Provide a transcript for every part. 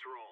Let's roll.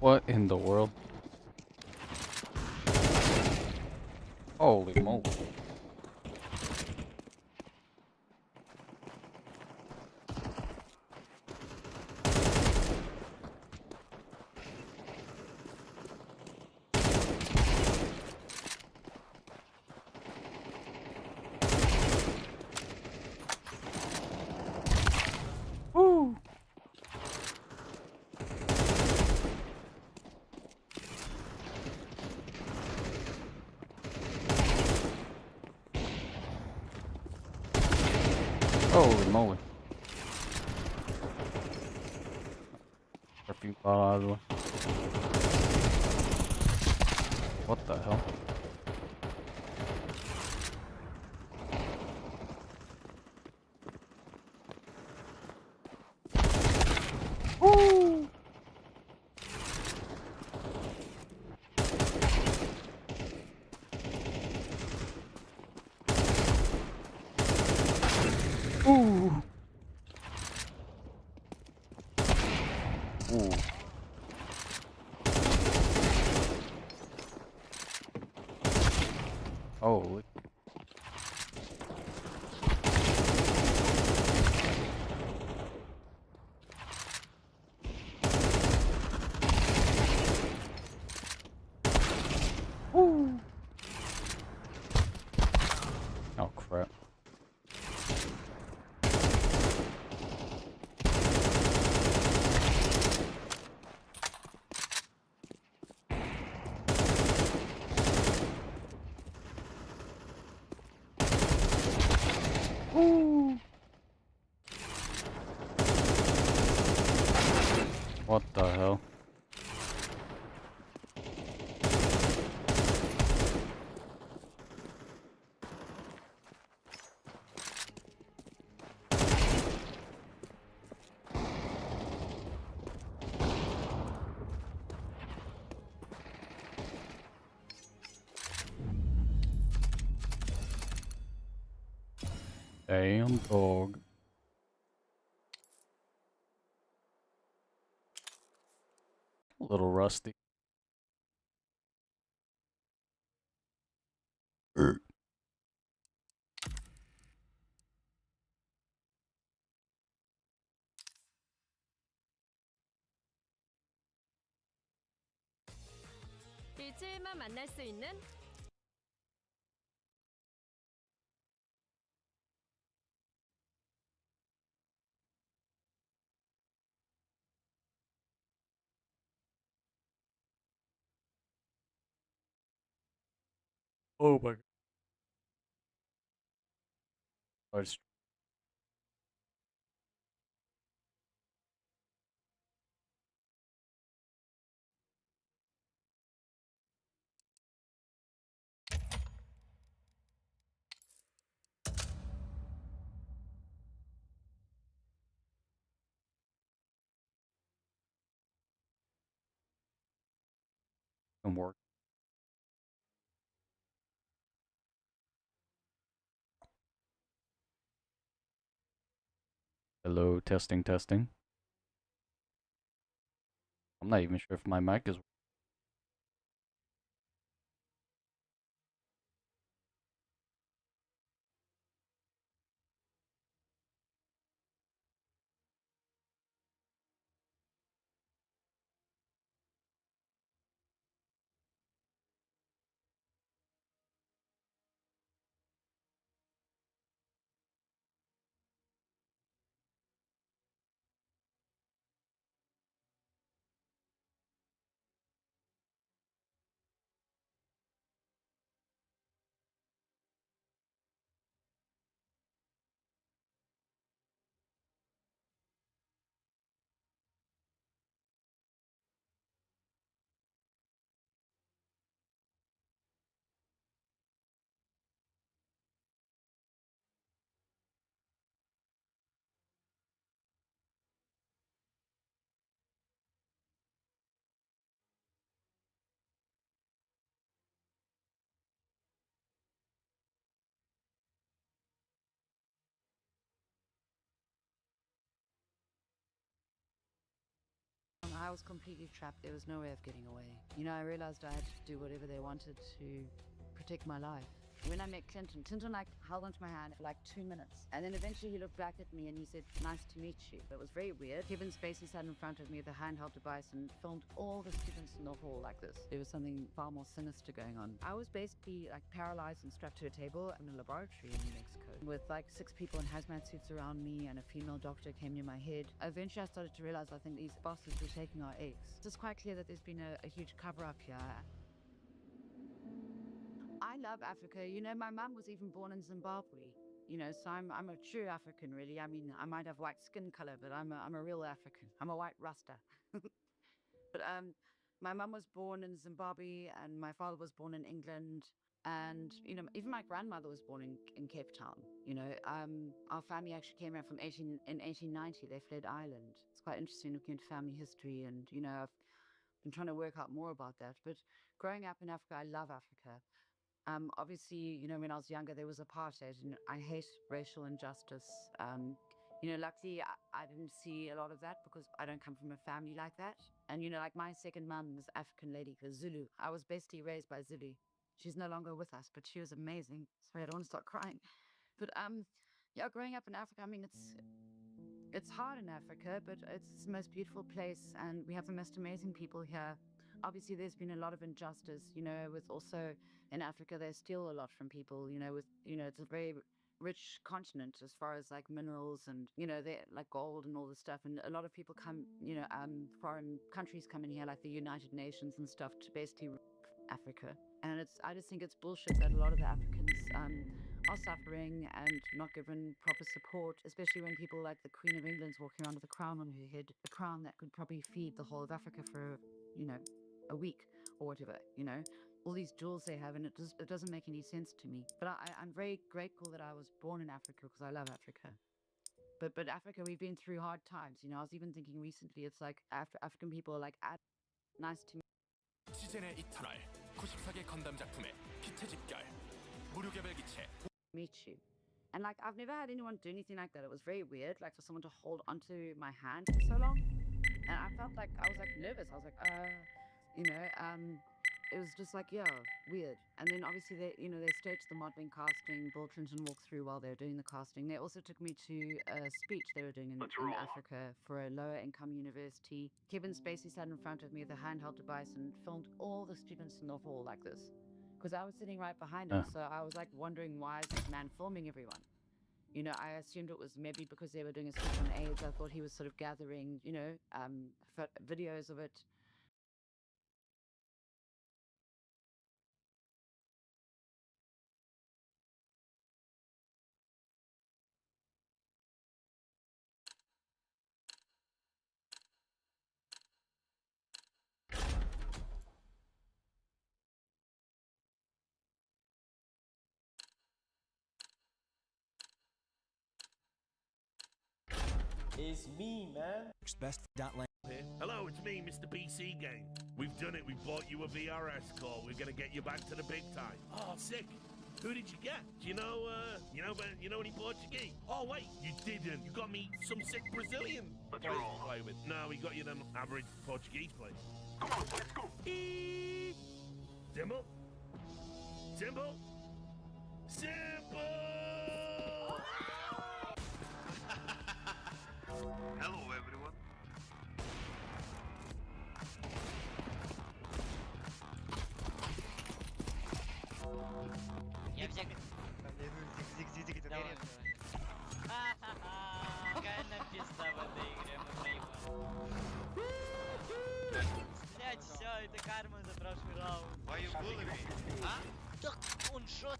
What in the world? Holy moly. Woo! Holy moly. Perfume bottle out of the way. What the hell? Woo! Ooh! Ooh. Holy. Woo! Oh crap. Woo! What the hell? Damn dog. A little rusty. 일주일만 만날 수 있는 Oh my god. Work. Hello, testing, testing. I'm not even sure if my mic is. I was completely trapped. There was no way of getting away. You know, I realized I had to do whatever they wanted to protect my life. When I met Clinton like held onto my hand for like 2 minutes. And then eventually he looked back at me and he said, "Nice to meet you." It was very weird. Kevin Spacey sat in front of me with a handheld device and filmed all the students in the hall like this. There was something far more sinister going on. I was basically like paralyzed and strapped to a table in a laboratory in New Mexico with like 6 people in hazmat suits around me, and a female doctor came near my head. Eventually I started to realize I think these bastards were taking our eggs. It's quite clear that there's been a huge cover up here. I love Africa. You know, my mum was even born in Zimbabwe. You know, so I'm a true African, really. I mean, I might have white skin color, but I'm a real African. I'm a white Rasta. But my mum was born in Zimbabwe, and my father was born in England, and you know, even my grandmother was born in Cape Town. You know, our family actually came out in 1890. They fled Ireland. It's quite interesting looking at family history, and you know, I've been trying to work out more about that. But growing up in Africa, I love Africa. Obviously, you know, when I was younger, there was apartheid, and I hate racial injustice. You know, luckily, I didn't see a lot of that because I don't come from a family like that. And, you know, like my second mum is African lady, Zulu. I was basically raised by Zulu. She's no longer with us, but she was amazing. Sorry, I don't want to start crying. But, yeah, growing up in Africa, I mean, it's hard in Africa, but it's the most beautiful place, and we have the most amazing people here. Obviously, there's been a lot of injustice, you know, with also in Africa, they steal a lot from people, you know, with, you know, it's a very rich continent as far as like minerals and, you know, they like gold and all this stuff. And a lot of people come, you know, foreign countries come in here, like the United Nations and stuff, to basically Africa. And I just think it's bullshit that a lot of the Africans, are suffering and not given proper support, especially when people like the Queen of England's walking around with a crown on her head, a crown that could probably feed the whole of Africa for, you know, a week or whatever, you know, all these jewels they have, and it doesn't make any sense to me. But I'm very grateful that I was born in Africa because I love Africa. But Africa, we've been through hard times, you know. I was even thinking recently, it's like African people are like, nice to 시즌의 이터널 94개 건담 작품의 빛의 집결 무료 개별 기체 meet you. And like, I've never had anyone do anything like that. It was very weird, like for someone to hold onto my hand for so long. And I felt like, I was like nervous. I was like, you know, it was just like, yeah, weird. And then obviously they, you know, they staged the modeling casting. Bill Clinton walked through while they were doing the casting. They also took me to a speech they were doing in Africa for a lower income university. Kevin Spacey sat in front of me with a handheld device and filmed all the students in the hall like this. Because I was sitting right behind him, so I was like wondering, why is this man filming everyone? You know, I assumed it was maybe because they were doing a speech on AIDS. I thought he was sort of gathering, you know, videos of it. It's me, man. Best .land. Hello, it's me, Mr. BC Gang. We've done it. We bought you a VRS core. We're gonna get you back to the big time. Oh, sick. Who did you get? Do you know any Portuguese? Oh, wait, you didn't. You got me some sick Brazilian players to play with. No, we got you them average Portuguese players. Come on, let's go. Simple. Simple. Simple. Hello everyone. Я всех... Давай. Какая нам пизда в этой игре, мы проебали. Блять, все, это карма за прошлый раунд. Why you bullying me? А? Так он шо?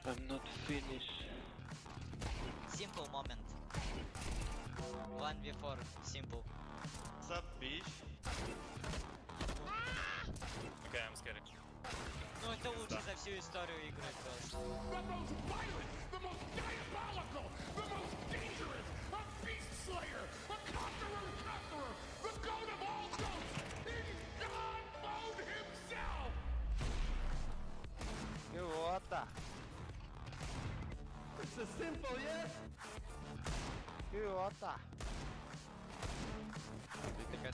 I'm not finished. Simple moment. 1v4, simple. What's up, bitch? Okay, I'm scared. Ну это лучше за всю историю игры просто. The most violent, the most diabolical, the most dangerous, a beast slayer, a conqueror, the goat of all goats, so simple, yes? Kyllä, ota. Chicken.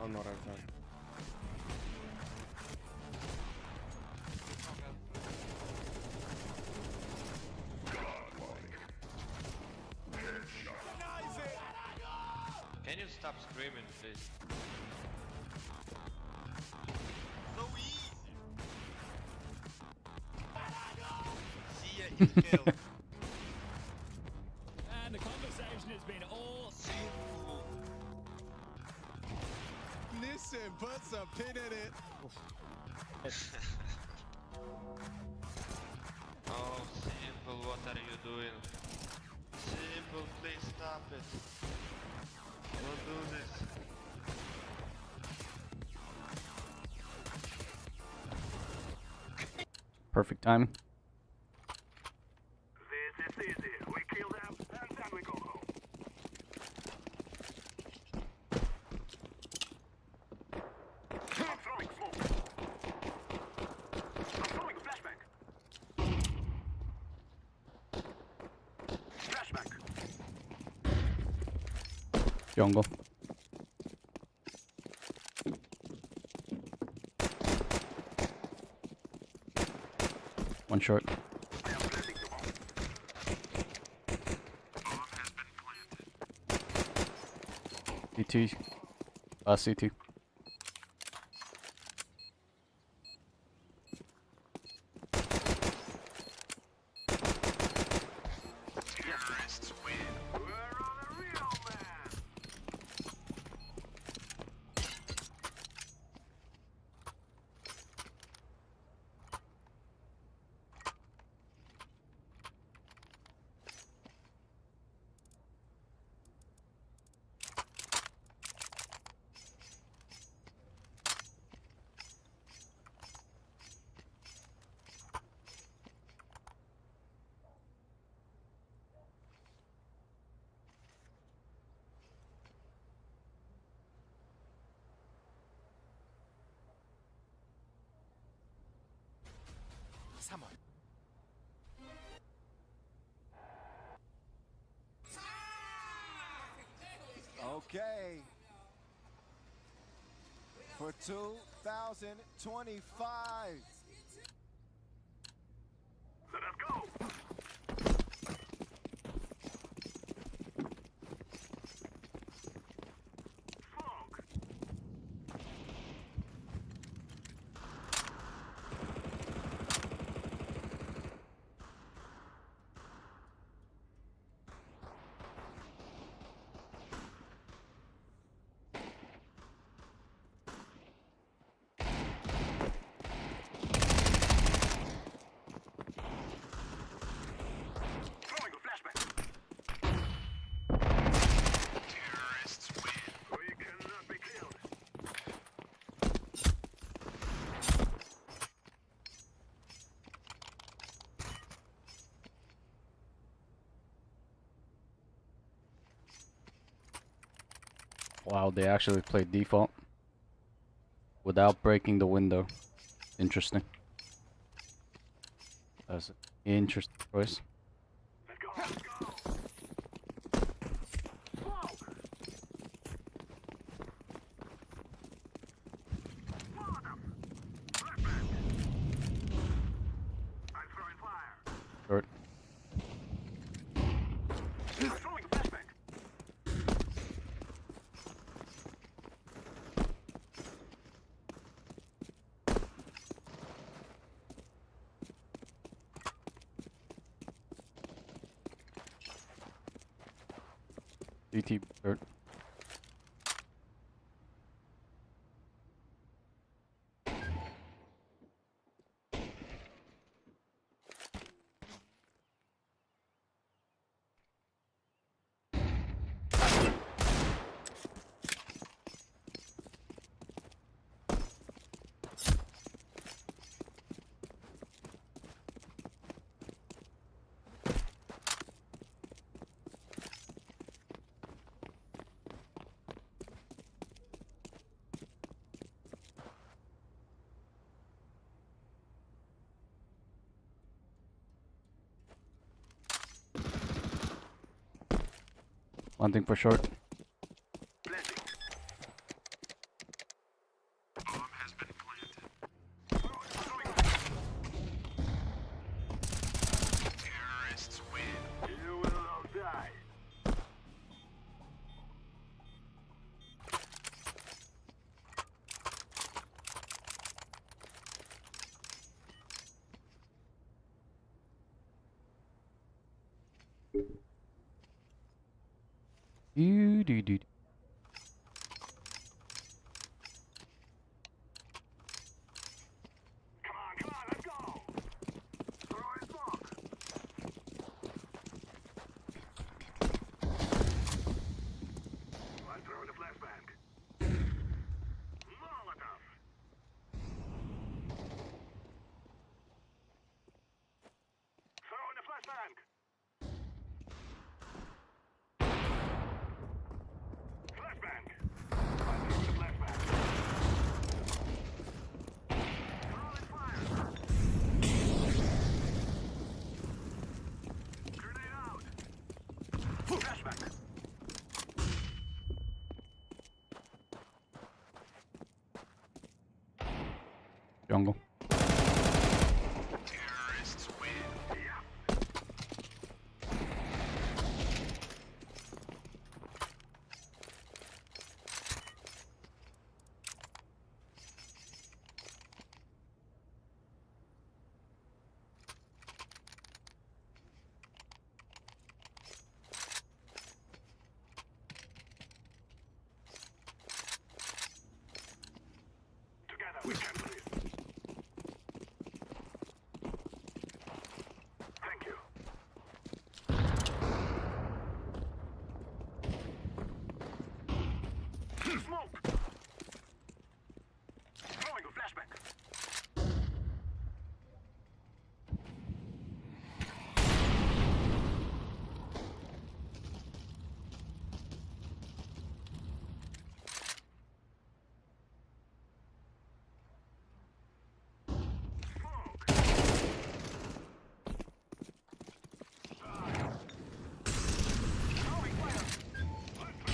On not right time. Can you stop screaming, please? So easy. See ya in hell. And the conversation has been all Simple. Listen, put some pin in it. Oh, Simple, what are you doing? Simple, please stop it. Don't do this. Perfect time. This is easy. We kill them and then we go home. I'm throwing smoke. I'm throwing flashbang. Flashbang. Jungle. One short. I am planting the bomb. Bomb has been planted. CT. CT. Terrorists win. We're on a real man. Okay. For 2025. Let us go. Smoke. Throwing a flashbang. Terrorists win. We cannot be killed. Wow, they actually played default without breaking the window. Interesting. That's an interesting choice. Let's go. Let's go. Smoke. Follow them. Flashbang. I'm throwing fire. Short. I'm throwing a flashbang. CT short. One thing for short. Do. Jungle.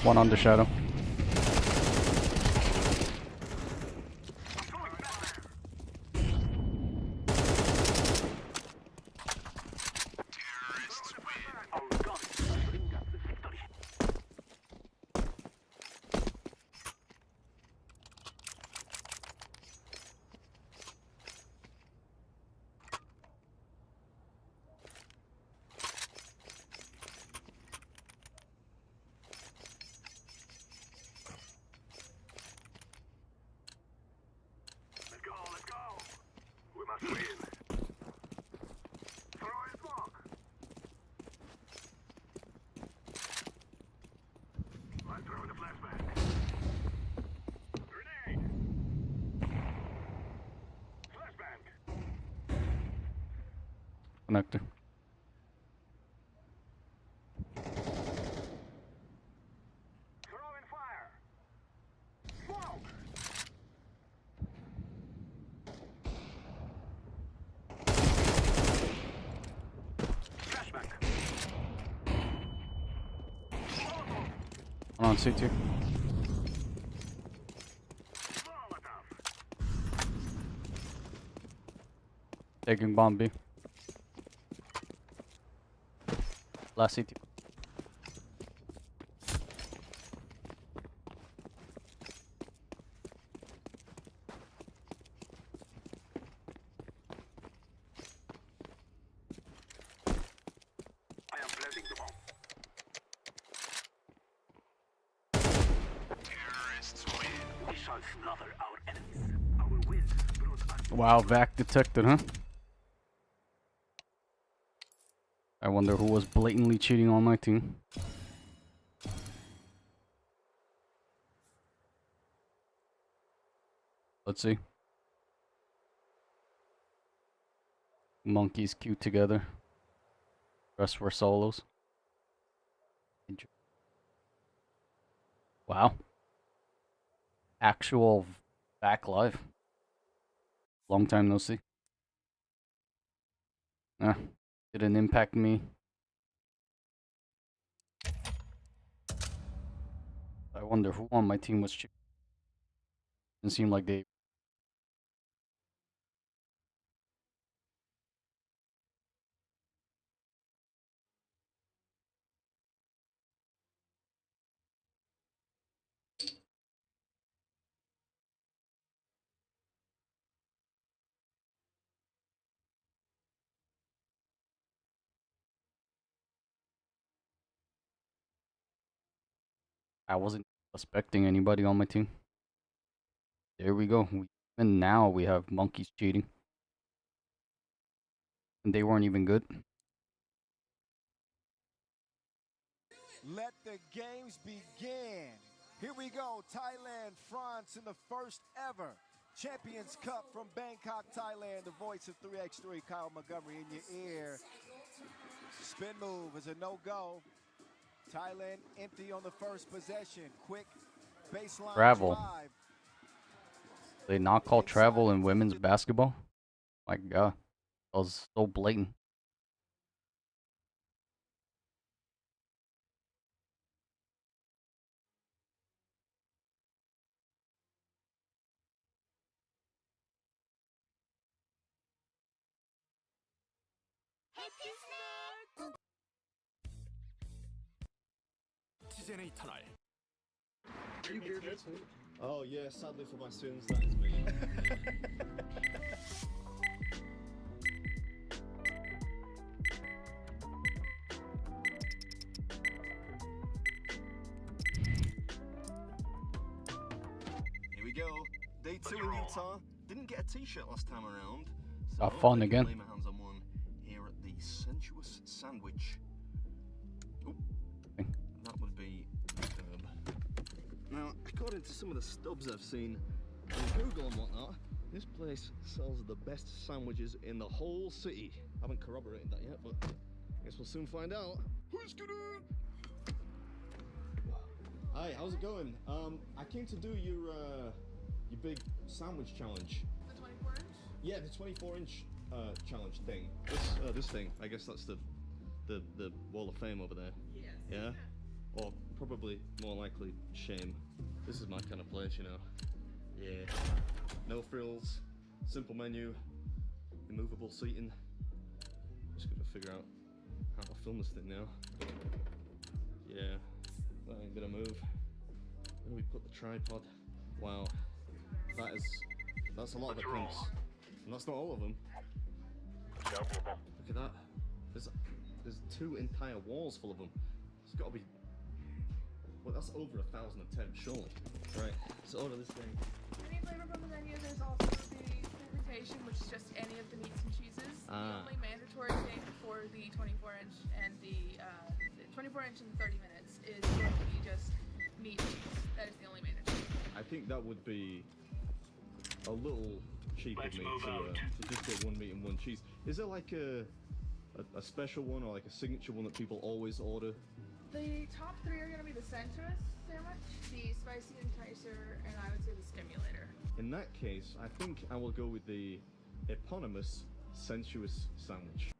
One on the shadow. Connector. One on C2. Taking bomb B. Last CT. Wow, vac detected, huh? I wonder who was blatantly cheating on my team. Let's see. Monkeys queued together. Rest were solos. Wow. Actual back live. Long time no see. Didn't impact me. I wonder who on my team was cheating. Didn't seem like they. I wasn't suspecting anybody on my team. There we go. Even now we have monkeys cheating. And they weren't even good. Let the games begin. Here we go. Thailand, France in the first ever Champions Cup from Bangkok, Thailand. The voice of 3x3, Kyle Montgomery in your ear. Spin move is a no-go. Thailand empty on the first possession. Quick baseline Travel. drive. They not call travel in women's basketball? My God. That was so blatant. TJ는 이터널. Oh yeah, sadly for my sins, that is me. Here we go. Day 2 in Utah. Didn't get a t-shirt last time around. So Got fun hopefully I can again. lay my hands on one here at the Sensuous Sandwich. Oh, that would be superb. Now, according to some of the stubs I've seen on Google and whatnot, this place sells the best sandwiches in the whole city. I haven't corroborated that yet, but I guess we'll soon find out. Who's gonna? Hi, how's it going? I came to do your big sandwich challenge. The 24-inch? Yeah, the 24-inch challenge thing. This thing. I guess that's the Wall of Fame over there. Yes. Yeah? Or probably more likely shame. This is my kind of place, you know. Yeah. No frills, simple menu, immovable seating. Just gotta figure out how to film this thing now. Yeah, that ain't gonna move. Where do we put the tripod? Wow, that's a lot of accounts. And that's not all of them. Look at that. There's 2 entire walls full of them. It's gotta be, well, that's over 1,000 attempts, surely. Right, let's order this thing. Any flavor from the menu, there's also the presentation, which is just any of the meats and cheeses. The only mandatory thing for the 24-inch and the 24-inch in 30 minutes is going to be just meat and cheese. That is the only mandatory. I think that would be a little cheap of me to just get 1 meat and 1 cheese. Is there like a special one or like a signature one that people always order? The top 3 are going to be the sensuous sandwich, the spicy enticer, and I would say the stimulator. In that case, I think I will go with the eponymous sensuous sandwich.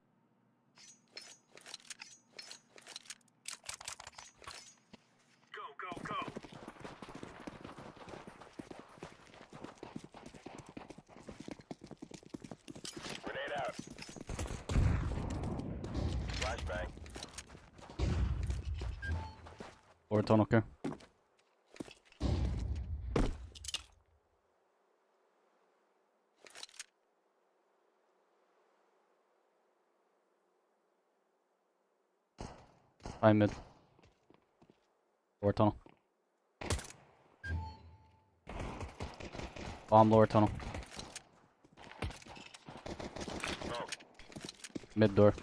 Go, go, go. Grenade out. Flashbang. Lower tunnel, okay. High mid. Lower tunnel. Bomb lower tunnel. Mid door.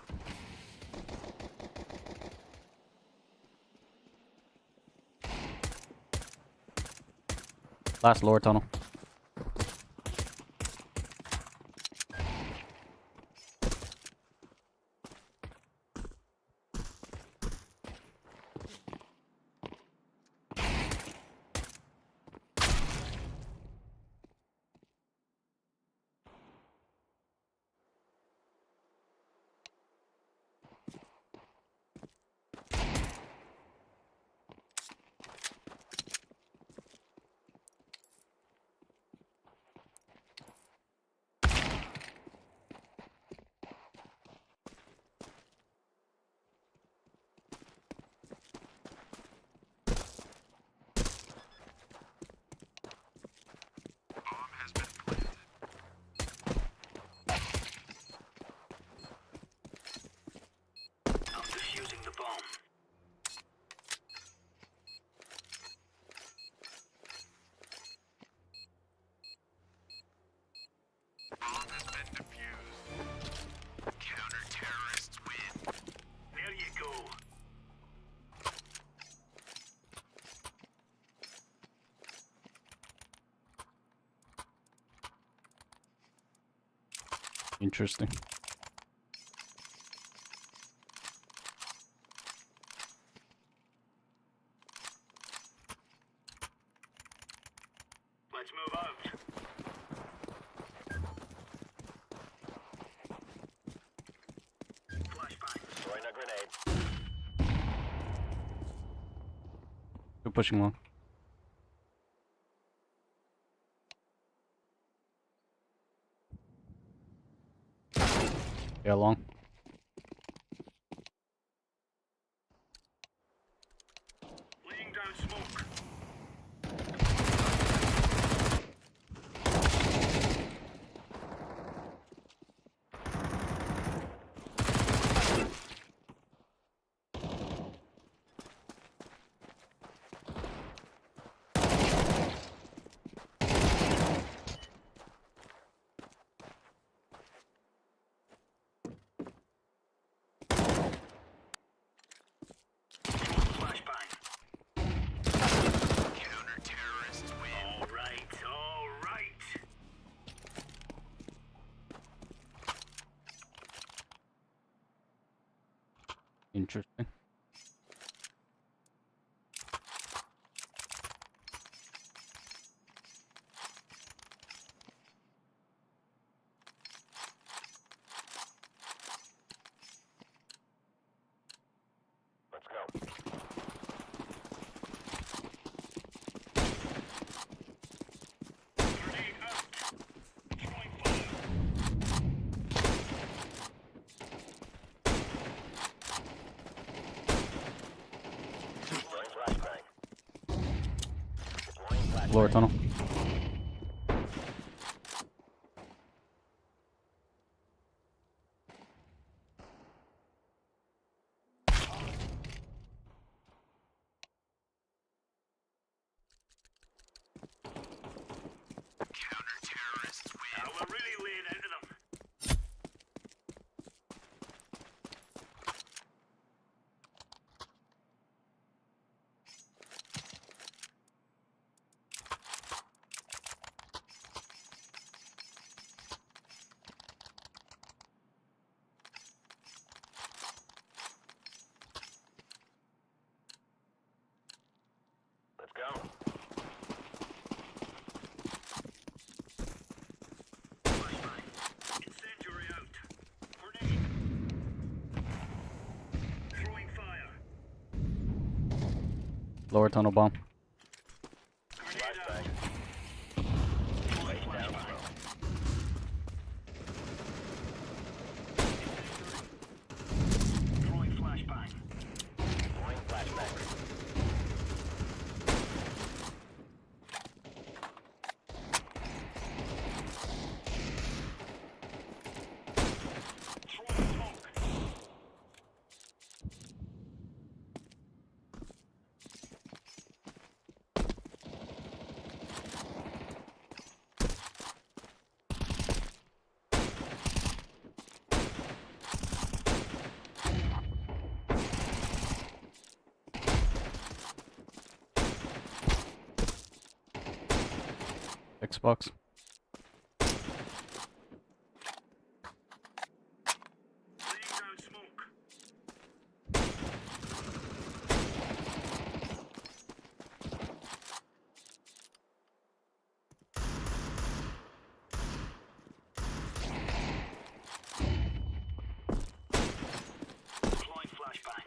Last lower tunnel. Interesting. Let's move out. Flashbang. Throwing a grenade. They're pushing long. Yeah, long. Laying down smoke. Flashbang. Counter-terrorists win. All right, all right. Interesting. Let's go. Grenade out. Throwing fire. Throwing flashbang. Deploying flashbang. Lower tunnel. Counter-terrorists win. Now we're really laying into them. Let's go. Flashbang. Incendiary out. Grenade. Throwing fire. Lower tunnel bomb. Grenade out. Throwing flashbang. Throwing flashbang. Throwing flashbang. Throwing smoke. Xbox. Laying down smoke. Deploying flashbang.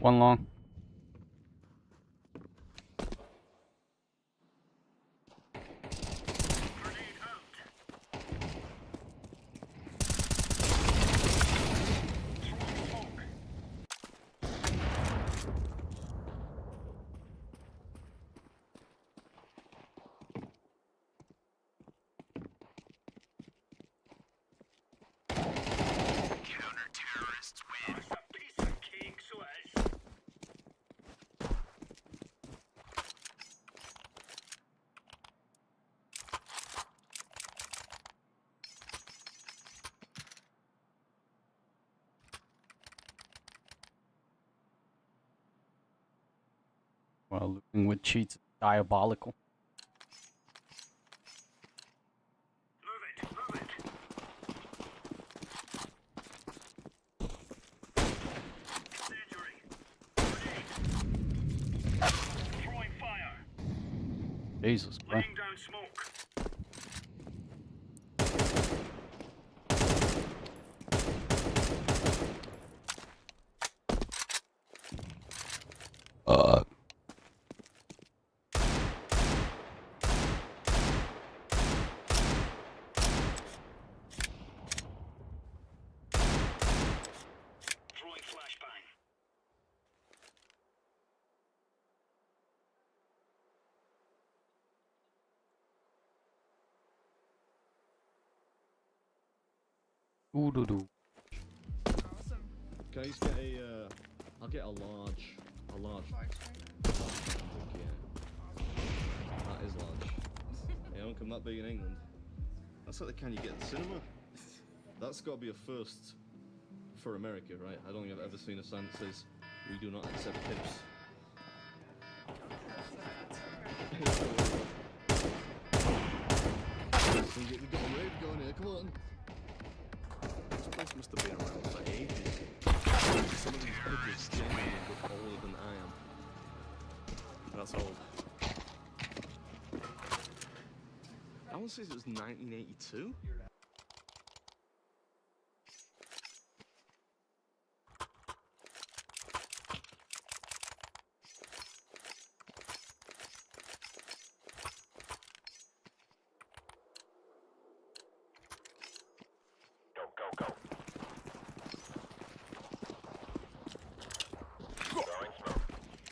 One long. Well, looting with cheats is diabolical. Throwing fire. Jesus Christ. Laying down smoke. Throwing flashbang. Ooh doo doo. Awesome. Can I just get a, I'll get a large. Large drink. Yeah. That is large. They don't come that big in England. That's like the can you get at the cinema. That's got to be a first for America, right? I don't think I've ever seen a sign that says, "We do not accept tips." We've got a raid going here, come on! This place must have been around for ages. Some of these edges genuinely look older than I am. That's old. That one says it was 1982? Go, go, go. Throwing smoke.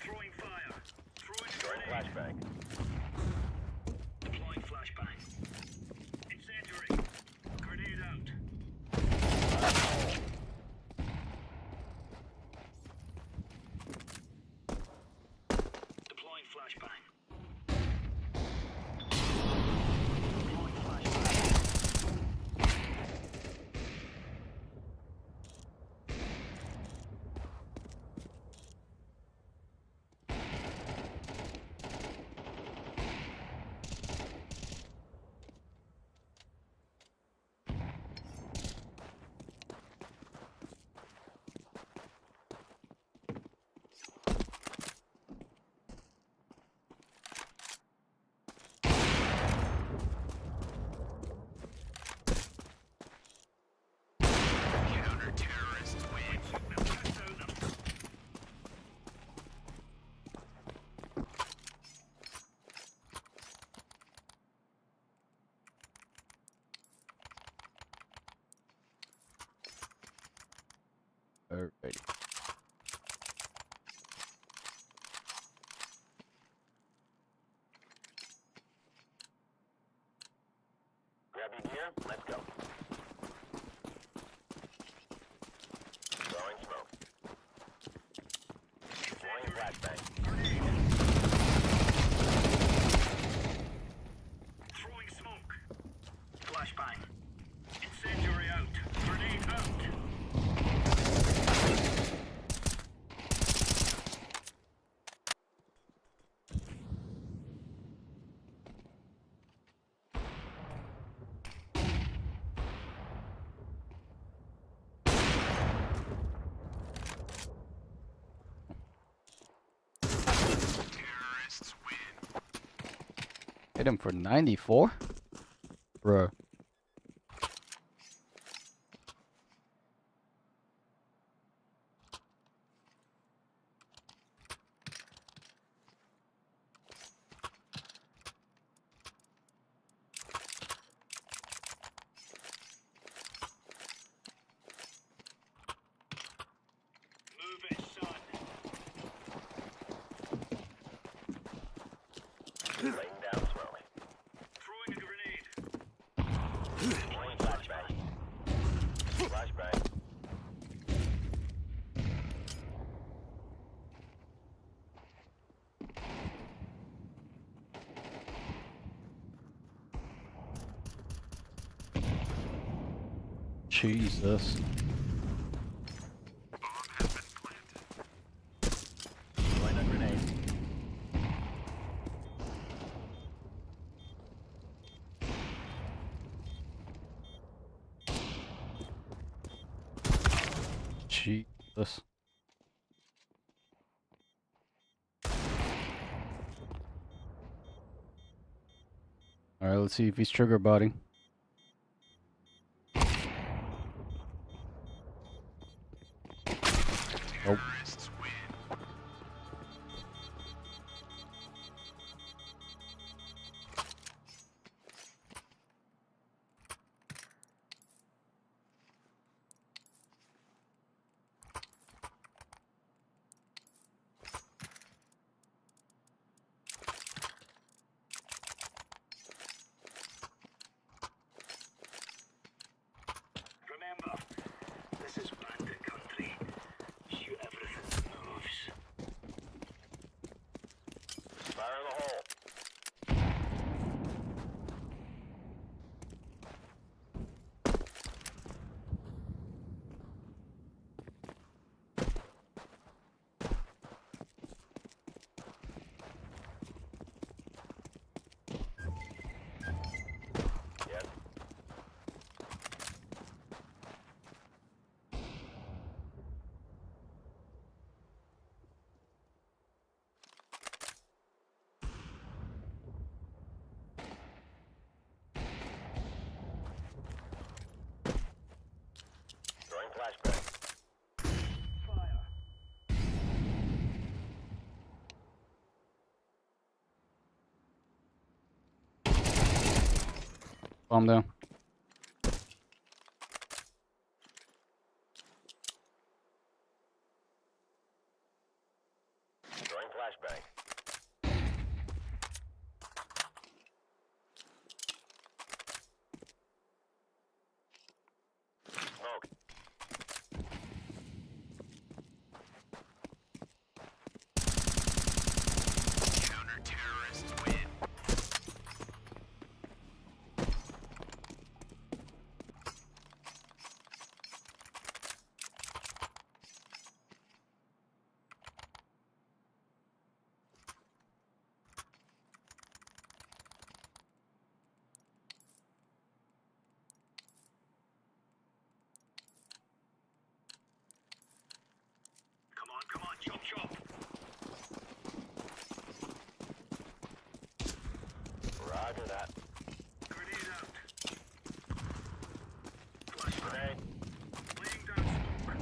Throwing fire. Throwing flashbang. Deploying flashbang. Incendiary. Grenade out. Deploying flashbang. Deploying flashbang. Counter-terrorists win. Alrighty. Grab your gear, let's go. Throwing smoke. Deploying flashbang. Throwing smoke. Flashbang. Incendiary out. Grenade out. Terrorists win. Hit him for 94? Bruh. Jesus. Throwing a grenade. Jesus. Alright, let's see if he's trigger botting. Nope. Remember, this is bandit country. Shoot everything that moves. Fire in the hole. Yep. Throwing flashbang. Fire. Calm down. Throwing flashbang. Smoke. Counter-terrorists win. Come on, chop chop. Roger that. Grenade out. Flash grenade. Laying down smoke.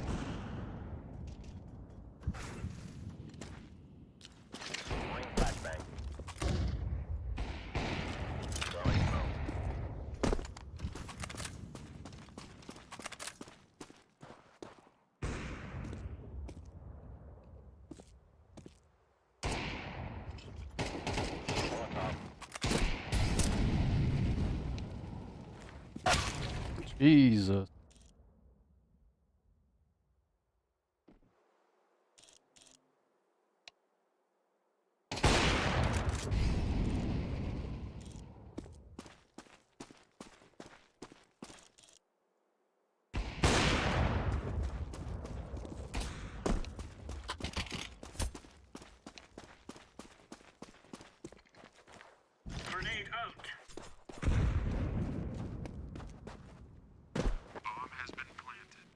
Throwing flashbang. Throwing smoke. Jesus. Grenade out. Bomb has been planted.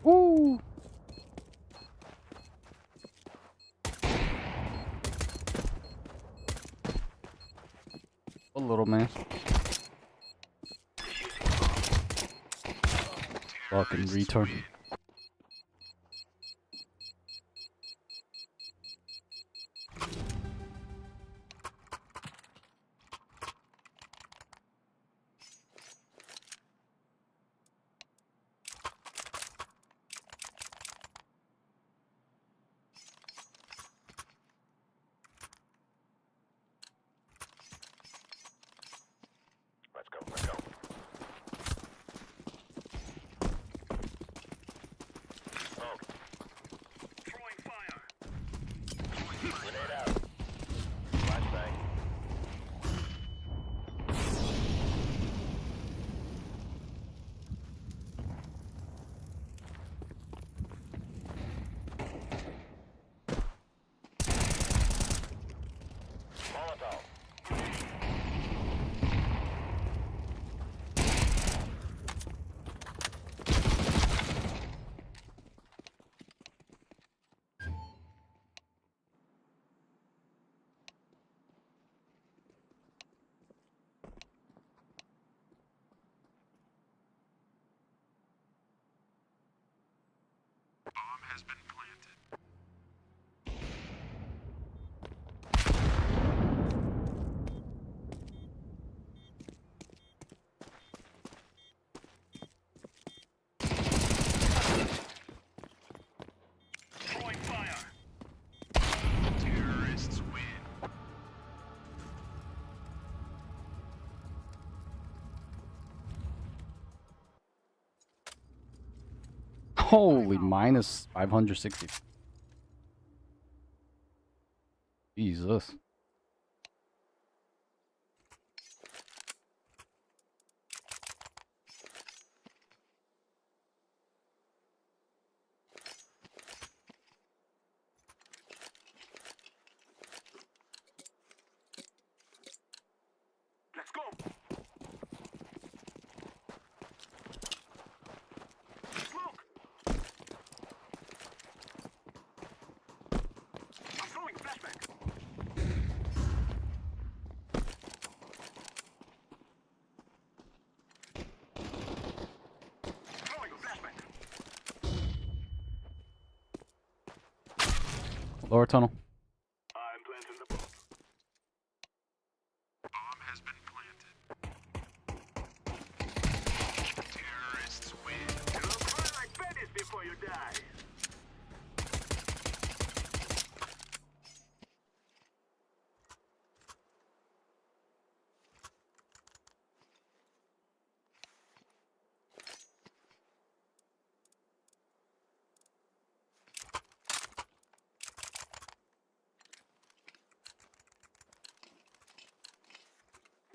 Woo! A little man. Fucking retard. Let's go, let's go. Holy, minus 560. Jesus. Let's go. Smoke. I'm throwing flashback. Throwing a flashback. Lower tunnel. I'm planting the bomb. Bomb has been planted. Terrorists win. You'll cry like Betty's before you die.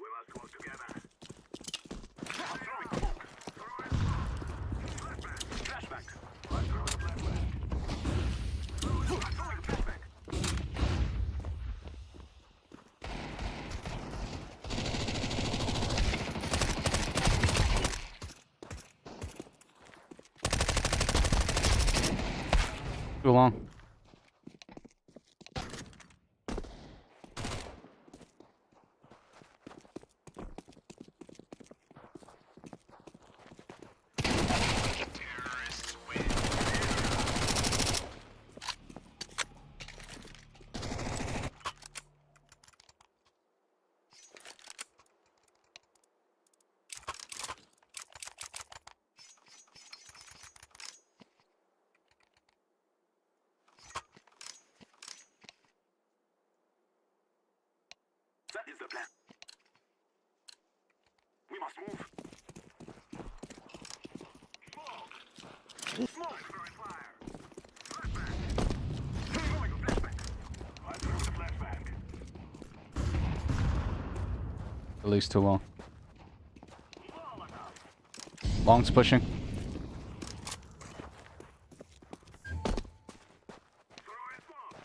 We must work together. I'm throwing smoke. Throwing flashback. Flashback. I'm throwing flashback. I'm throwing flashback. Too long. Terrorists win. That is the plan. We must move. Smoke! Smoke! Throwing fire! Flashback! Throwing a flashback! I'm throwing a flashback. At least too long. Well enough. Long's pushing. Throwing smoke!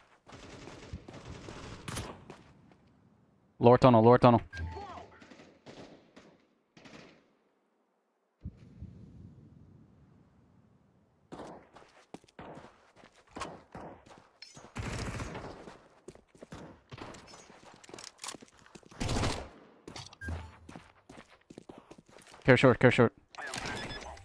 Lower tunnel, lower tunnel. Care short, care short. I am planting the bomb.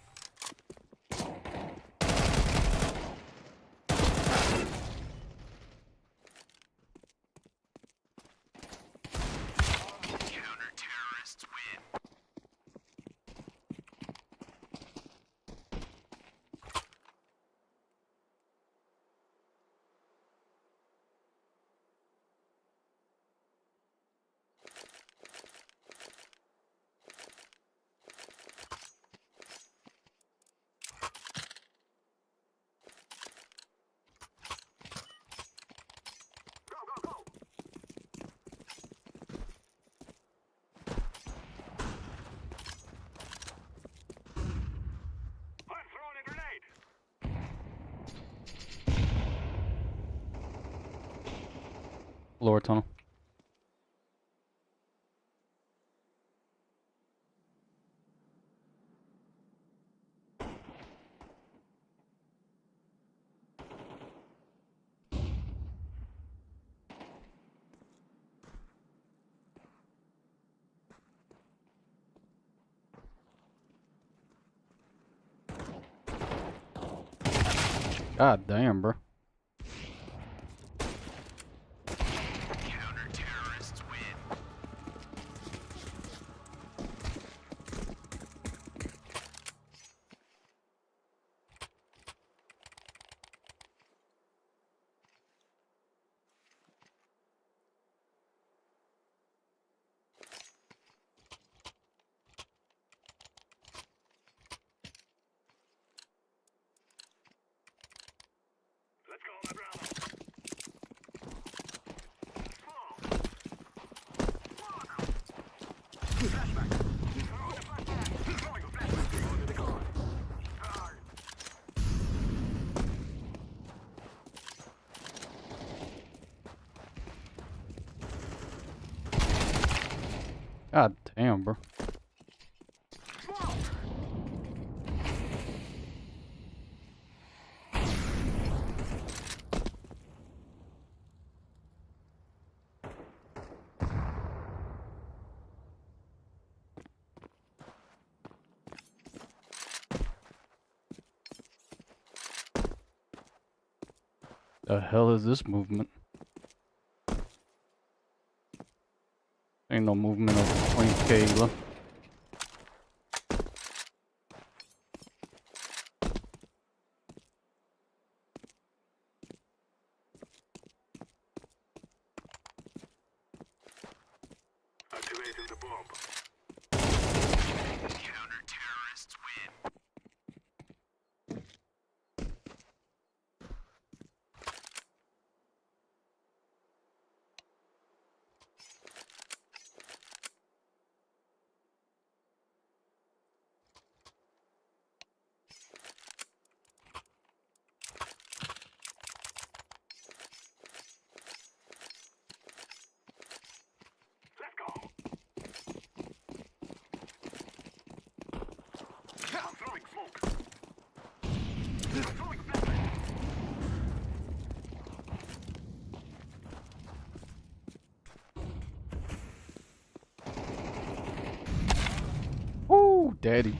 Counter-terrorists win. Go, go, go! I'm throwing a grenade! Lower tunnel. God damn, bro. Counter-terrorists win. God damn, bro. The hell is this movement? Ain't no movement of 20k left. Activating the bomb. Counter-terrorists win. Let's go. I'm throwing smoke. I'm throwing flashbang. Woo, daddy.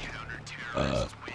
Counter-terrorists win.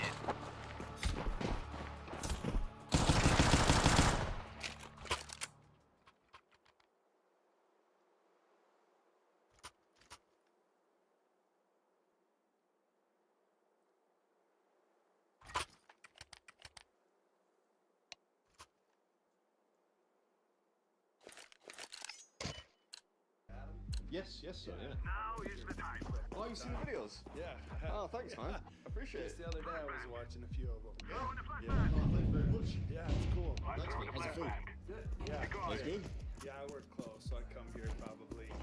Yes, sir, yeah. Now is the time. Oh, you seen the videos? Yeah. Oh, thanks, man. Appreciate Just it. the other day I was watching a few of them. Throwing a Yeah. flashbang. Oh, thanks very much. Yeah, it's cool. I'm Thanks, throwing a man. How's the food? flashbang. Yeah. That's good. Yeah, I work close, so I come here probably a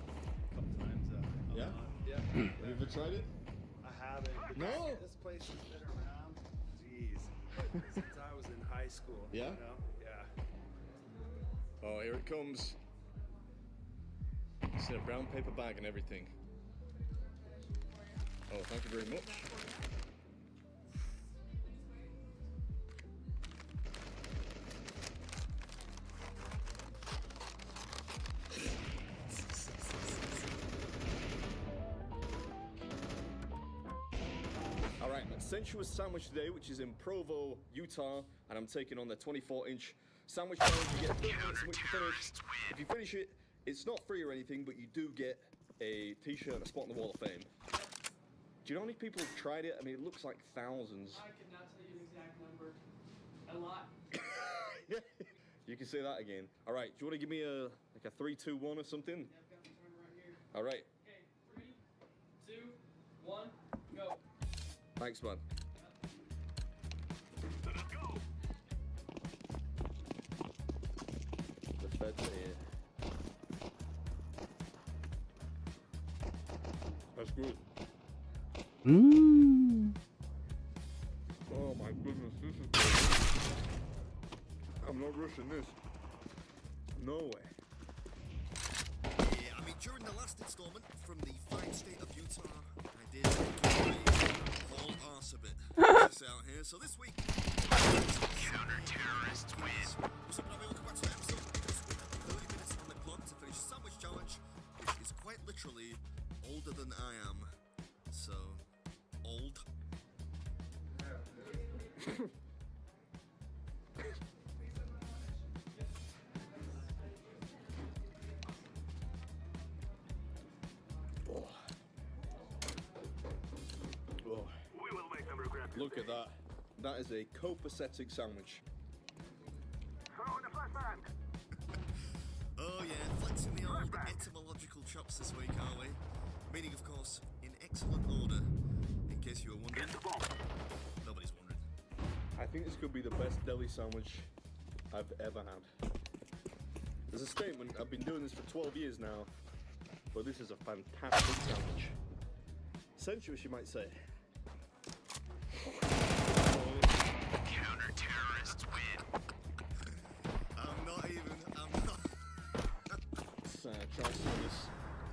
couple times a Yeah? month. Yeah. Have you ever tried it? I haven't. But No. This place has been around, jeez, since I was in high school. Yeah? You know? Yeah. Oh, here it comes. It's in a brown paper bag and everything. Oh, thank you very much. Alright, sensuous sandwich today, which is in Provo, Utah, and I'm taking on the 24-inch sandwich challenge. You get 30 minutes in which to finish. If you finish it, it's not free or anything, but you do get a t-shirt and a spot on the Wall of Fame. Do you know how many people have tried it? I mean, it looks like thousands. I could not tell you an exact number. A lot. You can say that again. All right, do you want to give me a 3, 2, 1 or something? Yeah, I've got the timer right here. All right, Okay, 3, 2, 1, go. thanks, man. Let's go. The feds are here. That's good. Mmm. Oh my goodness, this is good. I'm not rushing this. No way. Yeah, I mean, during the last installment from the fine state of Utah, I did a whole arse of it. This out here. So this week, Counter-terrorists win. what's up, everybody? Welcome back to the episode. This week, 30 minutes on the clock to finish the sandwich challenge, which is quite literally older than I am. So, old. We will make them regret this. Look at that. That is a copacetic sandwich. Throwing a flashbang. Oh yeah, flexing the old etymological chops this week, are we? Meaning, of course, in excellent order. case you were wondering. Nobody's wondering. I think this could be the best deli sandwich I've ever had. As a statement, I've been doing this for 12 years now, but this is a fantastic sandwich. Sensuous, you might say. Counter-terrorists win. I'm not. Try some of this.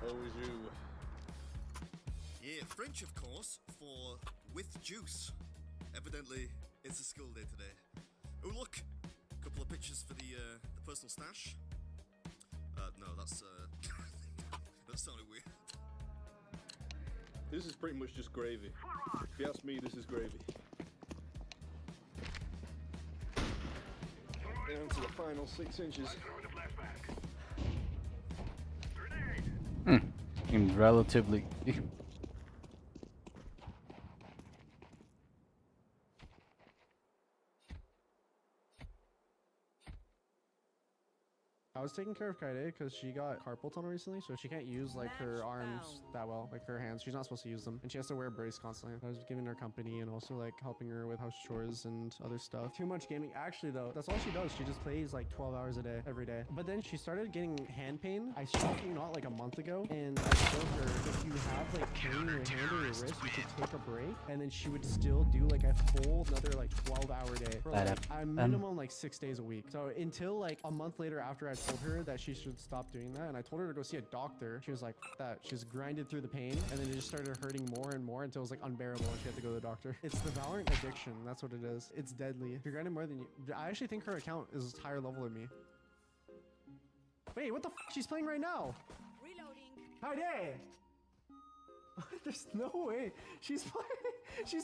Always you. Yeah, French, of course, for with juice. Evidently, it's a school day today. Oh, look! A couple of pictures for the personal stash. No, that's, that sounded weird. This is pretty much just gravy. If you ask me, this is gravy. Down to the final 6 inches. Seems relatively. I was taking care of Kaede because she got carpal tunnel recently, so she can't use like her arms that well, like her hands. She's not supposed to use them, and she has to wear a brace constantly. I was giving her company and also like helping her with house chores and other stuff. Too much gaming. Actually, though, that's all she does. She just plays like 12 hours a day, every day. But then she started getting hand pain. I showed her not like a month ago, and I showed her if you have like pain in your hand or your wrist, you should take a break, and then she would still do like a full another like 12-hour day for like a minimum like 6 days a week. So until like a month later after I told her that she should stop doing that, and I told her to go see a doctor, she was like, "F that." She just grinded through the pain, and then it just started hurting more and more until it was like unbearable and she had to go to the doctor. It's the Valorant addiction. That's what it is. It's deadly. If you're grinding more than you, I actually think her account is higher level than me. Wait, what the f? She's playing right now. Reloading. Hi, there's no way. She's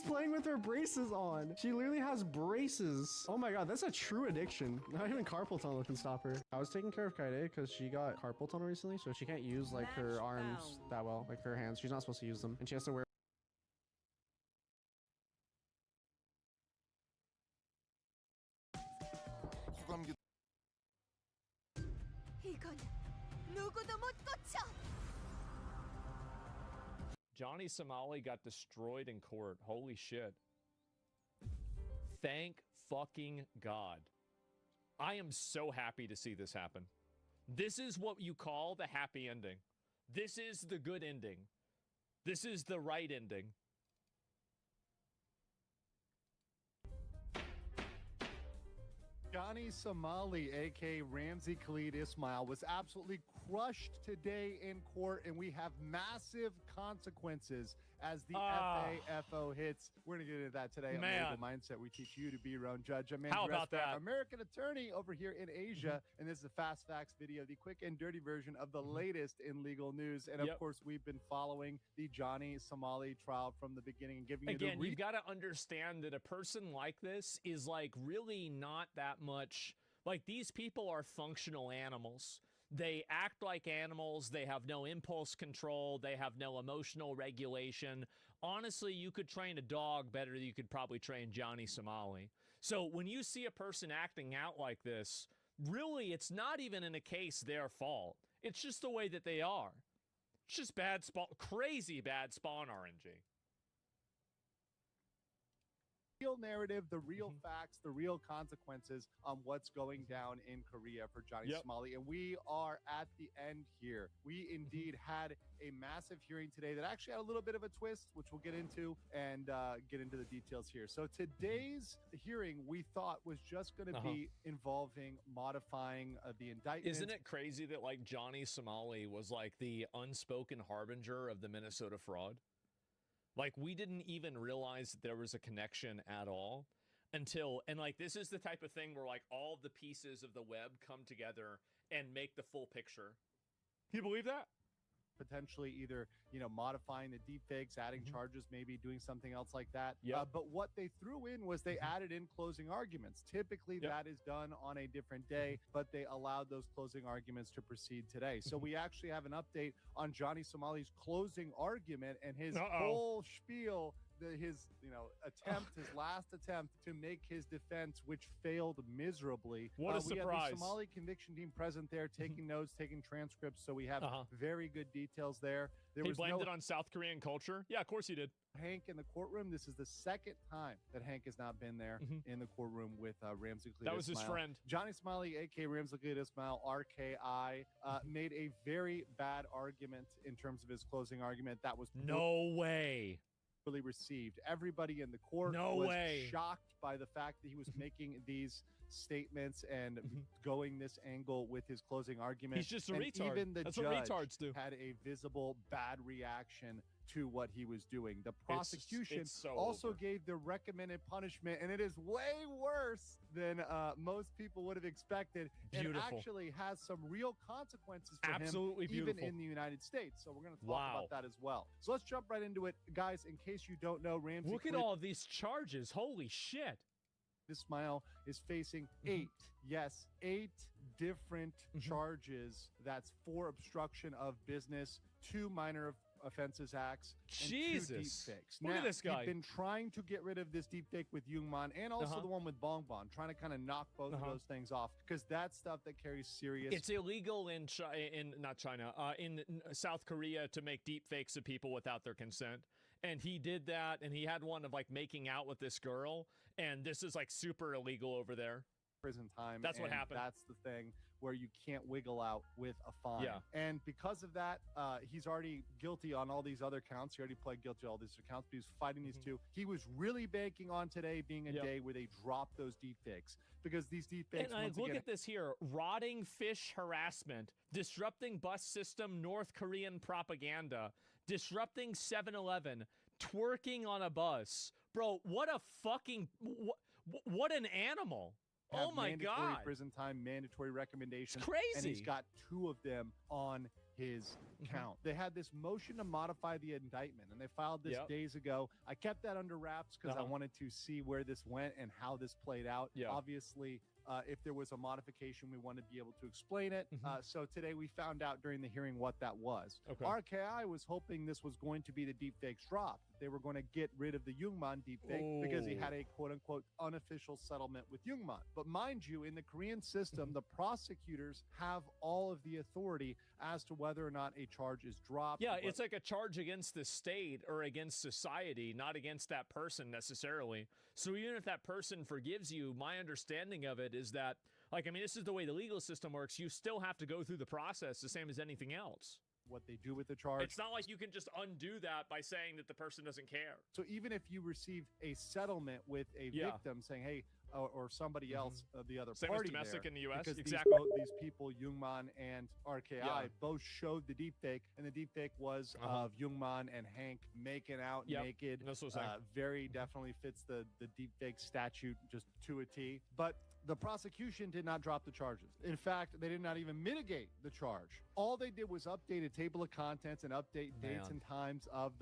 playing with her braces on. She literally has braces. Oh my god, that's a true addiction. Not even carpal tunnel can stop her. I was taking care of Kaede because she got carpal tunnel recently, so she can't use like her arms that well, like her hands. She's not supposed to use them, and she has to wear 이건 누구도 못 고쳐. Johnny Somali got destroyed in court. Holy shit. Thank fucking God. I am so happy to see this happen. This is what you call the happy ending. This is the good ending. This is the right ending. Johnny Somali, aka Ramzi Khalid Ismail, was absolutely crushed today in court, and we have massive consequences as the FAFO hits. We're going to get into that today on Legal Mindset. We teach you to be your own judge. I'm How about that? American attorney over here in Asia, and this is a Fast Facts video, the quick and dirty version of the latest in legal news. And of course, we've been following the Johnny Somali trial from the beginning and giving you the you've got to understand that a person like this is like really not that much. Like, these people are functional animals. They act like animals. They have no impulse control. They have no emotional regulation. Honestly, you could train a dog better than you could probably train Johnny Somali. So when you see a person acting out like this, really, it's not even in a case their fault. It's just the way that they are. It's just bad crazy bad spawn RNG. Real narrative, the real facts, the real consequences on what's going down in Korea for Johnny Somali. And we are at the end here. We indeed had a massive hearing today that actually had a little bit of a twist, which we'll get into and get into the details here. So today's hearing, we thought, was just going to be involving modifying the indictment. Isn't it crazy that like Johnny Somali was like the unspoken harbinger of the Minnesota fraud? Like, we didn't even realize that there was a connection at all until, and like, this is the type of thing where like all the pieces of the web come together and make the full picture. Can you believe that? Potentially either, you know, modifying the deepfakes, adding charges, maybe doing something else like that. But what they threw in was they added in closing arguments. Typically that is done on a different day, but they allowed those closing arguments to proceed today. So we actually have an update on Johnny Somali's closing argument and his whole spiel his attempt, his last attempt to make his defense, which failed miserably. What a We have surprise. the Somali conviction team present there, taking notes, taking transcripts, so we have very good details there. There He was blamed no it on South Korean culture. Yeah, of course he did. Hank in the courtroom. This is the second time that Hank has not been there in the courtroom with Ramsey Cletus. That was his Ismail. friend. Johnny Smiley, aka Ramsey Cletus Ismail, RKI, made a very bad argument in terms of his closing argument. That was No way. really received. Everybody in the court No was way. shocked by the fact that he was making these statements and going this angle with his closing argument. He's just a And retard. Even the That's judge what retards do. had a visible bad reaction to what he was doing. The prosecution it's so also over. gave the recommended punishment, and it is way worse than most people would have expected, and Beautiful. actually has some real consequences for Absolutely him, even beautiful. in the United States. So we're going to talk Wow. about that as well. So let's jump right into it, guys. In case you don't know, Ramsey Look at all of these charges. Holy shit. Ismail is facing 8 different charges. That's 4 obstruction of business, 2 minor offenses acts, and 2 Jesus. deepfakes. Look at this guy. He's been trying to get rid of this deepfake with Jungman and also the one with Bongbong, trying to kind of knock both of those things off because that's stuff that carries serious. It's illegal in South Korea to make deep fakes of people without their consent. And he did that, and he had one of like making out with this girl, and this is like super illegal over there. Prison time. That's what and happened. That's the thing where you can't wiggle out with a fine. Yeah. And because of that, he's already guilty on all these other counts. He already pled guilty to all these accounts, but he's fighting these two. He was really banking on today being a day where they drop those deepfakes because these deepfakes. And I once look again, at this here: rotting fish harassment, disrupting bus system, North Korean propaganda, disrupting 7-Eleven, twerking on a bus. Bro, what a fucking what an animal! have Oh my mandatory god! prison time, mandatory recommendations. It's crazy. And he's got 2 of them on his count. They had this motion to modify the indictment, and they filed this days ago. I kept that under wraps because I wanted to see where this went and how this played out. Obviously, if there was a modification, we wanted to be able to explain it. So today we found out during the hearing what that was. Okay. RKI was hoping this was going to be the deepfakes drop. They were going to get rid of the Jungman deepfake because he had a quote-unquote unofficial settlement with Jungman. But mind you, in the Korean system, the prosecutors have all of the authority as to whether or not a charge is dropped. Yeah, it's like a charge against the state or against society, not against that person necessarily. So even if that person forgives you, my understanding of it is that, like, I mean, this is the way the legal system works. You still have to go through the process the same as anything else. What they do with the charge. It's not like you can just undo that by saying that the person doesn't care. So even if you receive a settlement with a victim saying, hey, or somebody else, the other Same party as domestic there, in the US, because exactly. these people, Jungman and RKI, both showed the deepfake, and the deepfake was of Jungman and Hank making out naked. That's what I'm saying. Very definitely fits the deepfake statute just to a T. But the prosecution did not drop the charges. In fact, they did not even mitigate the charge. All they did was update a table of contents and update dates and times of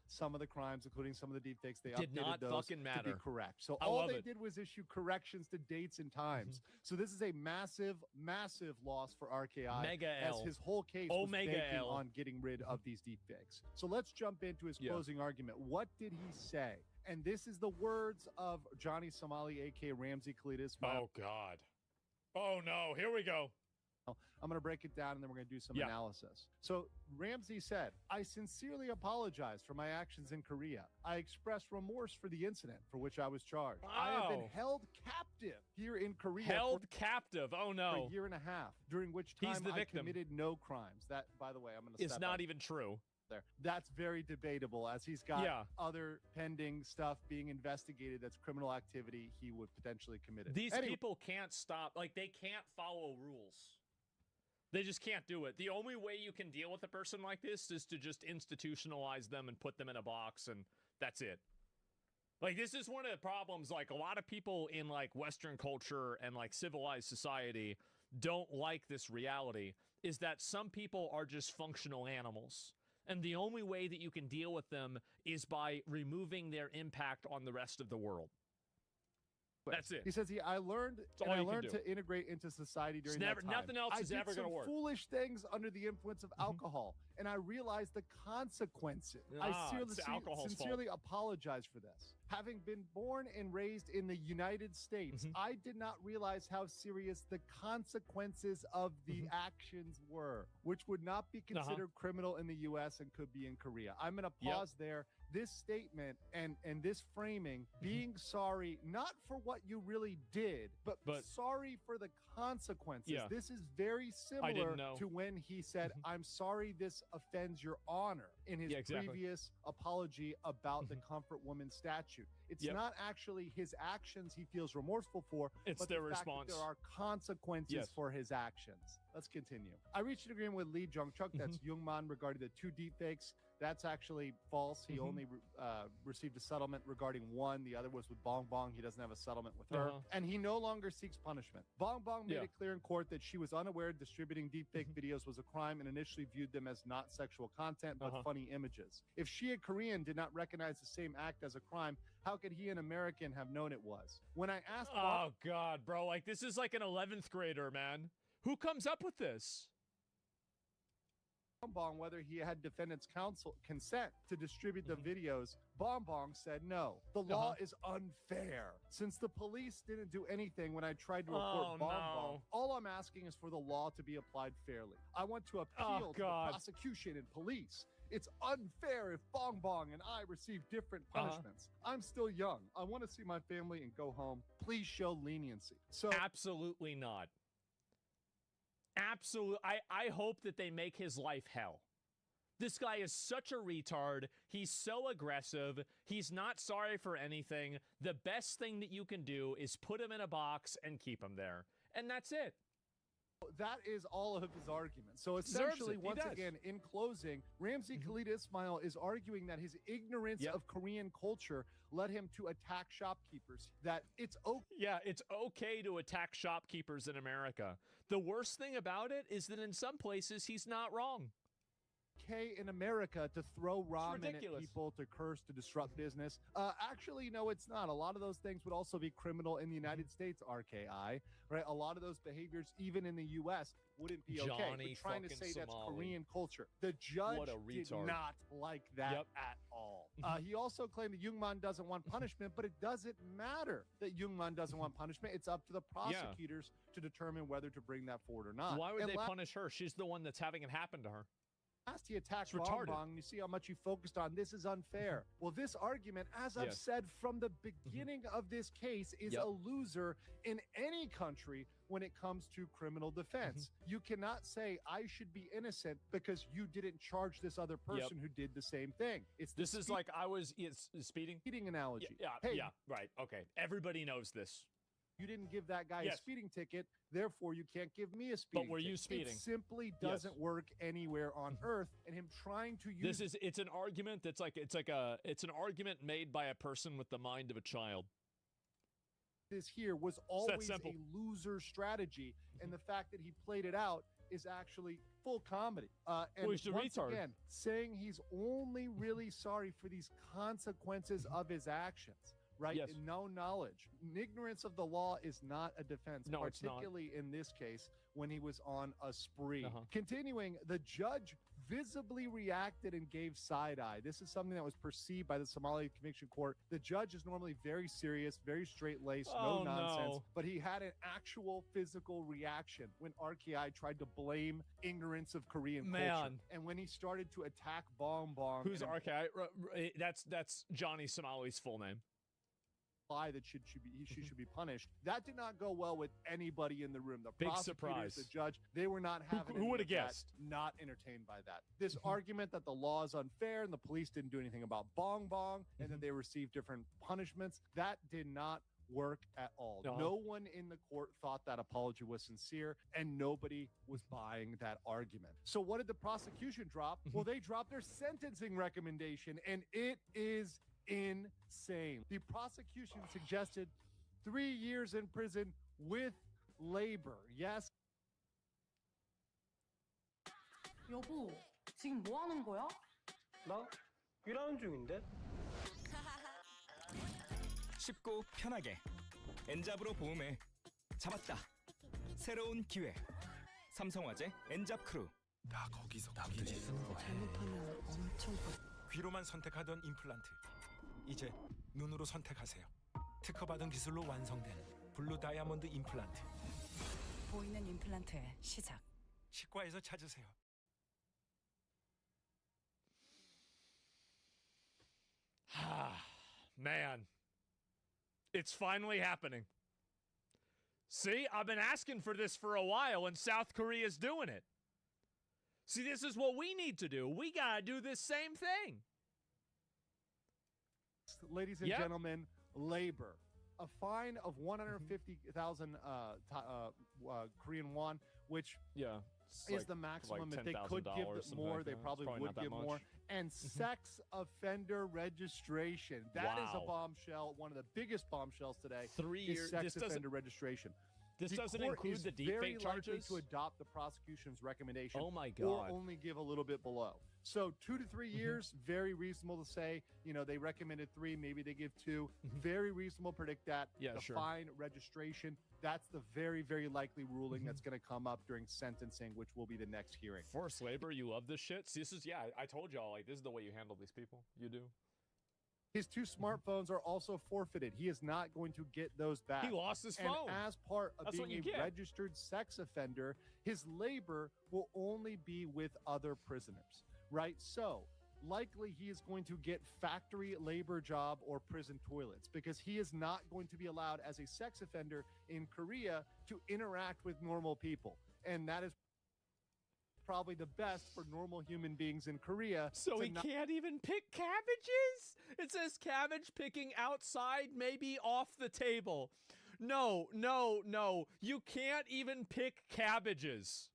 some of the crimes, including some of the deepfakes. They Did updated not those fucking to matter. be correct. So I all love they it. did was issue corrections to dates and times. So this is a massive, massive loss for RKI. Mega as L. his whole case Omega was banking L. on getting rid of these deepfakes. So let's jump into his closing argument. What did he say? And this is the words of Johnny Somali, aka Ramsey Cletus. Oh God. Oh no, here we go. I'm going to break it down and then we're going to do some analysis. So Ramsey said, I sincerely apologize for my actions in Korea. I express remorse for the incident for which I was charged. I have been held captive here in Korea. Captive. Oh no. For a year and a half, during which time He's the I victim. committed no crimes. That, by the way, I'm going to It's not even true. there. That's very debatable as he's got other pending stuff being investigated that's criminal activity he would potentially commit it. These people can't stop, like they can't follow rules. They just can't do it. The only way you can deal with a person like this is to just institutionalize them and put them in a box, and that's it. Like, this is one of the problems, like, a lot of people in, like, Western culture and, like, civilized society don't like this reality, is that some people are just functional animals. And the only way that you can deal with them is by removing their impact on the rest of the world. That's it. He says, I learned to integrate into society during that time. Nothing else is ever going to work. Foolish things under the influence of alcohol. and I realized the consequences. It's the alcohol's sincerely apologize for this. Having been born and raised in the United States, I did not realize how serious the consequences of the actions were, which would not be considered criminal in the U.S. and could be in Korea. I'm going to pause there. This statement and this framing, being sorry not for what you really did, but sorry for the consequences. Yeah. This is very I didn't similar know. to when he said, "I'm sorry this offends your honor" in his previous apology about the comfort woman statute. It's not actually his actions he feels remorseful for, It's but their the fact that response. there are consequences for his actions. Let's continue. I reached an agreement with Lee Jung-chuk, that's Youngman, regarding the 2 deepfakes. That's actually false. He only received a settlement regarding one. The other was with Bong Bong. He doesn't have a settlement with her. And he no longer seeks punishment. Bong Bong made it clear in court that she was unaware distributing deepfake videos was a crime and initially viewed them as not sexual content, but funny images. If she, a Korean, did not recognize the same act as a crime, how could he, an American, have known it was? When I asked Oh, God, bro. Like, this is like an 11th grader, man. Who comes up with this? Bong whether he had defendant's counsel consent to distribute the videos, Bong Bong said no. The law is unfair. Since the police didn't do anything when I tried to report Bong Bong, all I'm asking is for the law to be applied fairly. I want to appeal to the prosecution and police. It's unfair if Bong Bong and I receive different punishments. I'm still young. I want to see my family and go home. Please show leniency. So absolutely not. Absolutely. I hope that they make his life hell. This guy is such a retard. He's so aggressive. He's not sorry for anything. The best thing that you can do is put him in a box and keep him there. And that's it. that is all of his arguments. So essentially, once again, in closing, Ramzi Khalid Ismail is arguing that his ignorance of Korean culture led him to attack shopkeepers. That it's okay. Yeah, it's okay to attack shopkeepers in America. The worst thing about it is that in some places he's not wrong. In America to throw ramen at people, to curse, to disrupt business. Actually, no, it's not. A lot of those things would also be criminal in the United States, RKI, right? A lot of those behaviors, even in the U.S., wouldn't be okay. Johnny We're trying to say that's Somali. Korean culture. The judge What a did retard. not like that at all. He also claimed that Youngman doesn't want punishment, but it doesn't matter that Youngman doesn't want punishment. It's up to the prosecutors to determine whether to bring that forward or not. Why would they punish her? She's the one that's having it happen to her. He attacked Bong Bong. You see how much you focused on this is unfair. Well, this argument, as I've said from the beginning of this case, is a loser in any country when it comes to criminal defense. You cannot say I should be innocent because you didn't charge this other person who did the same thing. This is like I was speeding analogy. Yeah, right. Okay, everybody knows this. You didn't give that guy a speeding ticket, therefore you can't give me a speeding ticket. But were you speeding? It simply doesn't work anywhere on earth. And him trying to use it's an argument that's it's an argument made by a person with the mind of a child. This here was always a loser strategy, and the fact that he played it out is actually full comedy. And he's a once retard. again, saying he's only really sorry for these consequences of his actions. Right? Yes. No knowledge. Ignorance of the law is not a defense, No, it's not. particularly in this case when he was on a spree. Continuing, the judge visibly reacted and gave side-eye. This is something that was perceived by the Somali Conviction Court. The judge is normally very serious, very straight-laced, no nonsense, but he had an actual physical reaction when RKI tried to blame ignorance of Korean culture. And when he started to attack Bong Bong. Who's RKI? That's Johnny Somali's full name. That she should be punished. That did not go well with anybody in the room. The Big prosecutors, surprise. the judge, they were not having. Who would have guessed? Not entertained by that. This argument that the law is unfair and the police didn't do anything about Bong Bong and then they received different punishments. That did not work at all. No one in the court thought that apology was sincere, and nobody was buying that argument. So what did the prosecution drop? Well, they dropped their sentencing recommendation, and it is insane. The prosecution suggested 3 years in prison with labor. Yes. 여보, 지금 뭐 하는 거야? 나 일하는 중인데. 쉽고 편하게 엔잡으로 보험해. 잡았다. 새로운 기회. 삼성화재 엔잡 크루. 다 거기서 남들이 쓰는 거야. 잘못하면 엄청 귀로만 선택하던 임플란트. 이제 눈으로 선택하세요. 특허받은 기술로 완성된 블루 다이아몬드 임플란트. 보이는 임플란트의 시작. 치과에서 찾으세요. Man, it's finally happening. See, I've been asking for this for a while, and South Korea's doing it. See, this is what we need to do. We gotta do this same thing. Ladies and gentlemen, labor. A fine of 150,000 Korean won, which is the maximum. If they could give more, they probably would give more. And sex offender registration. That is a bombshell. One of the biggest bombshells today 3 years. is sex offender registration. This the doesn't court include is the very deepfake likely charges? to adopt the prosecution's recommendation. Oh my Or God. only give a little bit below. So 2 to 3 years, very reasonable to say. You know, they recommended 3, maybe they give 2. Very reasonable to predict that. Yeah, the sure. fine, registration, that's the very, very likely ruling that's going to come up during sentencing, which will be the next hearing. Forced labor, you love this shit? See, this is, I told y'all, like, this is the way you handle these people. You do. His 2 smartphones are also forfeited. He is not going to get those back. He lost his and phone. as part of That's what being you a get. registered sex offender, his labor will only be with other prisoners, right? So likely he is going to get factory labor job or prison toilets because he is not going to be allowed as a sex offender in Korea to interact with normal people. And that is probably the best for normal human beings in Korea. So he can't even pick cabbages? It says cabbage picking outside, maybe off the table. No. You can't even pick cabbages.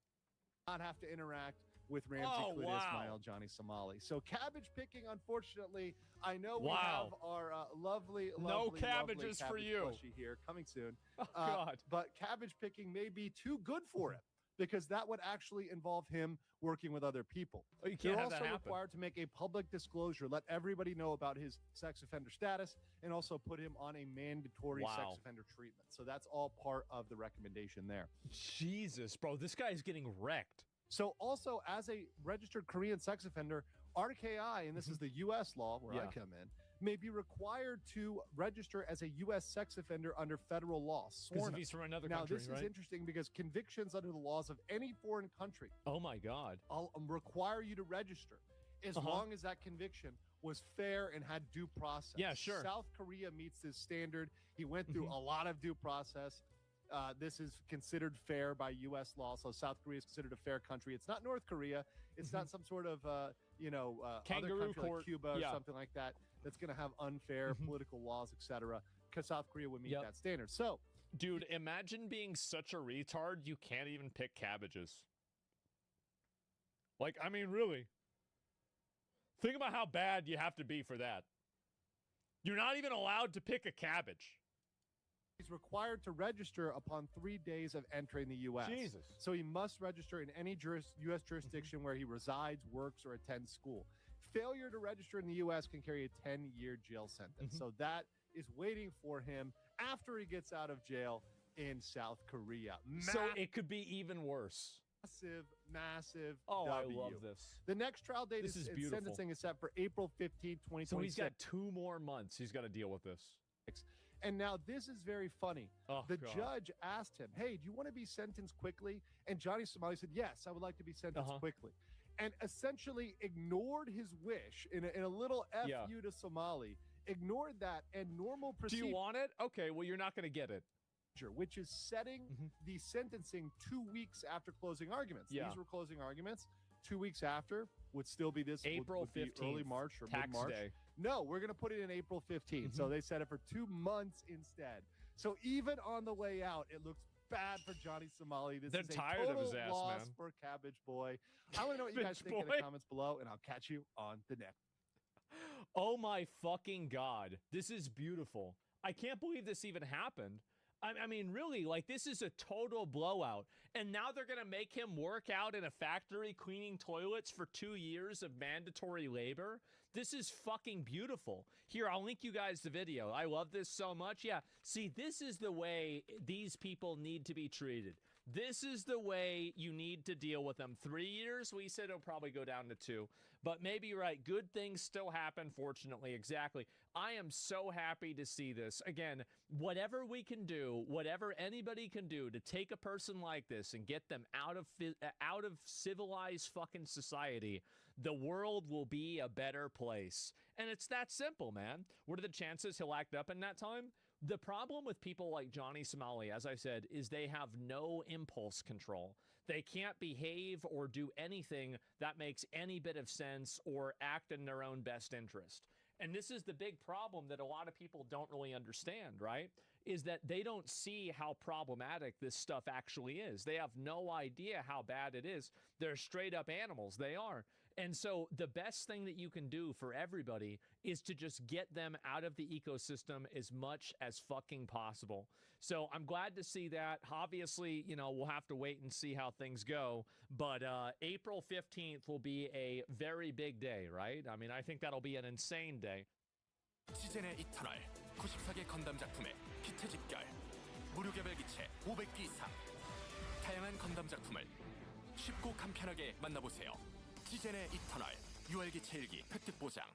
Not have to interact with Ramsey Clit Ismail, Johnny Somali. So cabbage picking, unfortunately, I know we have our lovely cabbages for cabbage you. plushie here coming soon. Oh, God. But cabbage picking may be too good for him because that would actually involve him working with other people. Oh, you can't They're have also that happen. required to make a public disclosure, let everybody know about his sex offender status, and also put him on a mandatory sex offender treatment. So that's all part of the recommendation there. Jesus, bro, this guy is getting wrecked. So also, as a registered Korean sex offender, RKI, and this is the U.S. law where I come in, may be required to register as a U.S. sex offender under federal law. Because if he's from another country, now, this right? is interesting because convictions under the laws of any foreign country Oh, my God. require you to register as long as that conviction was fair and had due process. Yeah, sure. South Korea meets this standard. He went through a lot of due process. This is considered fair by U.S. law, so South Korea is considered a fair country. It's not North Korea. It's not some sort of, other Kangaroo country court. like Cuba or something like that that's going to have unfair political laws, etc. Because South Korea would meet that standard. So, dude, imagine being such a retard you can't even pick cabbages. Like, I mean, really. Think about how bad you have to be for that. You're not even allowed to pick a cabbage. he's required to register upon 3 days of entering the U.S. Jesus. So he must register in any U.S. jurisdiction where he resides, works, or attends school. Failure to register in the U.S. can carry a 10-year jail sentence. So that is waiting for him after he gets out of jail in South Korea. So it could be even worse. Massive Oh, W. I love this. The next trial date This is beautiful. sentencing is set for April 15, 2026. So he's got 2 more months. He's got to deal with this. And now this is very funny. The God. judge asked him, hey, do you want to be sentenced quickly? And Johnny Somali said, yes, I would like to be sentenced quickly. And essentially ignored his wish in a little F you to Somali, ignored that, and normal Do procedure. you want it? Okay, well, you're not going to get it. Which is setting the sentencing 2 weeks after closing arguments. Yeah. These were closing arguments. 2 weeks after would still be this April would be 15th, early March or tax mid-March. day. No, we're going to put it in April 15th. So they set it for 2 months instead. So even on the way out, it looks bad for Johnny Somali. This They're is a tired of total his ass, loss man. for Cabbage Boy. I want to know what you guys think in the comments below, and I'll catch you on the next. Oh my fucking God. This is beautiful. I can't believe this even happened. I mean, really, like, this is a total blowout. And now they're going to make him work out in a factory cleaning toilets for 2 years of mandatory labor. This is fucking beautiful. Here, I'll link you guys the video. I love this so much. Yeah, see, this is the way these people need to be treated. This is the way you need to deal with them. 3 years, we said it'll probably go down to 2. But maybe you're right. Good things still happen, fortunately. Exactly. I am so happy to see this. Again, whatever we can do, whatever anybody can do to take a person like this and get them out of civilized fucking society, the world will be a better place. And it's that simple, man. What are the chances he'll act up in that time? The problem with people like Johnny Somali, as I said, is they have no impulse control. They can't behave or do anything that makes any bit of sense or act in their own best interest. And this is the big problem that a lot of people don't really understand, right? Is that they don't see how problematic this stuff actually is. They have no idea how bad it is. They're straight up animals. They are. And so the best thing that you can do for everybody is to just get them out of the ecosystem as much as fucking possible. So I'm glad to see that. Obviously, you know, we'll have to wait and see how things go. But April 15th will be a very big day, right? I mean, I think that'll be an insane day. 시즌의 이터널 94개 건담 작품의 기체 집결 무료 개별 기체 500기 이상 다양한 건담 작품을 쉽고 간편하게 만나보세요. 시즌의 이터널 6월 기체 일기 획득 보장.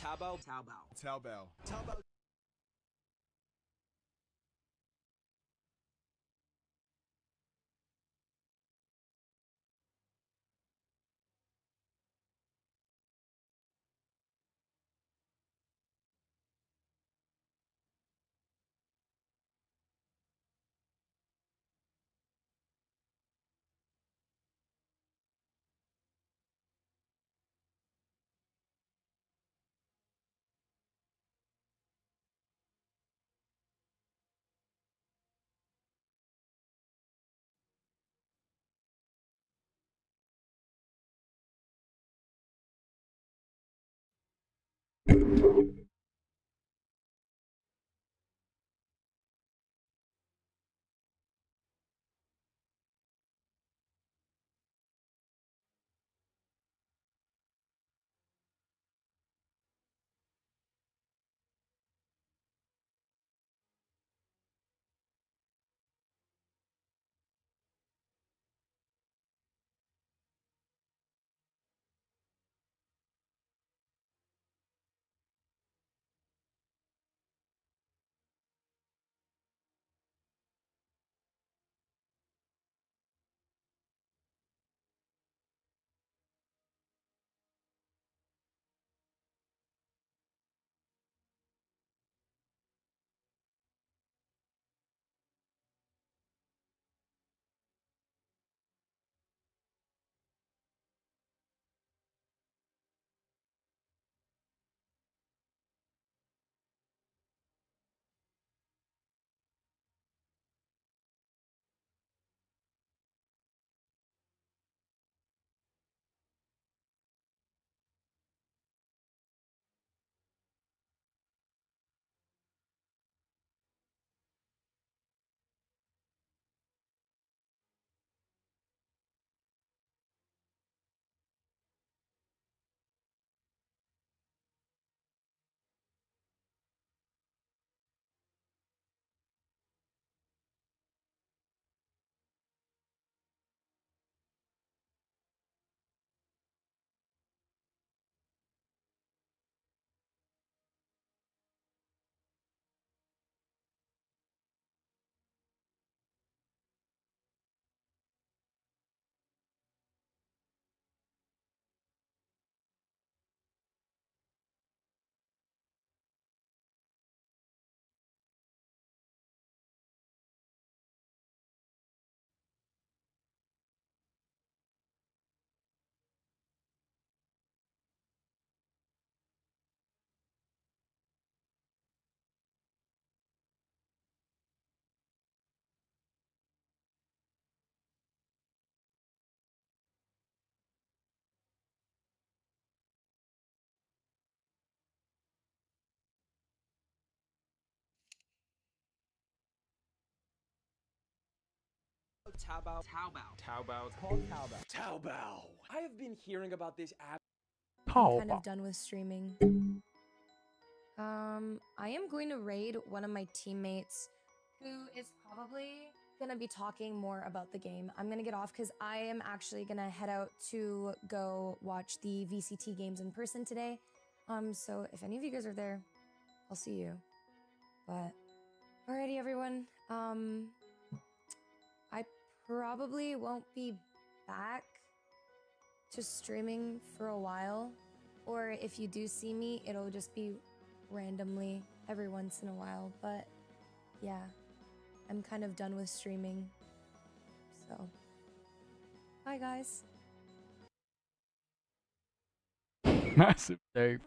Taobao. Taobao. Taobao. Taobao. Taobao. It's called Taobao. Taobao. I have been hearing about this app. I'm kind of done with streaming. I am going to raid one of my teammates who is probably gonna be talking more about the game. I'm gonna get off because I am actually gonna head out to go watch the VCT games in person today. So if any of you guys are there, I'll see you. But alrighty, everyone. I probably won't be back to streaming for a while, or if you do see me, it'll just be randomly every once in a while. But yeah, I'm kind of done with streaming. So, bye guys. Massive Dave.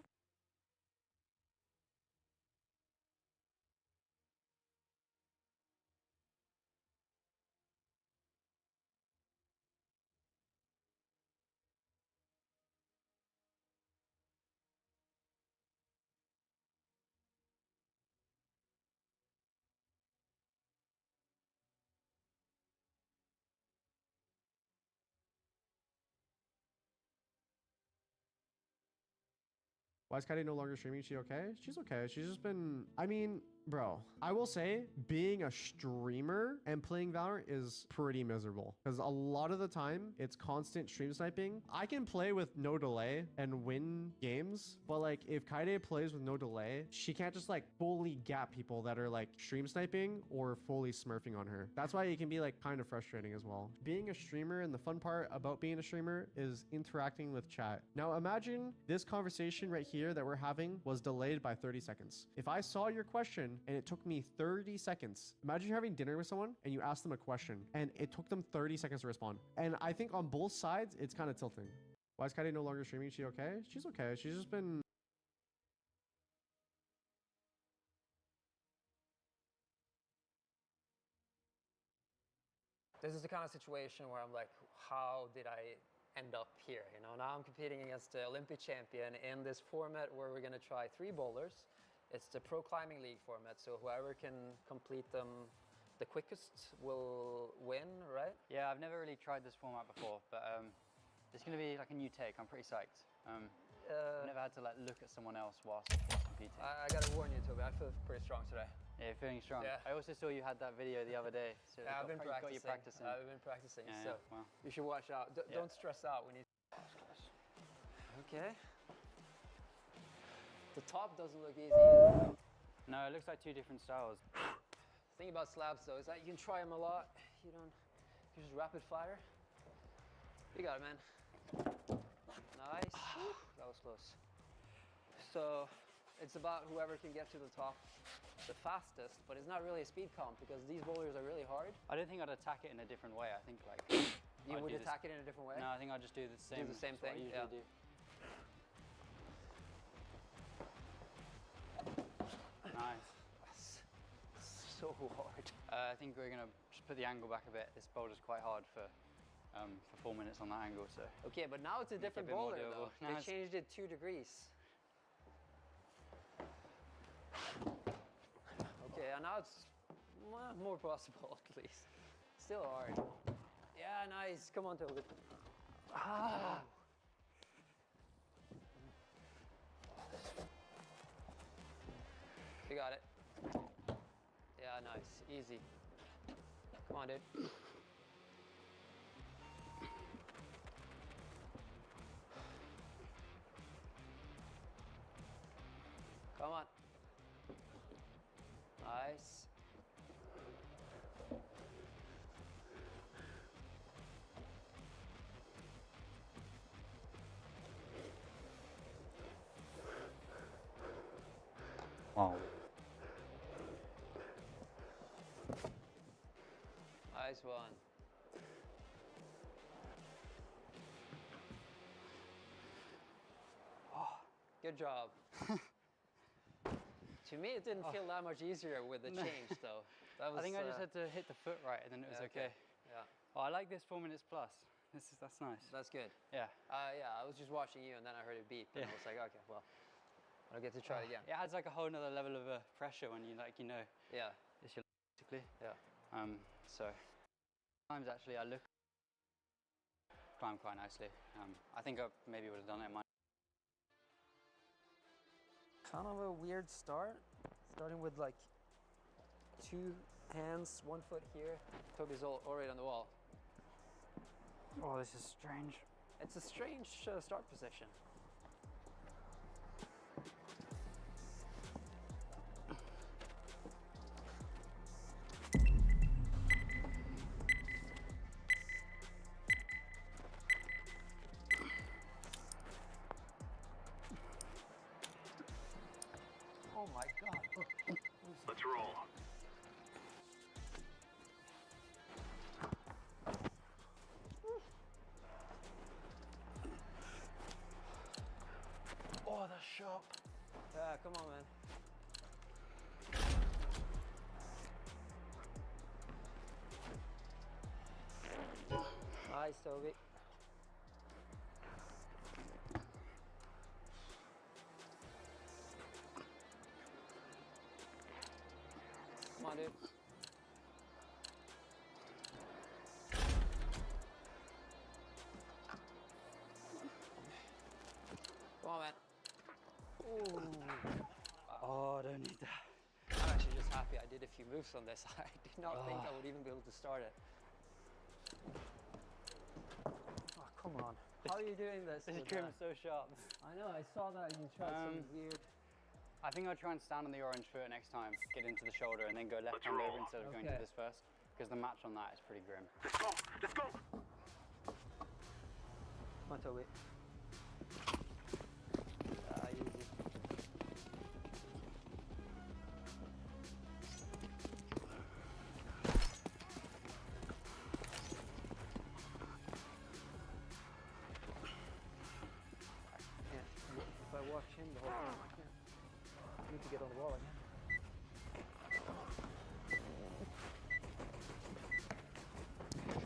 Why is Katie no longer streaming? Is she okay? She's okay. She's just been, I mean, Bro, I will say being a streamer and playing Valorant is pretty miserable because a lot of the time it's constant stream sniping. I can play with no delay and win games, but like if Kaide plays with no delay, she can't just like fully gap people that are like stream sniping or fully smurfing on her. That's why it can be like kind of frustrating as well. Being a streamer, and the fun part about being a streamer is interacting with chat. Now imagine this conversation right here that we're having was delayed by 30 seconds. If I saw your question and it took me 30 seconds. Imagine you're having dinner with someone and you ask them a question and it took them 30 seconds to respond. And I think on both sides, it's kind of tilting. Why is Kaide no longer streaming? Is she okay? She's okay. She's just been... This is the kind of situation where I'm like, how did I end up here? You know, now I'm competing against the Olympic champion in this format where we're going to try 3 bowlers. It's the Pro Climbing League format, so whoever can complete them the quickest will win, right? Yeah, I've never really tried this format before, but it's going to be like a new take. I'm pretty psyched. I've never had to like look at someone else whilst competing. I gotta warn you, Toby, I feel pretty strong today. Yeah, you're feeling strong. Yeah. I also saw you had that video the other day. So Yeah, I've been got you practicing. I've been practicing, Yeah, so well. you should watch out. Don't stress out when you... Okay. The top doesn't look easy either. No, it looks like 2 different styles. The thing about slabs though is that you can try them a lot. You just rapid fire. You got it, man. Nice. That was close. So it's about whoever can get to the top the fastest, but it's not really a speed comp because these bowlers are really hard. I don't think I'd attack it in a different way. I think like You would attack it in a different way? No, I think I'd just do the same. Do the same thing? What I usually do. Nice. That's so hard. I think we're gonna just put the angle back a bit. This boulder's quite hard for 4 minutes on that angle, so. Okay, but now it's a different bit more bowler doable. though. They changed it 2 degrees. Okay, and now it's more possible at least. Still hard. Yeah, nice. Come on, Toby. Ah. You got it. Yeah, nice. Easy. Come on, dude. Come on. Nice. Wow. Nice one. Oh, good job. To me, it didn't feel that much easier with the change, though. That was, I think I just had to hit the foot right, and then it was okay. Yeah. Oh, I like this 4 minutes plus. That's nice. That's good. Yeah. Yeah, I was just watching you, and then I heard it beep, and I was like, okay, well, I'll get to try it again. It adds like a whole nother level of pressure when you Yeah. it's your basically. Yeah. So sometimes actually I climb quite nicely. I think I maybe would have done it in my. Kind of a weird start, starting with like 2 hands, 1 foot here. Toby's already on the wall. Oh, this is strange. It's a strange start position. Oh my god. Let's roll. Oh, that's sharp. Yeah, come on, man. Nice, Toby. Come on, dude. Come on, man. Ooh. Oh, I don't need that. I'm actually just did a few moves on this. I did not think I would even be able to start it. Oh, come on. How are you doing this? This trim is so sharp. I know, I saw that you tried some weird... I think I'll try and stand on the orange foot next time, get into the shoulder, and then go left hand over instead of going to this first. Because the match on that is pretty grim. Let's go! Let's go! Come on, Toby. Easy. If I watch him the whole time, I can't. I need to get on the wall again.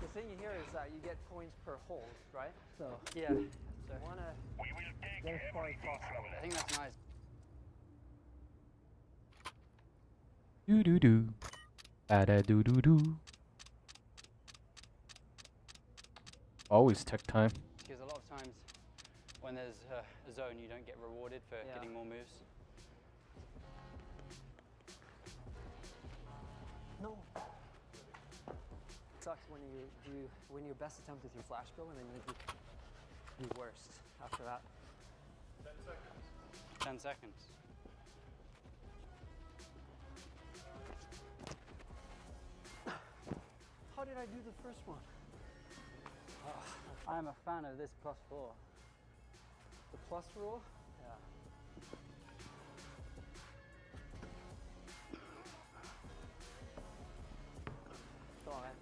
The thing here is that you get points per hold, right? So yeah, so you wanna get as far as possible. I think that's nice. Do do do, bada do do do. Always tech time. Because a lot of times when there's a zone, you don't get rewarded for getting more moves. No. It sucks when you win your best attempt with your flash go and then you do worst after that. 10 seconds. 10 seconds. How did I do the first one? I'm a fan of this +4. The plus rule? Yeah. Go on, man.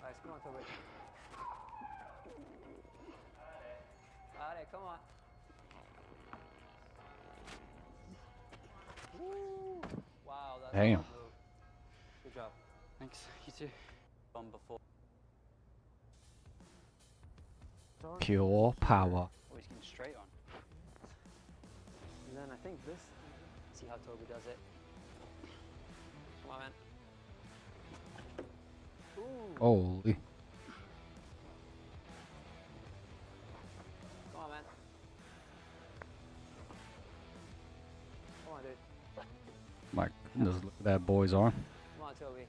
Nice, come on, Toby. Alright, come on. Woo! Wow, that's a Damn. good move. Good job. Thanks. You too. Done before. Pure power. Always getting straight on. And then I think this. See how Toby does it. Come on, man. Ooh. Holy. Come on, man. Come on, dude. My goodness, look at that boy's arm. Come on, Toby.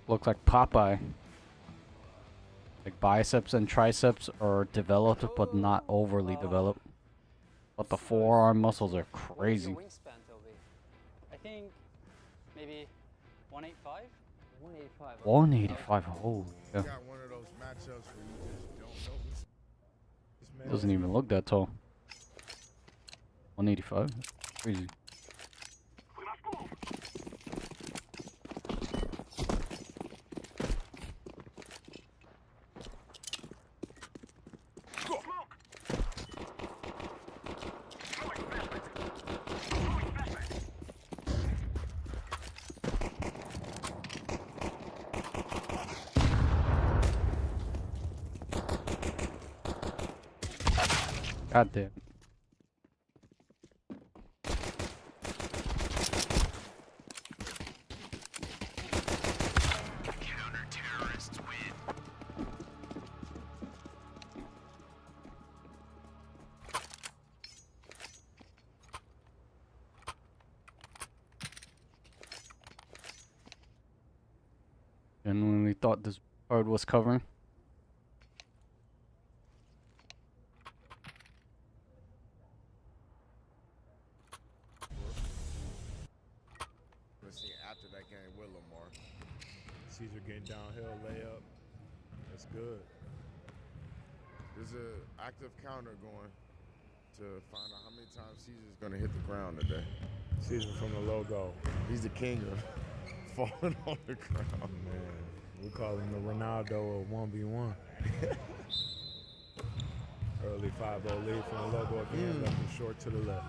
Looks like Popeye. Like biceps and triceps are developed, but not overly developed. But the forearm muscles are crazy. What is your wingspan, Toby? I think maybe 185? 185. 185, holy cow. Got one of those matchups where you just don't know this man. Doesn't even look that tall. 185, that's crazy. God damn. Counter-terrorists win. Genuinely thought this card was covering. Let's see after that game with Lamar. Caesar getting downhill layup. That's good. There's an active counter going to find out how many times Caesar's going to hit the ground today. Caesar from the logo. He's the king of falling on the ground. Man, we call him the Ronaldo of 1v1. Early 5-0 lead from the logo again, left and short to the left.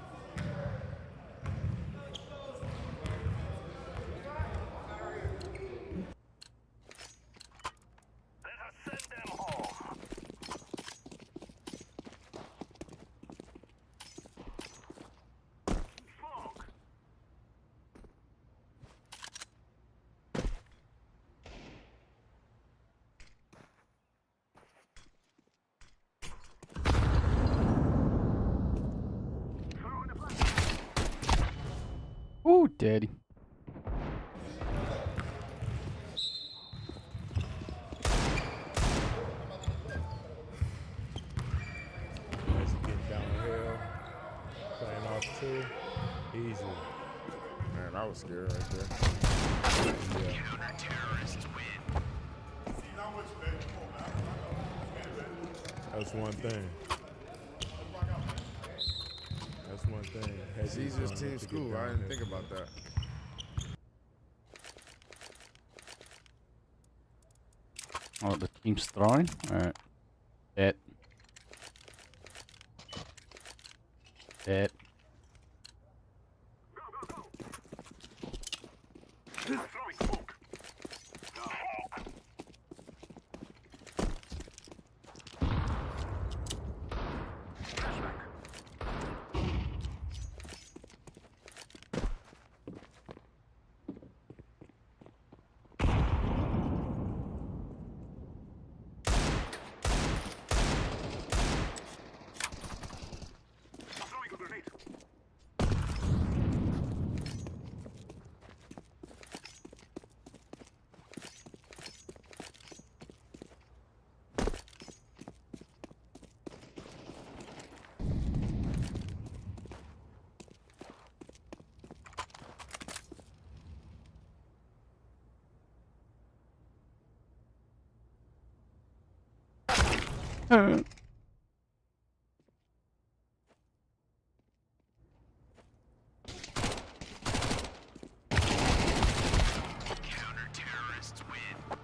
Ooh, daddy. As he getting downhill, playing off two, easy. Man, I was scared right there. Yeah. That's one thing. That's one thing. Caesar's team school. I didn't think about that. Oh, the team's throwing? Alright. Dead. Dead. Counter-terrorists win.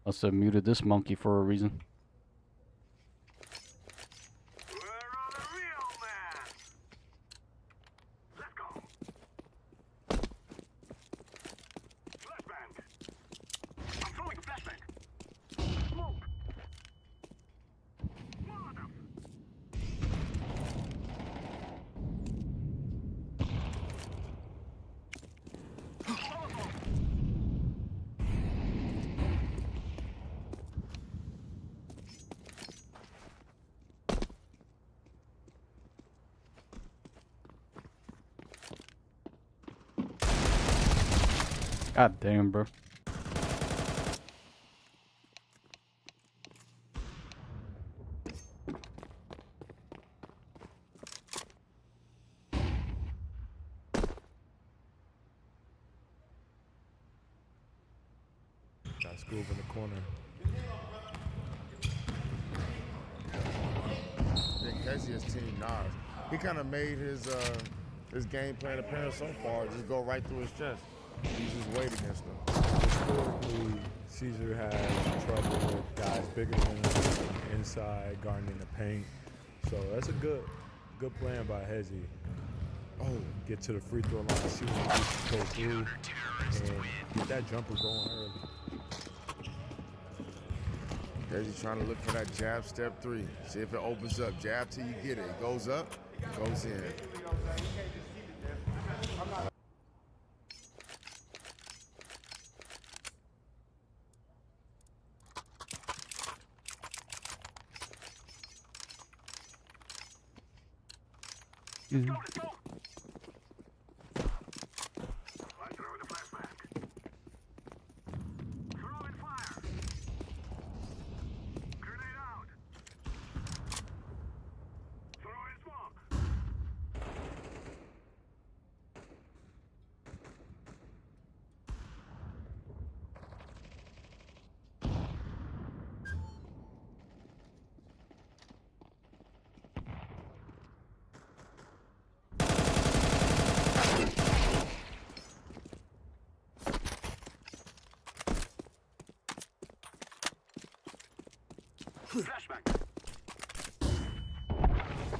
Must have muted this monkey for a reason. God damn, bro. Got Scoob in the corner. I think Kezia's team, Nas. He kind of made his game plan appearance so far just go right through his chest. He's just weight against him. Historically, Caesar has trouble with guys bigger than him inside, guarding the paint. So that's a good plan by Hezi. Oh, get to the free throw line, see what he can go through, and get that jumper going early. Hezi trying to look for that jab step three. See if it opens up. Jab till you get it. It goes up, it goes in.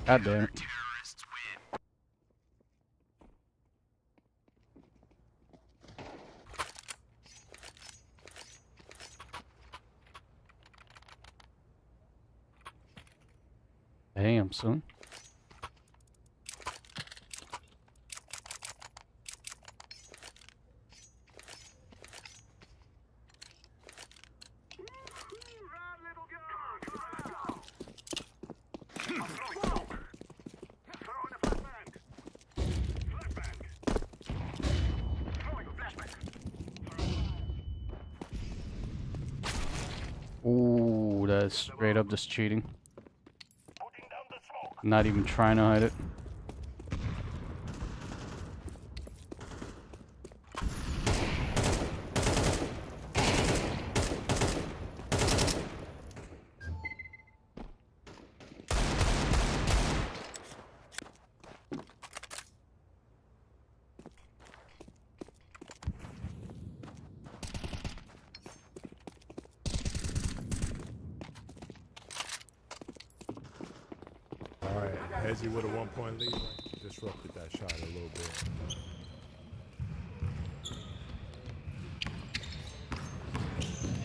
God damn it. Damn, son. That is straight up just cheating. Not even trying to hide it. All right, Hezzy with a 1-point lead. Disrupted that shot a little bit.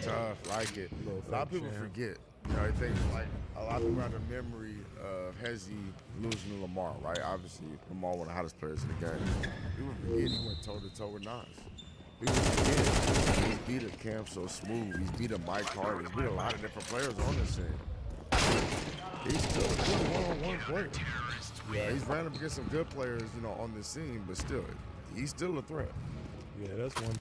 Tough, like it. A lot of people champ. forget. You know, I think like a lot of people have the memory of Hezzy losing to Lamar, right? Obviously, Lamar one of the hottest players in the game. People forget he went toe-to-toe with Nas. People forget he's beat a Cam so smooth. He's beat a Mike Hart. He's beat a lot of different players on this scene. He's still a good one-on-one player. Yeah, he's ran up against some good players, you know, on this scene, but still, he's still a threat. Yeah, that's one.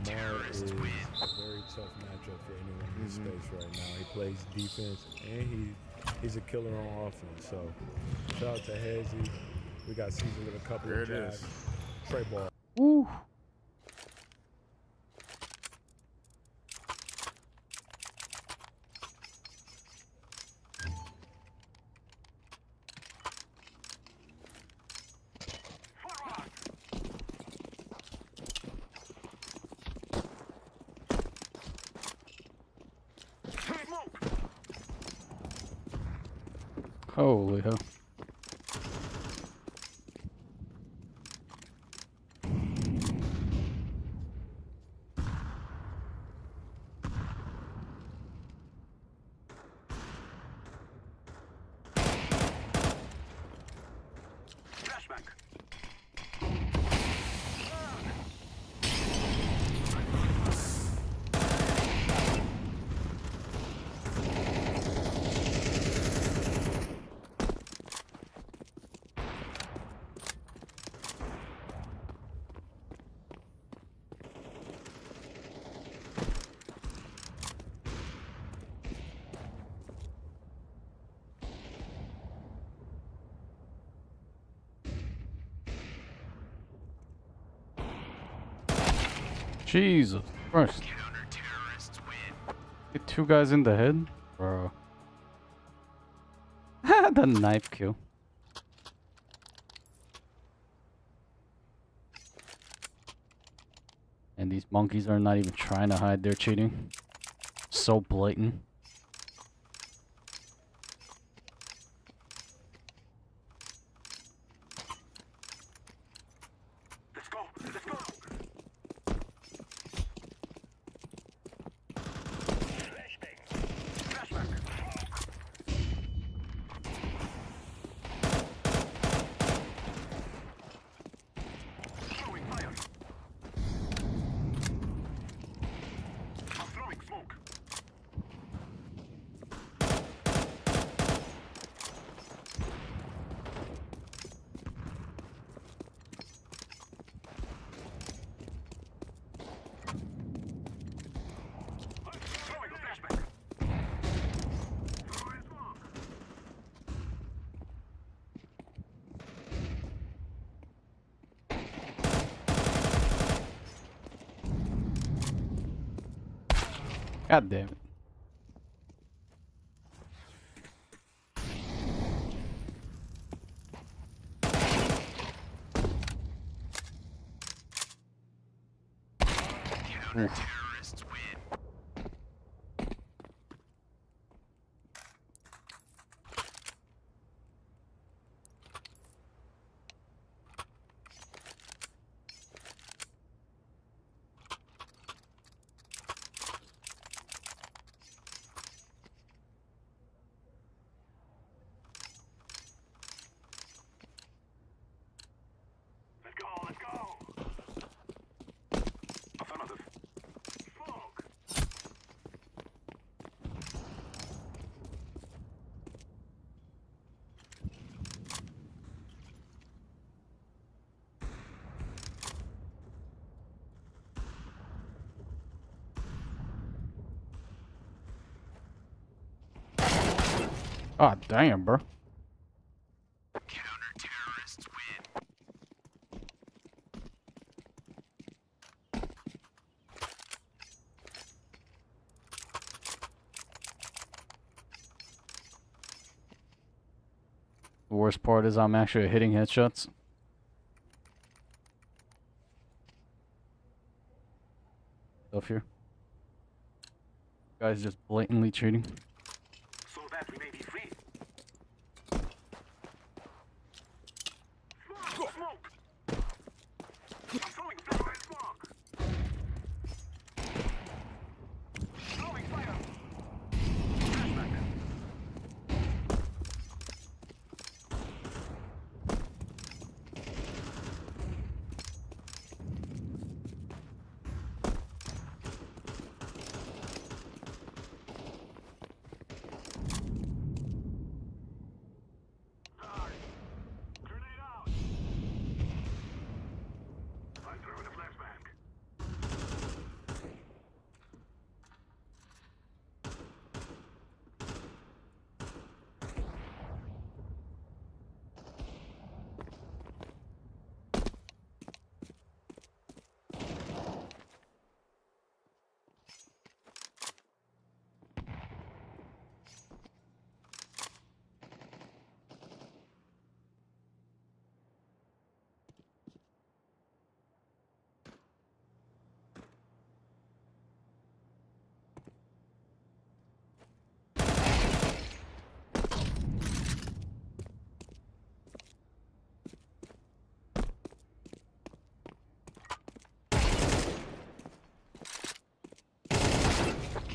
Lamar is a very tough matchup for anyone in this space right now. He plays defense and he's a killer on offense. So shout out to Hezzy. We got Caesar with a couple of jabs. Trey ball. Woo. Holy hell. Jesus Christ. Get two guys in the head? Bro. The knife kill. And these monkeys are not even trying to hide their cheating. So blatant. God damn it. Counter-terrorists win. Let's go, let's go. Affirmative. Smoke. God damn, bro. Counter-terrorists win. The worst part is I'm actually hitting headshots. Stuff here. Guys just blatantly cheating. So that we may be free. Smoke! Smoke! I'm throwing fire and smoke! Throwing fire! Flashback. Grenade out! I'm throwing a flashback.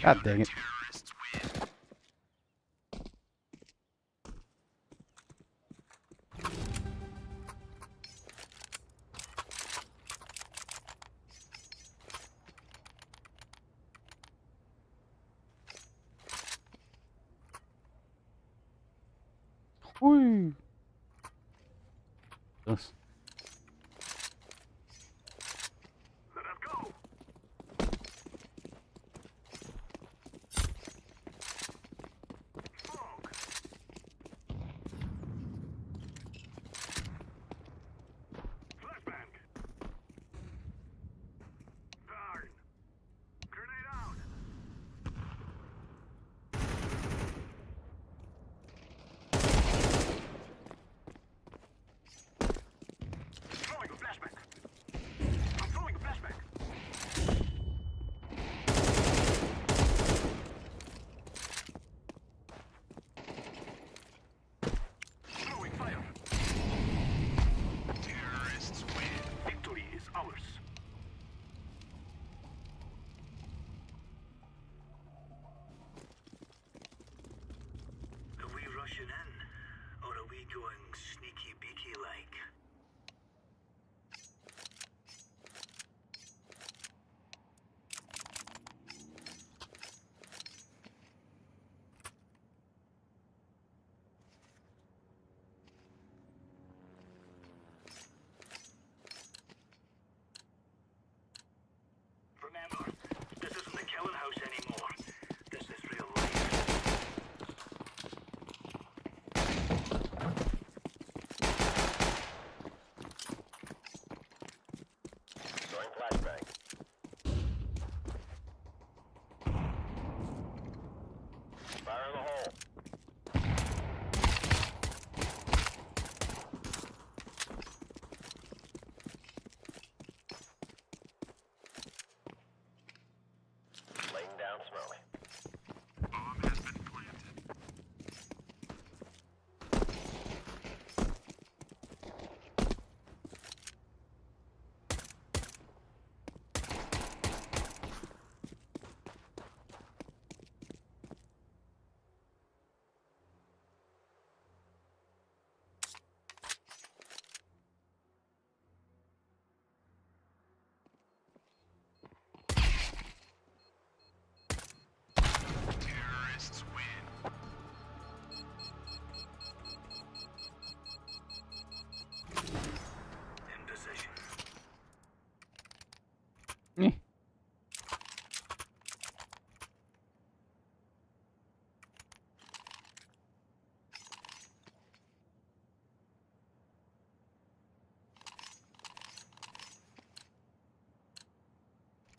God dang it. Terrorists win. Whee! This. Let us go! Smoke! Flashbang! Darn! Grenade out! Eh.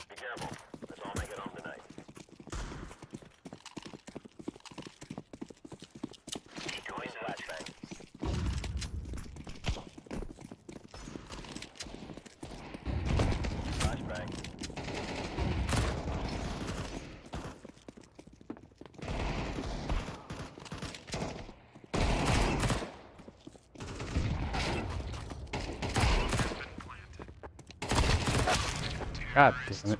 Be careful. Let's all make it home tonight. Going flashbang. Flashbang. God damn it.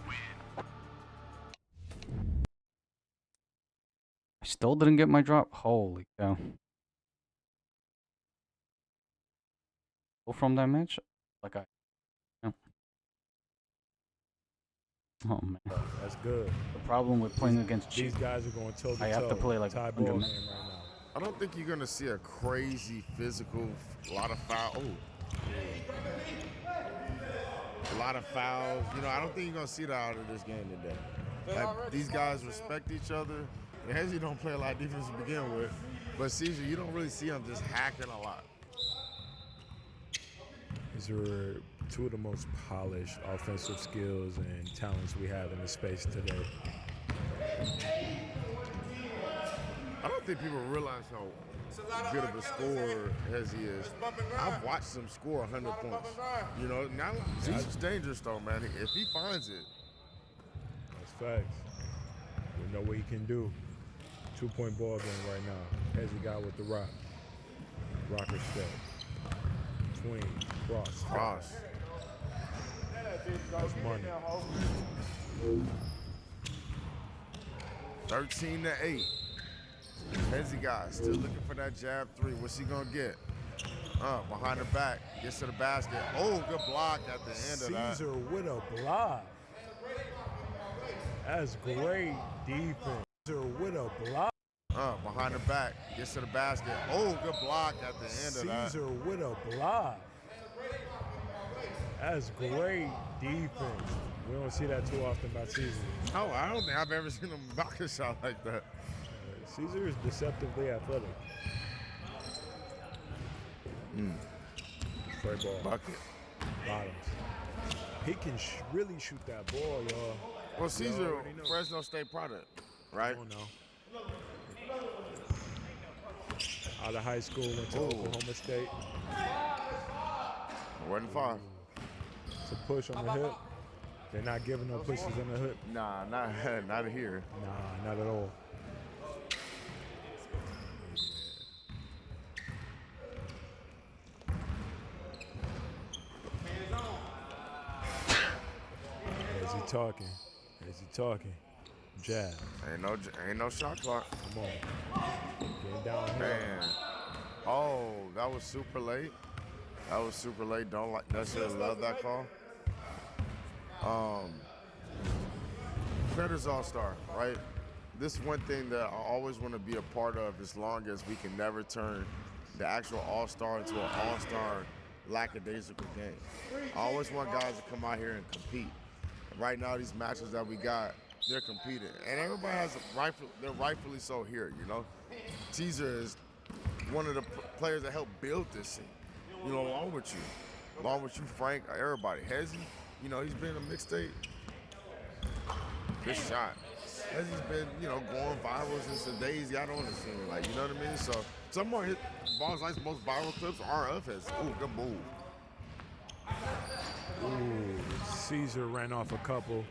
I still didn't get my drop. Holy cow. Go from that match? Like I. Yeah. Oh man. That's good. The problem with playing against These cheap, guys are going toe to toe. I have to play like tie 100 ball minutes. game right now. I don't think you're gonna see a crazy physical, a lot of fouls. A lot of fouls. You know, I don't think you're gonna see that out of this game today. Like these guys respect each other. And Hezzy don't play a lot of defense to begin with, but Caesar, you don't really see him just hacking a lot. These are two of the most polished offensive skills and talents we have in the space today. I don't think people realize how good of a scorer Hezzy is. I've watched him score 100 points. You know, now Caesar's dangerous though, man. If he finds it. That's facts. We know what he can do. 2-point ball game right now. Hezzy got with the rock. Rocker step. Swing. Cross. That's money. 13-8. Hezzy guy still looking for that jab three. What's he gonna get? Behind the back, gets to the basket. Oh, good block at the end of that. Caesar with a block. That's great defense. Caesar with a block. Behind the back, gets to the basket. Oh, good block at the end of that. Caesar with a block. That's great defense. We don't see that too often by Caesar. Oh, I don't think I've ever seen him block a shot like that. Caesar is deceptively athletic. Straight ball. Bucket. Bottoms. He can really shoot that ball, y'all. Well, Caesar, Fresno State product, right? Oh, no. Out of high school, went to Oklahoma State. Wasn't far. It's a push on the hip. They're not giving no pushes on the hip. Nah, not here. Nah, not at all. Is he talking? Jab. Ain't no shot clock. Come on. Getting down here. Man. Oh, that was super late. Don't necessarily love that call. Predators All-Star, right? This is one thing that I always want to be a part of, as long as we can never turn the actual All-Star into an All-Star lackadaisical game. I always want guys to come out here and compete. Right now, these matches that we got, they're competing. And everybody has they're rightfully so here, you know? Caesar is one of the players that helped build this scene, you know, along with you, Frank, everybody. Hezzy, you know, he's been in a mixtape. Good shot. Hezzy's been, you know, going viral since the days he got on the scene, like, you know what I mean? So some of his Balls Life's most viral clips are of Hezzy. Ooh, good move. Ooh, Caesar ran off a couple.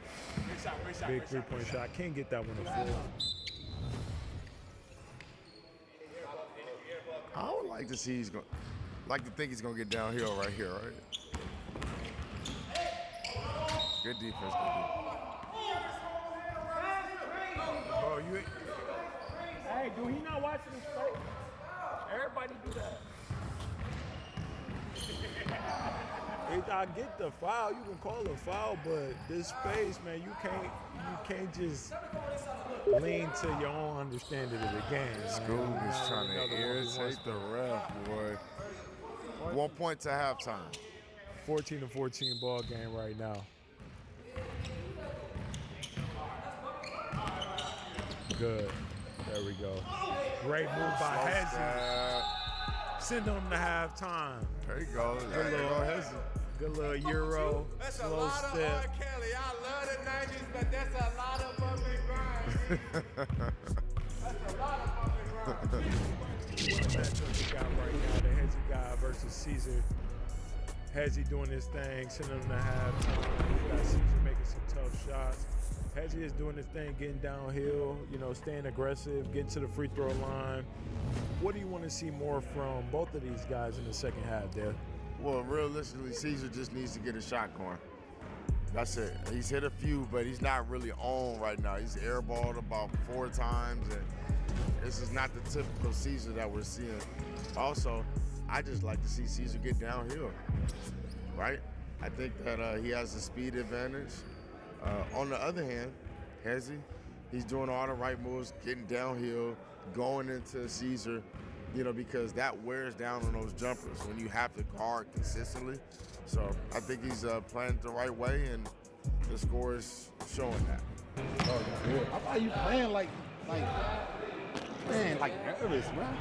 Big three-point shot. Can't get that one to fall. I would like to see to think he's gonna get downhill right here, right? Good defense, Bro, hey, do he not watching his play? Everybody do that. I get the foul. You can call a foul, but this space, man, you can't just lean to your own understanding of the game. Scoob is trying to irritate the ref, boy. 1 point to halftime. 14-14 ball game right now. good. There we go. Great move by Hezzy. Sending him to halftime. There you go. Good little Hezzy. Good little Euro. That's a Slow lot of step. R. Kelly. I love the 90s, but that's a lot of bump and grind. That's a lot of bump and grind. What matchup we got right now? The Hezzy guy versus Caesar. Hezzy doing his thing, sending him to halftime. We got Caesar making some tough shots. Hezzy is doing his thing, getting downhill, staying aggressive, getting to the free throw line. What do you want to see more from both of these guys in the second half, Dale? Well, realistically, Caesar just needs to get a shot going. That's it. He's hit a few, but he's not really on right now. He's airballed about 4 times, and this is not the typical Caesar that we're seeing. Also, I just like to see Caesar get downhill, right? I think that he has the speed advantage. On the other hand, Hezzy, he's doing all the right moves, getting downhill, going into Caesar, because that wears down on those jumpers when you have to guard consistently. So I think he's playing it the right way, and the score is showing that. Oh, good. I thought you playing like nervous, man.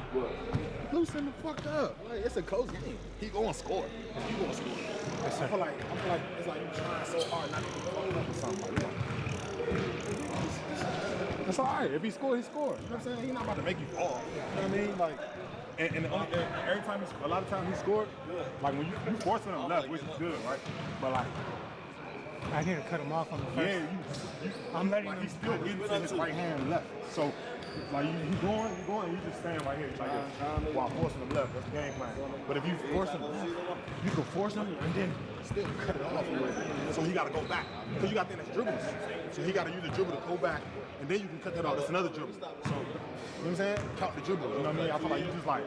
Loosen the fuck up. Like, it's a close game. He gonna score. He gonna score. I feel like it's like you trying so hard not to get fucked up or something. That's all right. If he score, he score. You know what I'm saying? He's not about to make you fall. You know what I mean? Like, and every time, a lot of times he scored, like when you forcing him left, which is good, right? But like, I need to cut him off on the first. yeah, I'm letting him. He's still getting to his right hand left. So, like you going, you just stand right here like this while forcing him left. That's the game plan. But if you force him left, you can force him and then still cut it off. So he got to go back because you got that dribbles. So he got to use the dribble to go back, and then you can cut that off. That's another dribble. So, you know what I'm saying? Count the dribble. You know what I mean? I feel like you just like.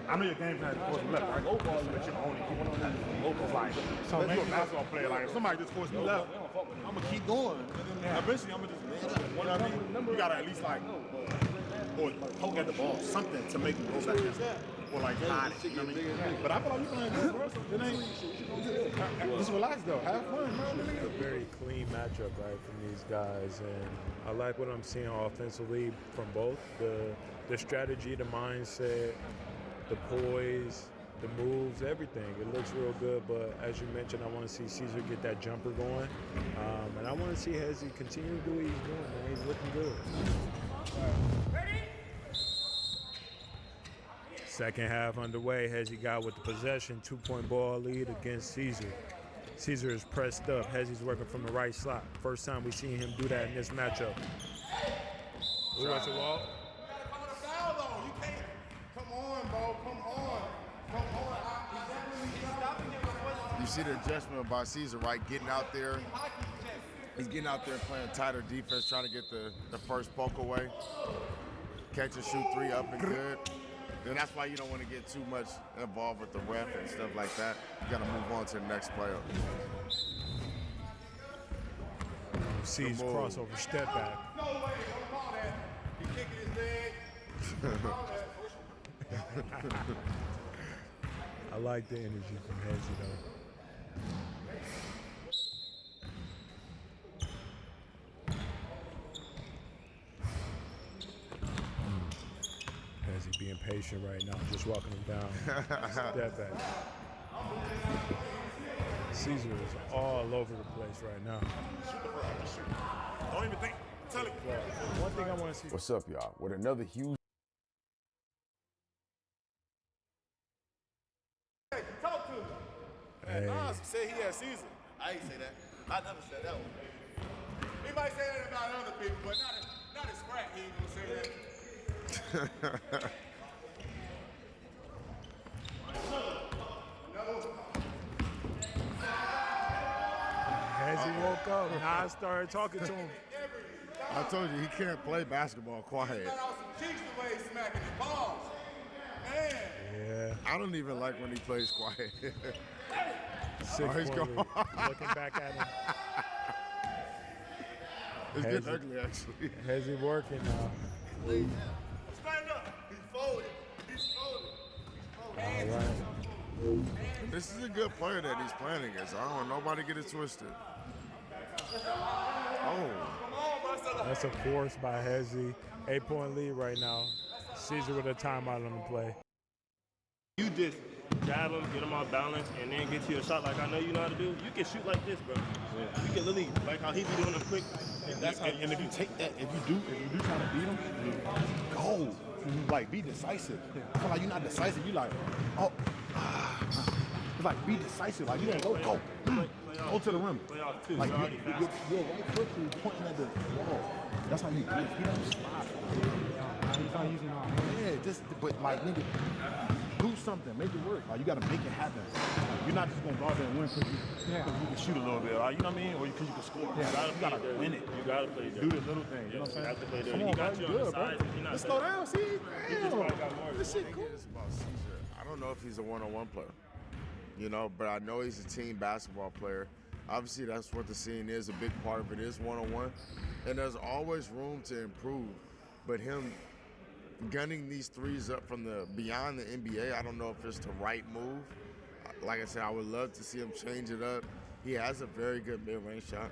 I know your game plan is to force him left, right? But you only keep on that. It's like, so let's do a basketball player. Like, if somebody just forced me left, I'm going to keep going. Eventually, I'm going to just, you know what I mean? You got to at least, like, or poke at the ball, something to make him go back there. Or, like, hide it. You know what I mean? But I feel like you're playing good, bro. It ain't, just relax, though. Have fun, man. A very clean matchup, right, from these guys. And I like what I'm seeing offensively from both. The strategy, the mindset, the poise, the moves, everything. It looks real good, but as you mentioned, I want to see Caesar get that jumper going. And I want to see Hezzy continue to do what he's doing, man. He's looking good. Ready? Second half underway. Hezzy got with the possession, 2-point ball lead against Caesar. Caesar is pressed up. Hezzy's working from the right slot. First time we've seen him do that in this matchup. Ooh, that's a wall. You see the adjustment by Caesar, right? Getting out there. He's getting out there playing tighter defense, trying to get the first poke away. Catch and shoot 3 up and good. Then that's why you don't want to get too much involved with the ref and stuff like that. You got to move on to the next player. Sees crossover, step back. No way, don't call that. He kicking his leg. Don't call that. I like the energy from Hezzy, though. Hezzy being patient right now, just walking him down. Step back. Caesar is all over the place right now. Don't even think. Tell him. One thing I want to see. What's up, y'all? With another huge. Talk to me. Hey. Nas said he had Caesar. I ain't say that. I never said that one. He might say that about other people, but not as Scrap. He ain't gonna say that. Hezzy woke up and I started talking to him. I told you, he can't play basketball quiet. Yeah. I don't even like when he plays quiet. 6 he's going. Looking back at him. It's getting ugly, actually. Hezzy working now. Stand up. He's folded. He's folded. All right. This is a good player that he's playing against. I don't want nobody get it twisted. Oh. That's a force by Hezzy. 8-point lead right now. Caesar with a timeout on the play. You just jab him, get him off balance, and then get you a shot like I know you know how to do. You can shoot like this, bro. You can literally, like how he be doing them quick. That's how and if you take that, if you do try to beat him, go. Like, be decisive. I feel like you're not decisive. You like, it's like, be decisive. Like, you gotta go. Go to the rim. Like, your right foot is pointing at the wall. That's how you do it. He doesn't slide. He's not using all. Yeah, but like, nigga, do something. Make it work. Like, you gotta make it happen. Like, you're not just gonna go out there and win because you can shoot a little bit. Like, you know what I mean? Or because you can score. Yeah. You gotta win it. You gotta play Do the little things. You know what I'm saying? You have to play dirty. Come on, He got bro. you on the sides. Let's slow down. See? He just probably got more. This shit cool. It's about Caesar. I don't know if he's a one-on-one player, you know, but I know he's a team basketball player. Obviously, that's what the scene is. A big part of it is one-on-one, and there's always room to improve. But him gunning these threes up from the beyond the NBA, I don't know if it's the right move. Like I said, I would love to see him change it up. He has a very good mid-range shot.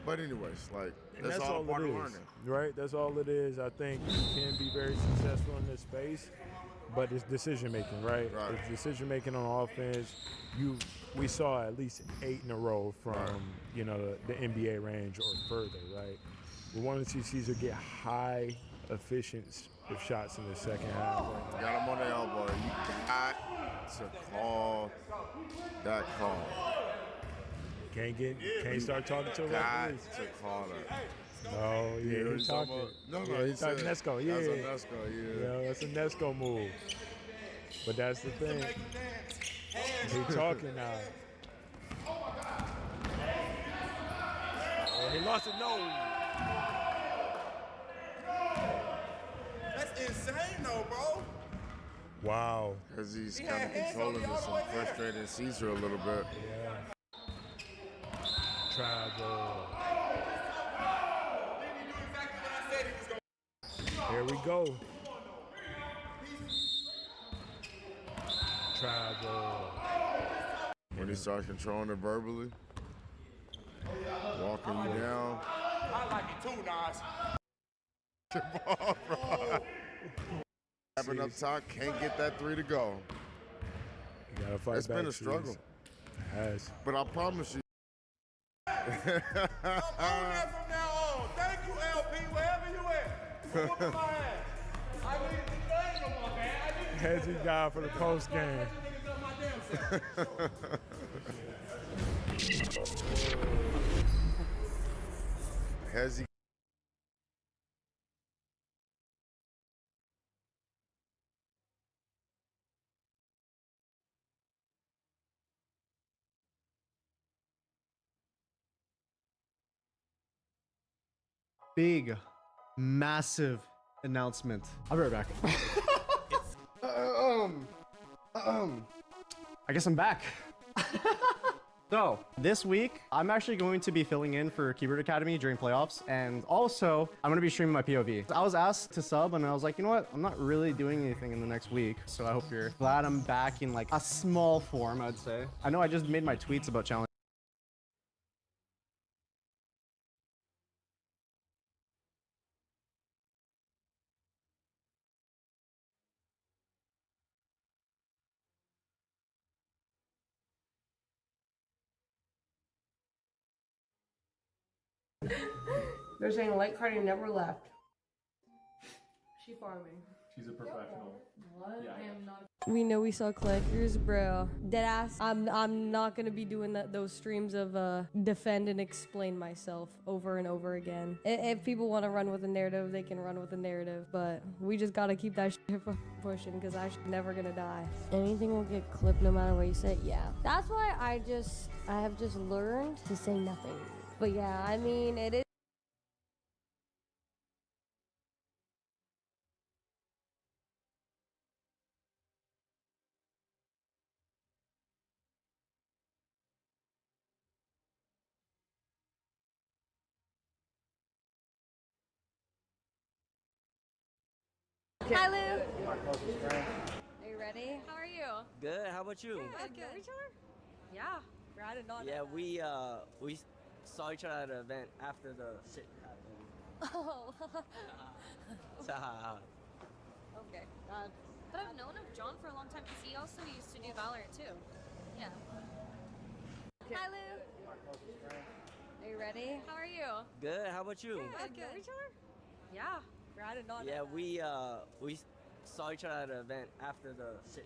But anyways, like, that's all part of learning. Right? That's all it is. I think you can be very successful in this space, but it's decision making, right? It's decision making on offense. We saw at least 8 in a row from the NBA range or further, right? We want to see Caesar get high efficient shots in the second half. Got him on the elbow. You got to call that call. Can't start talking to a referee. Got to call that. No, yeah, he's talking. He said Nesco, That's a Nesco, yeah, that's a Nesco move. But that's the thing. He's talking now. Oh, he lost it. No. That's insane, though, bro. Wow. Because he's kind of controlling this and frustrating Caesar a little bit. Yeah. Travel. Here we go. Travel. When he starts controlling it verbally, walking you down. I like it too, Nas. Ball, bro. Tapping up top, can't get that 3 to go. You gotta fight It's back. been a struggle. It has. But I promise you. I'm on that from now on. Thank you, LP, wherever you at. Whooping my ass. I need to thank him, man. Hezzy guy for the post game. Hezzy. Big, massive announcement. I'll be right back. I guess I'm back. So, this week, I'm actually going to be filling in for Keyboard Academy during playoffs, and also, I'm going to be streaming my POV. I was asked to sub, and I was like, you know what? I'm not really doing anything in the next week, so I hope you're glad I'm back in, like, a small form, I'd say. I know I just made my tweets about challenge. They're saying Light Cardi never left. She farming. She's a professional. What? Yeah. I am not. We know we saw clickers, bro. Deadass. I'm not gonna be doing those streams of defend and explain myself over and over again. If people want to run with a narrative, they can run with a narrative, but we just gotta keep that shit pushing because that shit never gonna die. Anything will get clipped no matter what you say. Yeah, that's why I have just learned to say nothing. But yeah, I mean it is. Hi, Lou. Are you ready? How are you? Good. How about you? Good. Know each other? Yeah. Brad and Donna. Yeah, we saw each other at an event after the shit happened. Oh. Ciao. Okay. God. But I've known of John for a long time because he also used to do Valorant too. Yeah. Hi, Lou. Are you ready? How are you? Good. How about you? Good. Know each other? Yeah. I did not Yeah, know that. we saw each other at an event after the shit.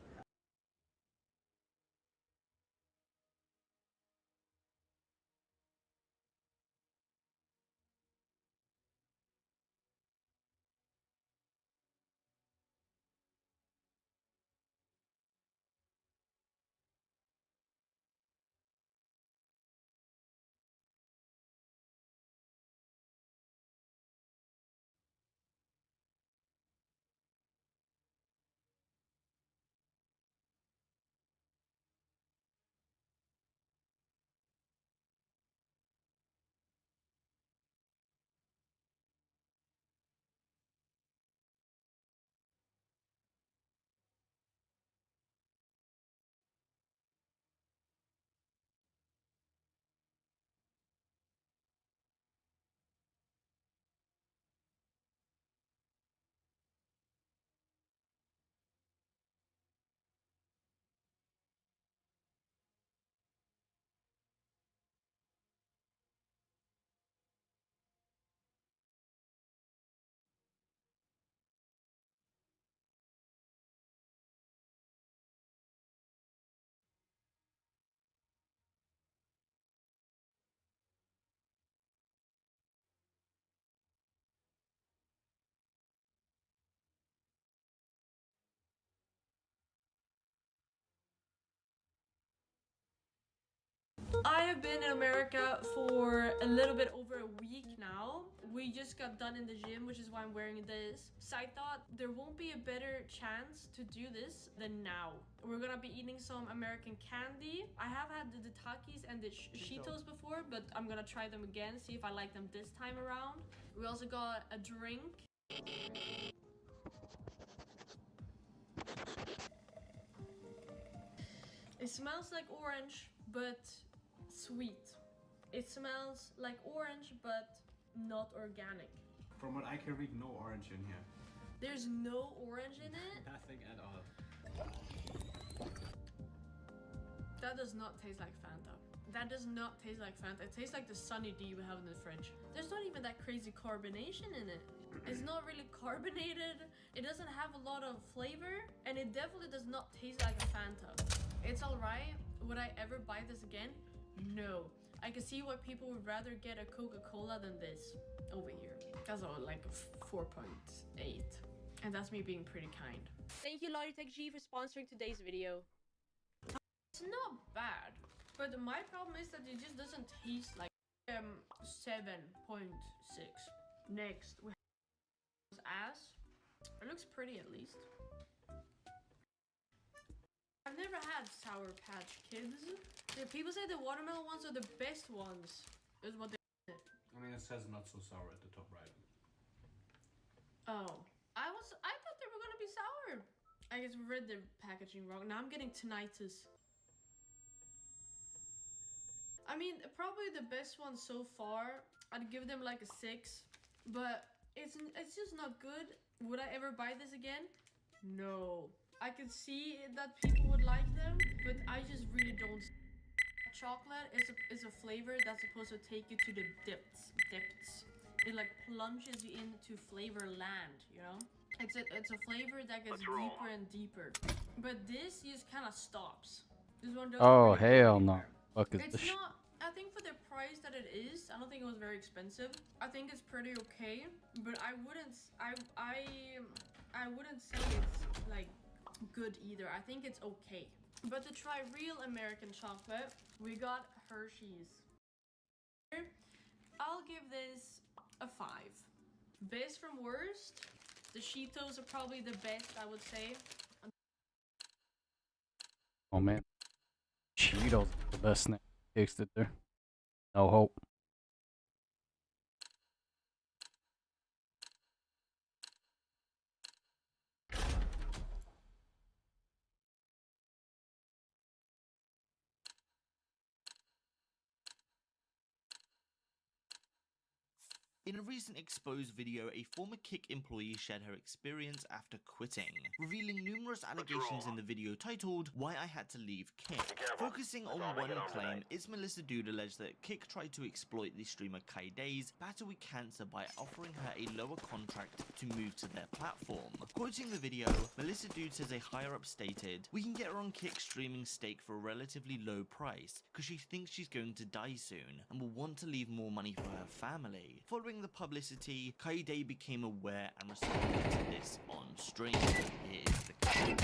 I have been in America for a little bit over a week now. We just got done in the gym, which is why I'm wearing this. So I thought there won't be a better chance to do this than now. We're gonna be eating some American candy. I have had the Takis and the Cheetos before, but I'm gonna try them again, see if I like them this time around. We also got a drink. It smells like orange, but sweet. It smells like orange, but not organic. From what I can read, no orange in here. There's no orange in it? Nothing at all. That does not taste like Fanta. That does not taste like Fanta. It tastes like the Sunny D we have in the fridge. There's not even that crazy carbonation in it. It's not really carbonated. It doesn't have a lot of flavor, and it definitely does not taste like a Fanta. It's alright. Would I ever buy this again? No. I can see why people would rather get a Coca-Cola than this over here. That's all like a 4.8. And that's me being pretty kind. Thank you, Logitech G, for sponsoring today's video. It's not bad, but my problem is that it just doesn't taste like 7.6. Next, we have ass. It looks pretty at least. I've never had Sour Patch Kids. Yeah, people say the watermelon ones are the best ones. Is what they. I mean, it says not so sour at the top right. Oh, I thought they were gonna be sour. I guess we read the packaging wrong. Now I'm getting tinnitus. I mean, probably the best one so far. I'd give them like a 6, but it's just not good. Would I ever buy this again? No. I could see that people would like them, but I just really don't. Chocolate is a flavor that's supposed to take you to the depths. It like plunges you into flavor land, you know? It's a flavor that gets deeper and deeper. But this just kind of stops. This one doesn't Oh, really hell go no. anywhere. Fuck is It's this? not. I think for the price that it is, I don't think it was very expensive. I think it's pretty okay, but I wouldn't say it's like good either. I think it's okay. But to try real American chocolate, we got Hershey's. I'll give this a 5. Best from worst, the Cheetos are probably the best, I would say. Oh man, Cheetos the best snack tasted there. No hope. In a recent exposed video, a former Kick employee shared her experience after quitting, revealing numerous allegations in the video titled "Why I Had to Leave Kick." Focusing on one claim, it's Melissa Dude alleged that Kick tried to exploit the streamer Kaide's battle with cancer by offering her a lower contract to move to their platform. Quoting the video, Melissa Dude says a higher up stated, "We can get her on Kick streaming stake for a relatively low price because she thinks she's going to die soon and will want to leave more money for her family." Following the publicity, Kaide became aware and responded to this on stream. Here's the clip.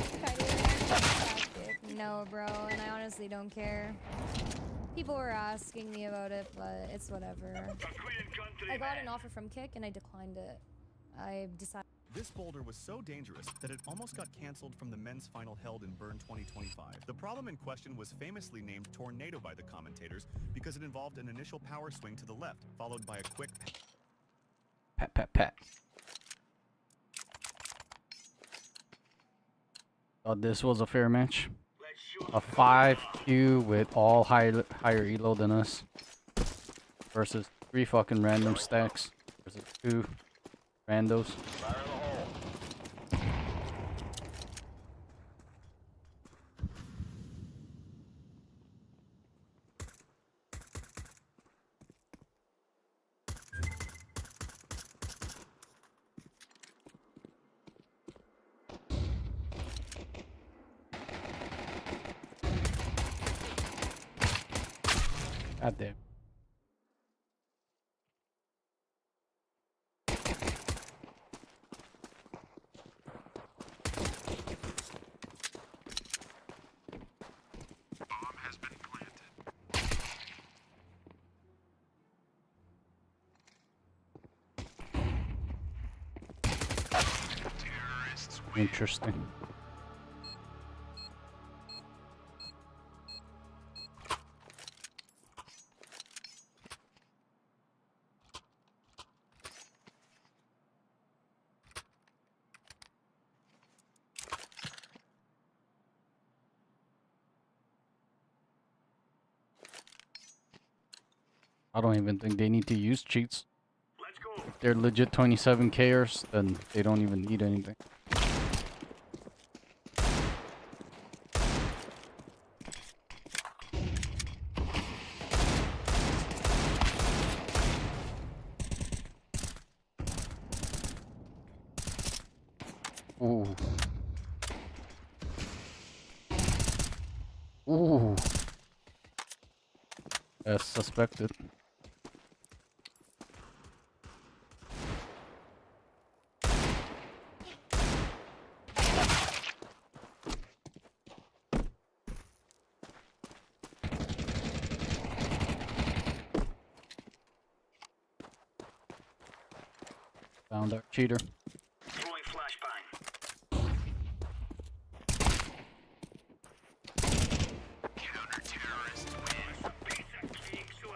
No, bro, and I honestly don't care. People were asking me about it, but it's whatever. I got an offer from Kick and I declined it. I decided. This boulder was so dangerous that it almost got cancelled from the men's final held in Bern 2025. The problem in question was famously named Tornado by the commentators because it involved an initial power swing to the left, followed by a quick pat, pat, pat. Thought this was a fair match. A 5Q with all higher elo than us versus 3 fucking random stacks versus 2 randos. God damn. Interesting. I don't even think they need to use cheats. If they're legit 27Kers, then they don't even need anything. Ooh. Ooh. As suspected. Found our cheater. Throwing flashbang. Counter-terrorist win. Piece of cake, so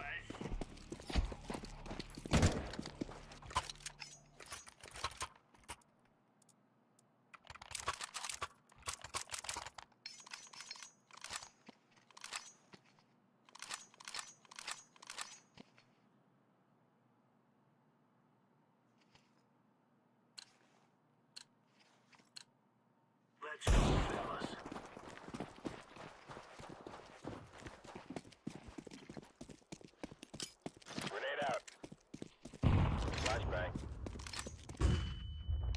let's go, fellas. Grenade out. Flashbang.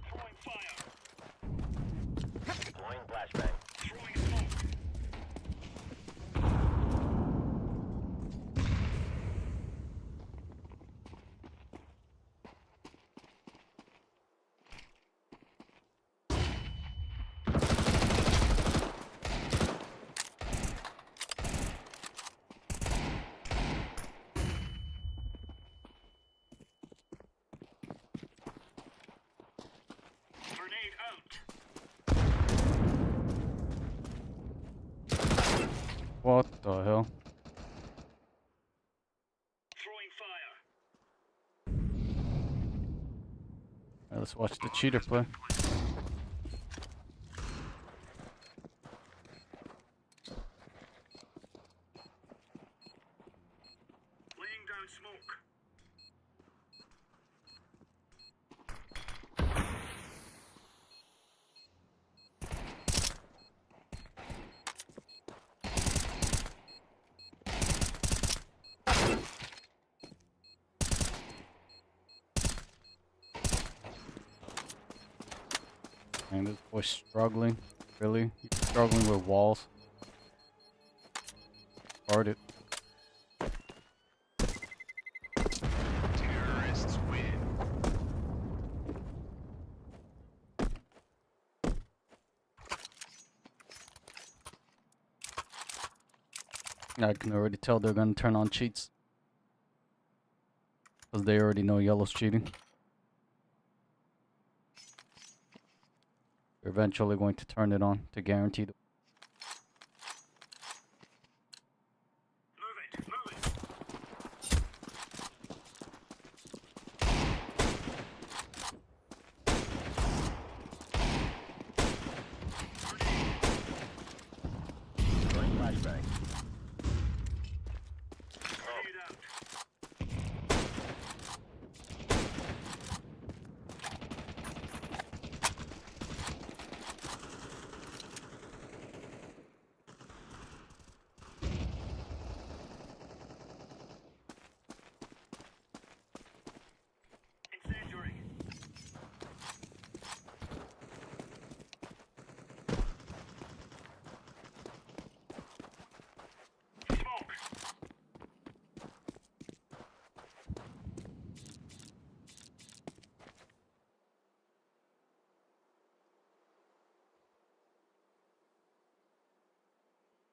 Throwing fire. Deploying flashbang. Throwing smoke. Grenade out. What the hell? Throwing fire. Alright, let's watch the cheater play. Laying down smoke. And this boy's struggling. Really? He's struggling with walls. Started. Terrorists win. I can already tell they're gonna turn on cheats. Because they already know yellow's cheating. They're eventually going to turn it on to guarantee the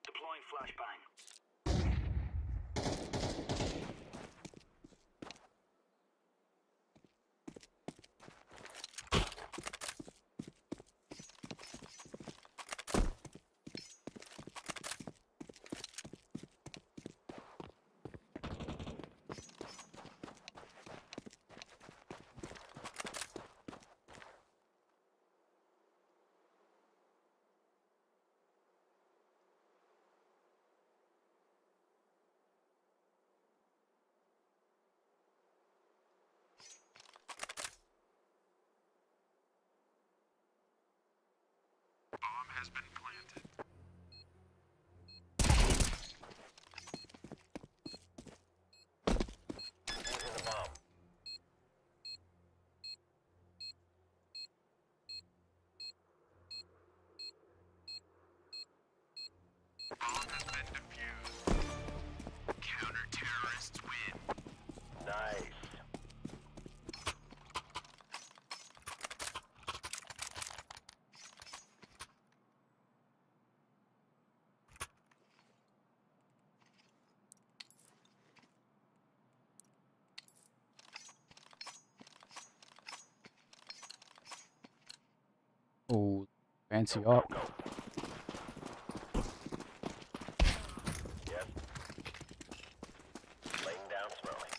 Deploying flashbang. Bomb has been planted. Using the bomb. Bomb has been defused. Counter-terrorists win. Nice. oh, fancy up. Yes. Laying down smelly.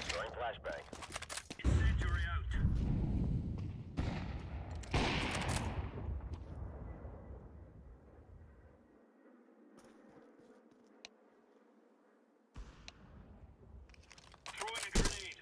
Throwing flashbang. Incendiary out. Throwing a grenade.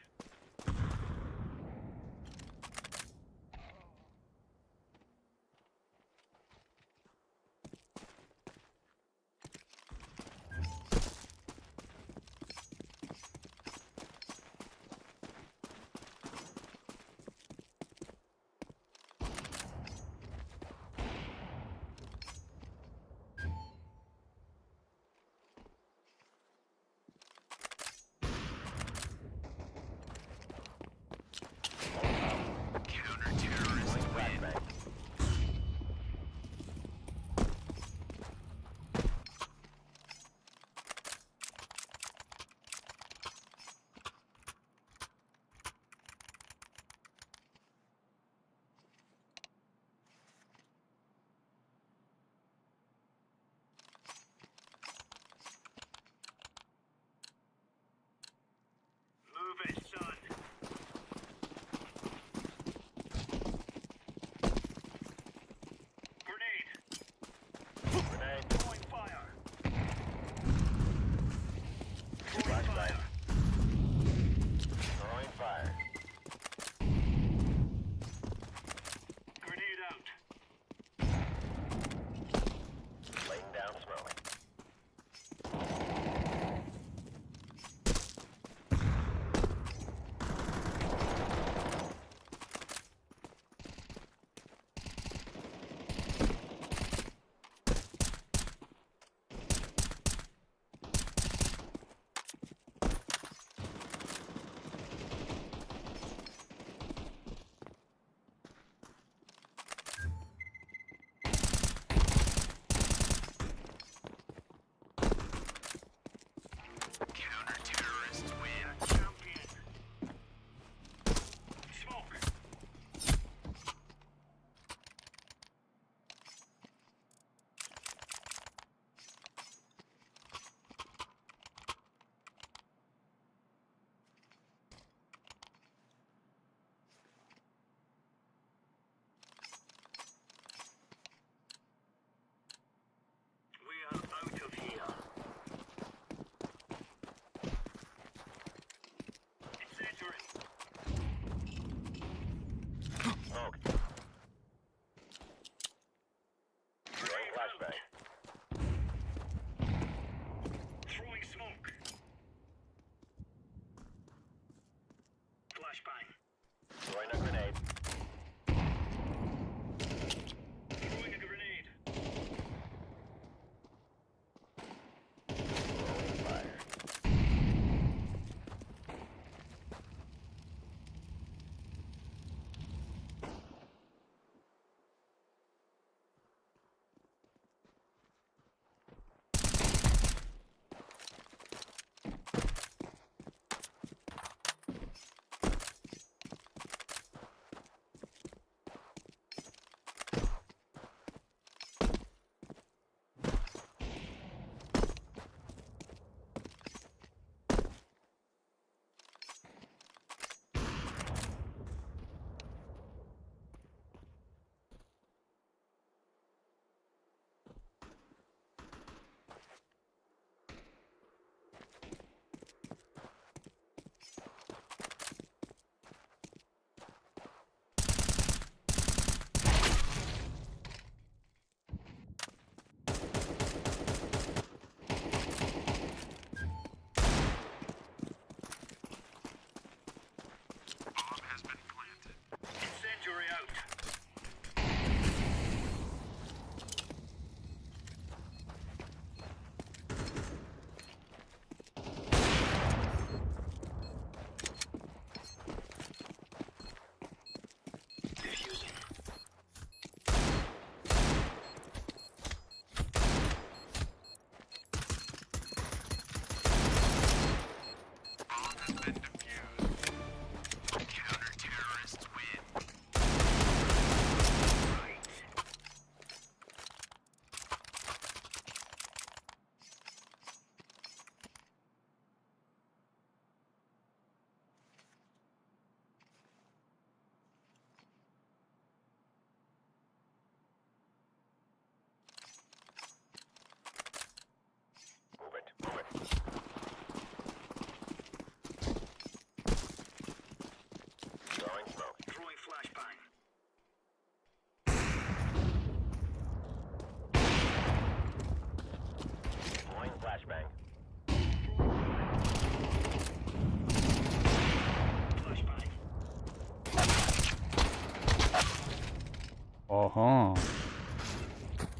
Oh,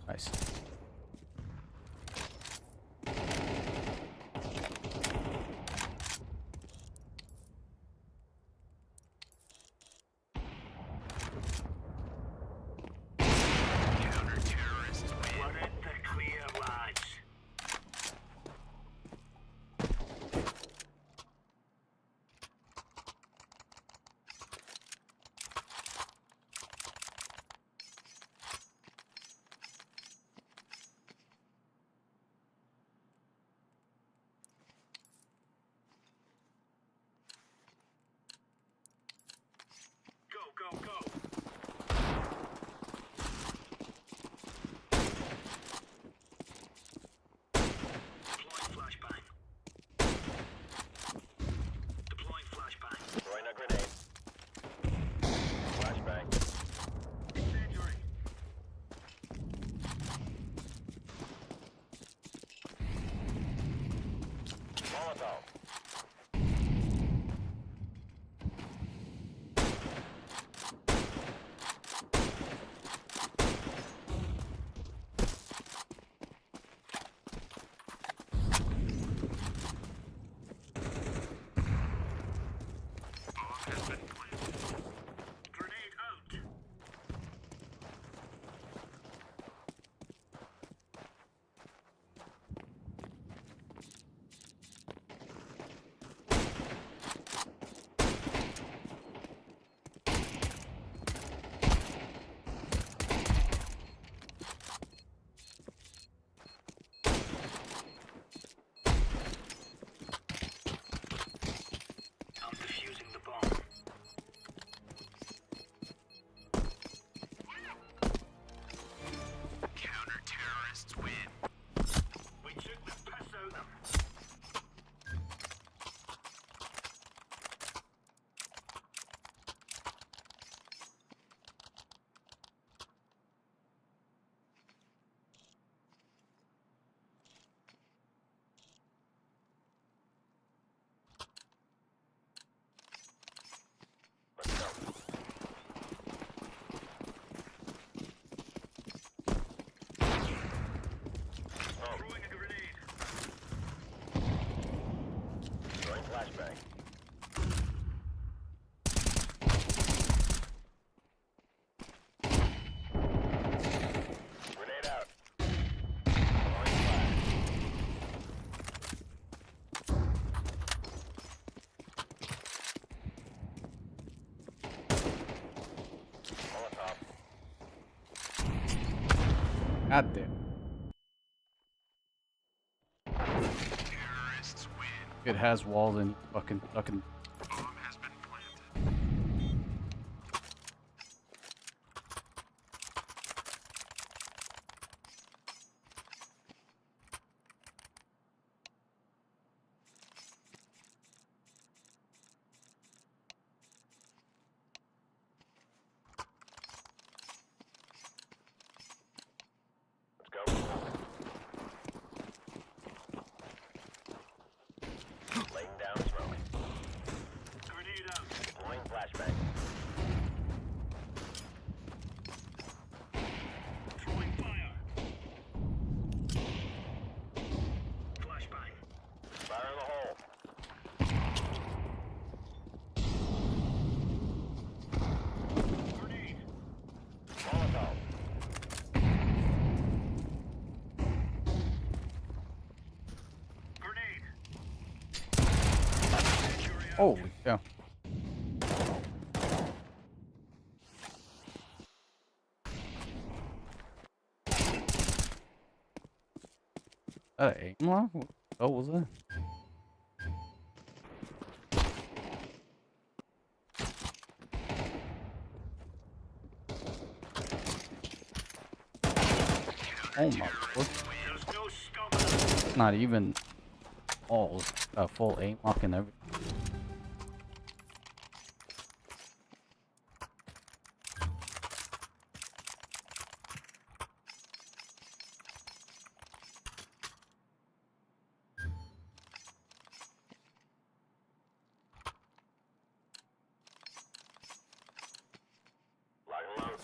nice. We're in the clear, lads. Go, go, go. Deploying flashbang. Deploying flashbang. Throwing a grenade. Flashbang. Incendiary. Molotov. Grenade out. I'm defusing the bomb. Counter-terrorists win. We took the piss out of them. Let's go. Throwing a grenade. Throwing flashbang. Grenade out. Throwing flash. Molotov. God damn. Terrorists win. It has walls and fucking. Bomb has been planted. Let's go. Laying down smoke. Grenade out. Deploying flashbang. Throwing fire. Flashbang. Fire in the hole. Grenade. Molotov. Grenade. Holy cow. That an aim lock? What the hell was that? Oh my lord. It's not even all a full aim lock and everything. Lock and load.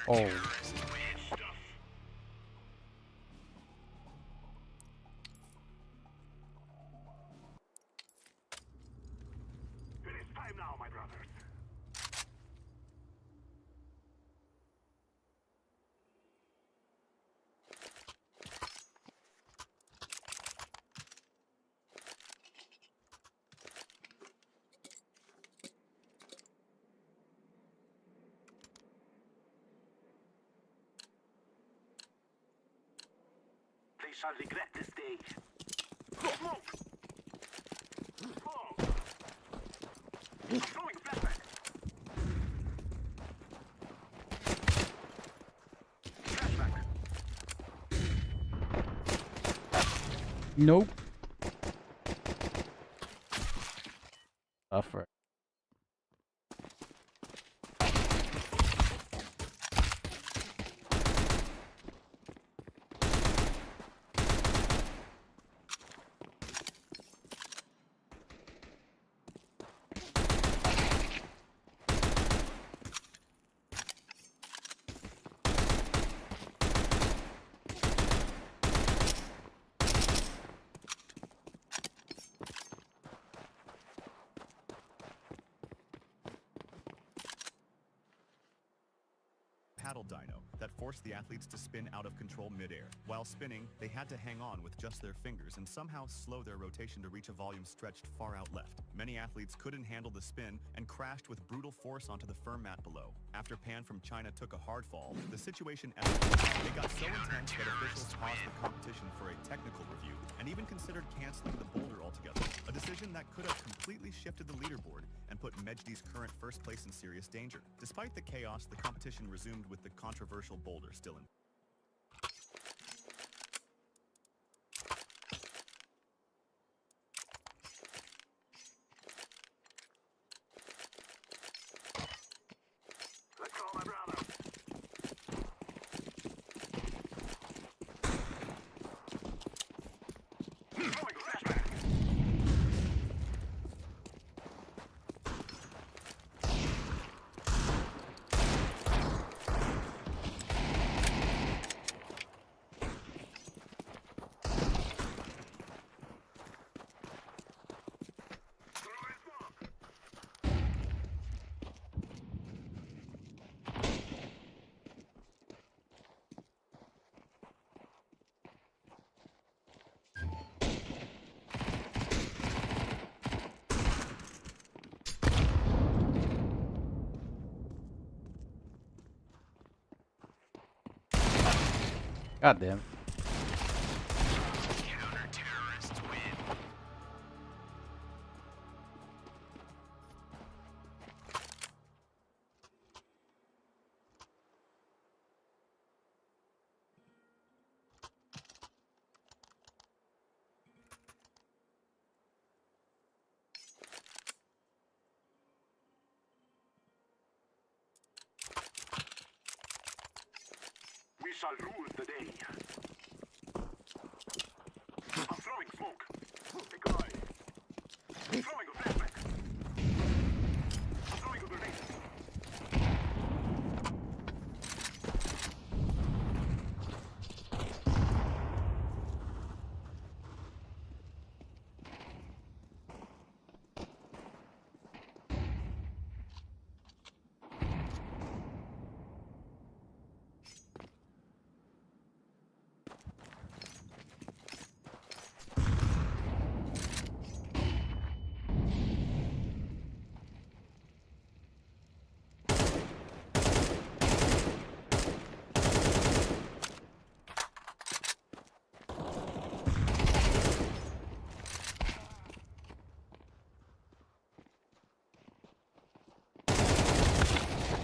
Oh. It is time now, my brothers. They shall regret this day. Smoke! Smoke! I'm throwing a flashback. Flashback. Nope. Suffer. Paddle dyno that forced the athletes to spin out of control midair. While spinning, they had to hang on with just their fingers and somehow slow their rotation to reach a volume stretched far out left. Many athletes couldn't handle the spin and crashed with brutal force onto the firm mat below. After Pan from China took a hard fall, the situation escalated. It got so intense that officials paused the competition for a technical review and even considered canceling the boulder altogether, a decision that could have completely shifted the leaderboard and put Mejdi's current first place in serious danger. Despite the chaos, the competition resumed with the controversial boulder still in. Let's go, my brother. Throwing a flashback. God damn. We shall rule the day. I'm throwing smoke. Take eye. I'm throwing a flashback. I'm throwing a grenade.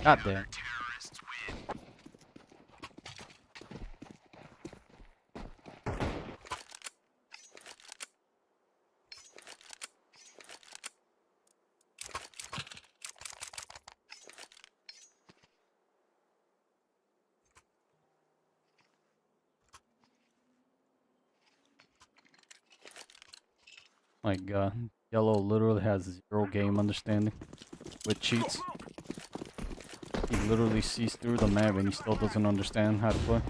God damn. My god. Yellow literally has zero game understanding with cheats. He literally sees through the map and he still doesn't understand how to play.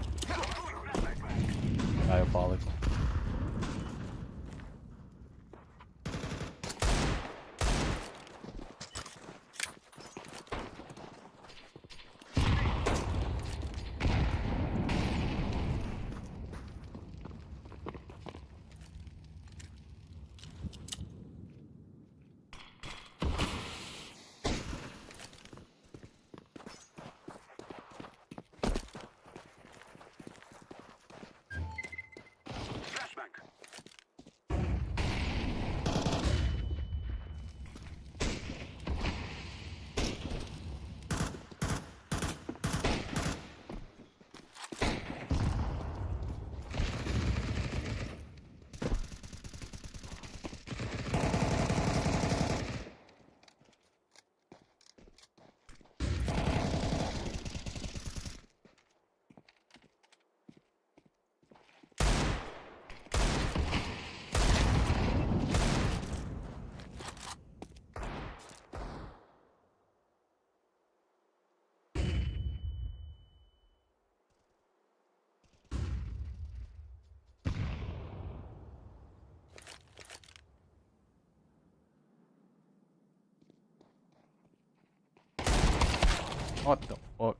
Diabolical. What the fuck?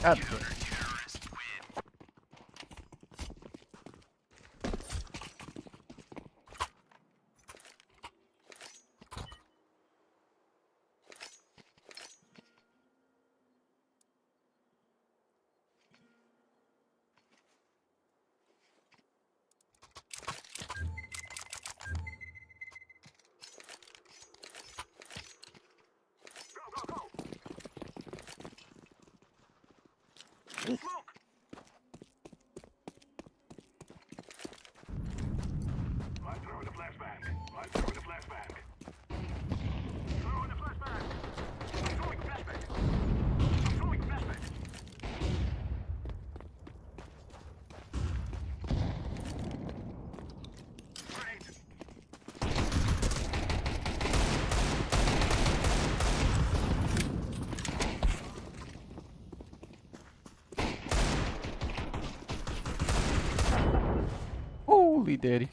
God. Holy daddy.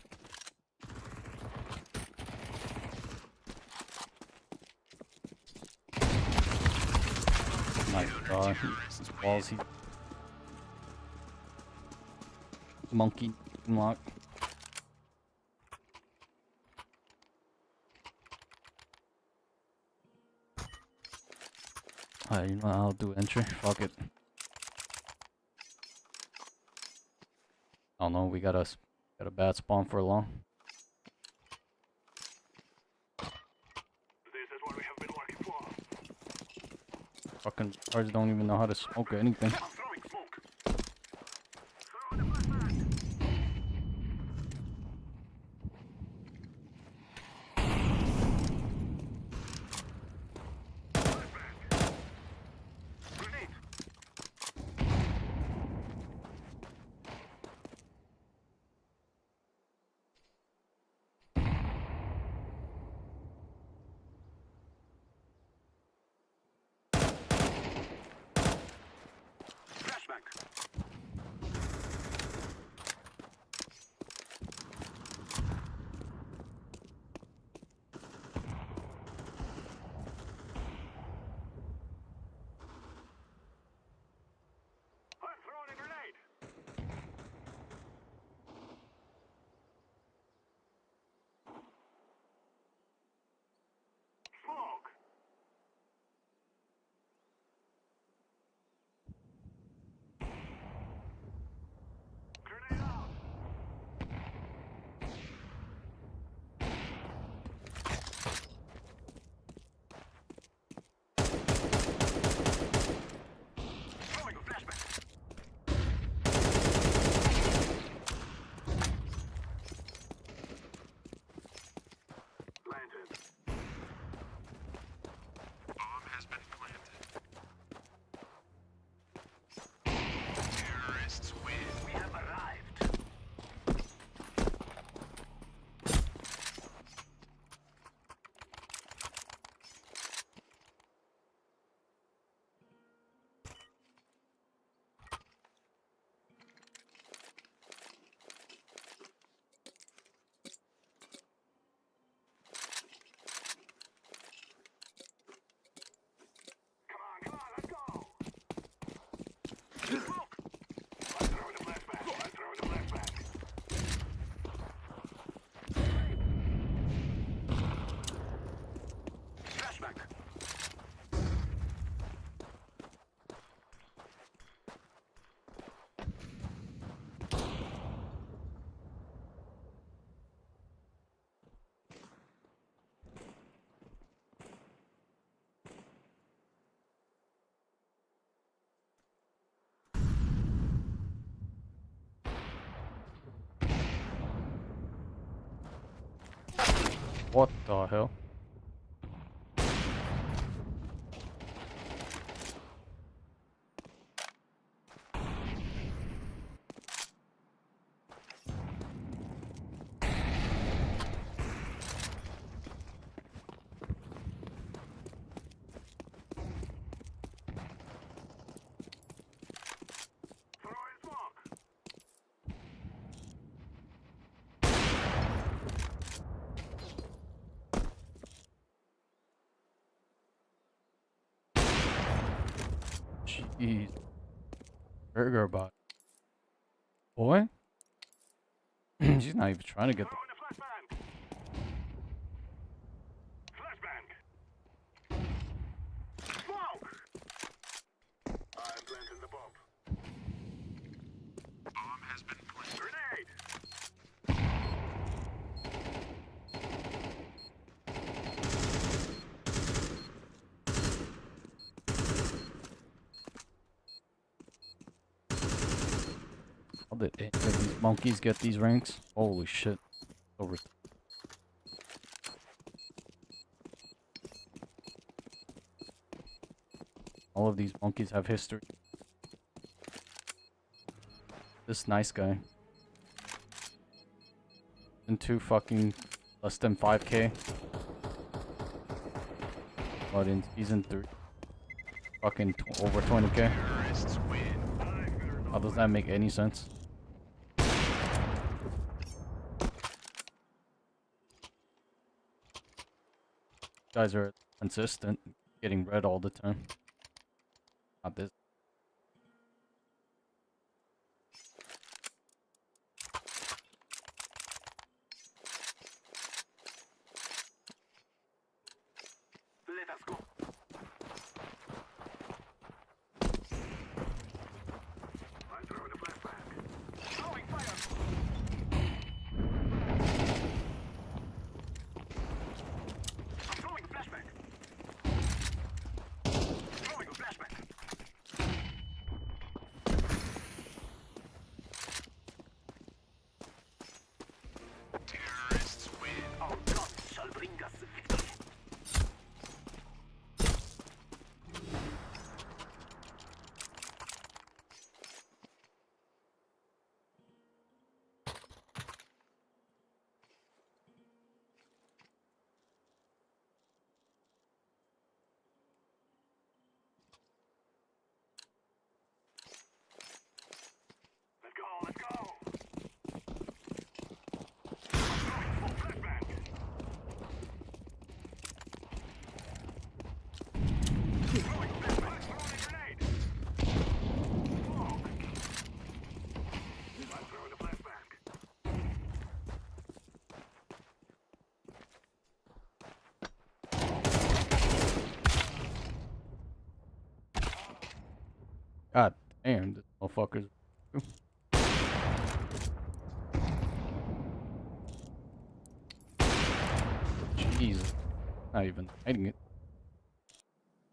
My god, his balls, he monkey lock. Alright, you know I'll do entry. Fuck it. Oh no, we got a bad spawn for long. This is what we have been working for. Fucking cars don't even know how to smoke or anything. I'm throwing smoke. What the hell? Jeez. Burger bot. Boy? She's not even trying to get the... How did any of these monkeys get these ranks? Holy shit. Over. All of these monkeys have history. This nice guy. Into fucking less than 5k. But in season 3. Fucking over 20k. How does that make any sense? guys are consistent, getting red all the time. Not this. Let us go. I'm throwing a flashback. Throwing fire. I'm throwing a flashback. Throwing a flashback. Terrorists win. Our guns shall bring us victory. Let's go, let's go. Throwing full flashbang. Throwing a flashbang. Throwing a grenade. Smoke. I'm throwing a flashbang. God damn, this motherfucker's. Jesus. Not even hiding it.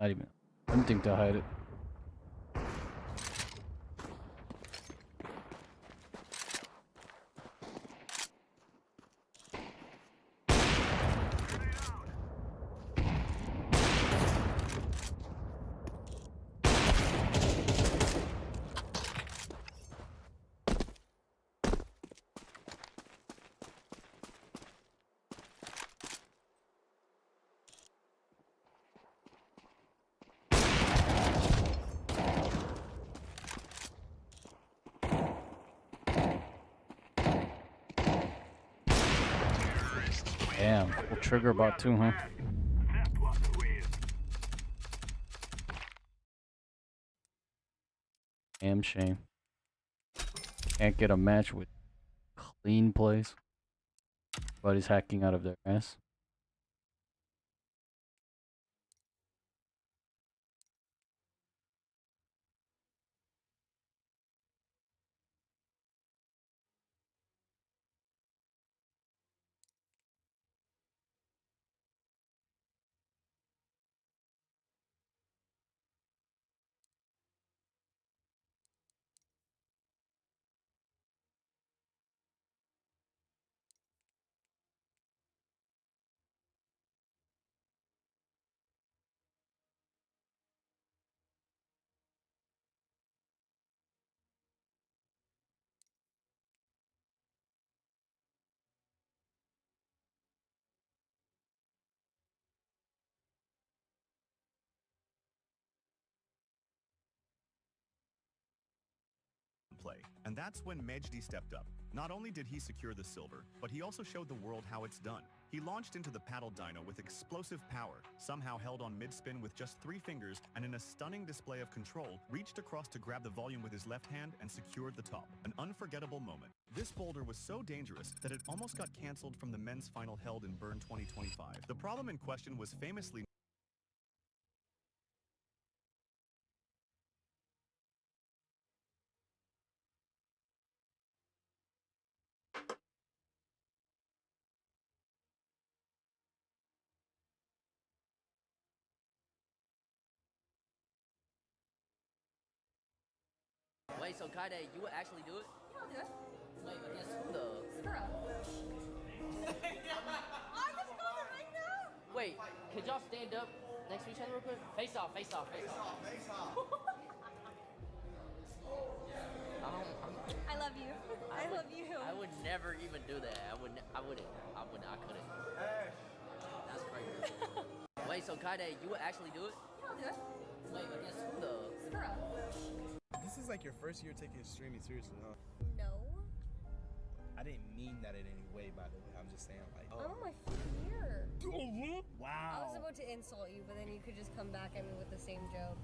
Not even attempting to hide it. Damn, full trigger bot too, huh? Damn shame. Can't get a match with clean plays. But he's hacking out of their ass. play. And that's when Mejdi stepped up. Not only did he secure the silver, but he also showed the world how it's done. He launched into the paddle dyno with explosive power, somehow held on mid-spin with just 3 fingers, and in a stunning display of control, reached across to grab the volume with his left hand and secured the top. An unforgettable moment. This boulder was so dangerous that it almost got cancelled from the men's final held in Bern 2025. The problem in question was famously Wait, so Kaide, you would actually do it? Yeah, I'll do it. Wait, against who though? Skura. I just got it right now. Wait, could y'all stand up next to each other real quick? Face off, face off, face off. Face off. I love you. I love you. I would never even do that. I couldn't. That's crazy. Wait, so Kaide, you would actually do it? Yeah, I'll do it. Wait, against who though? Skura. This is like your first year taking streaming seriously, huh? No. I I didn't mean that in any way, by the way. I'm just saying, like, I'm on my fifth year. Wow. I was about to insult you, but then you could just come back at me with the same joke.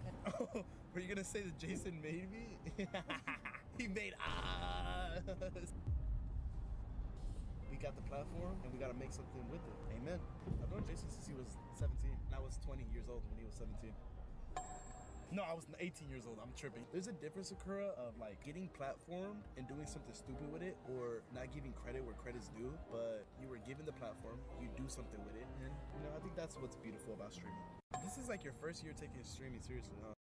Were you gonna say that Jason made me? He made us. We got the platform, and we gotta make something with it. Amen. I've known Jason since he was 17, and I was 20 years old when he was 17. No, I was 18 years old. I'm tripping. There's a difference, Sakura, of like getting platform and doing something stupid with it, or not giving credit where credit's due. But you were given the platform, you do something with it, and I think that's what's beautiful about streaming. This is like your first year taking streaming seriously, huh?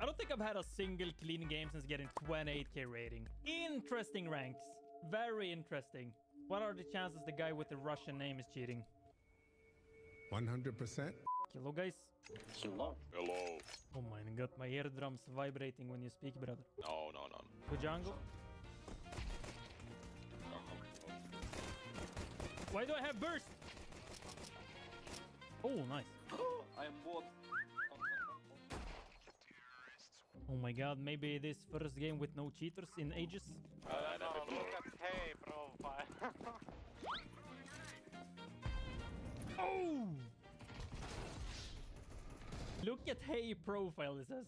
I don't think I've had a single clean game since getting 28k rating. Interesting ranks. Very interesting. What are the chances the guy with the Russian name is cheating? 100%. Hello, guys. Hello. Hello. Oh my god, my eardrums vibrating when you speak, brother. No, no, no. To jungle? Why do I have burst? Oh, nice. I am bot. Oh my god, maybe this first game with no cheaters in ages? No, look at hey profile. Oh! Look at hey profile, it says.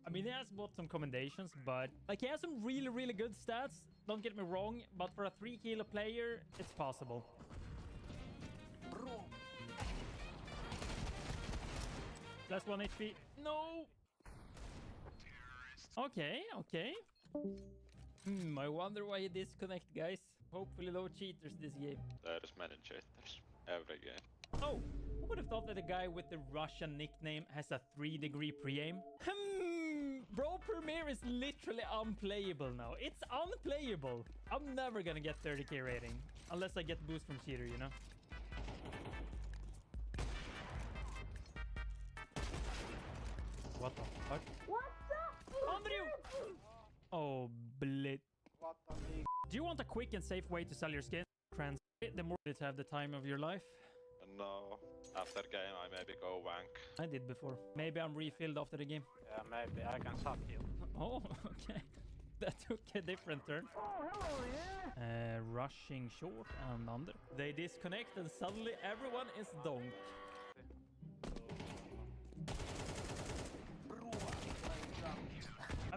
I mean, he has bought some commendations, but like he has some really, really good stats. Don't get me wrong, but for a 3 kilo player, it's possible. That's 1 HP. No! Okay, okay. I wonder why he disconnect, guys. Hopefully no cheaters this game. There's many cheaters every game. Oh, who would have thought that a guy with the Russian nickname has a 3-degree pre-aim? Bro Premier is literally unplayable now. It's unplayable. I'm never gonna get 30k rating. Unless I get boost from cheater, you know? What the fuck? What the? Under you! Oh, blit. Do you want a quick and safe way to sell your skin? Trans the more to have the time of your life. No, after game I maybe go wank. I did before. Maybe I'm refilled after the game. Yeah, maybe I can suck you. Oh, okay. That took a different turn. Oh, hello, yeah. Rushing short and under. They disconnect and suddenly everyone is donked.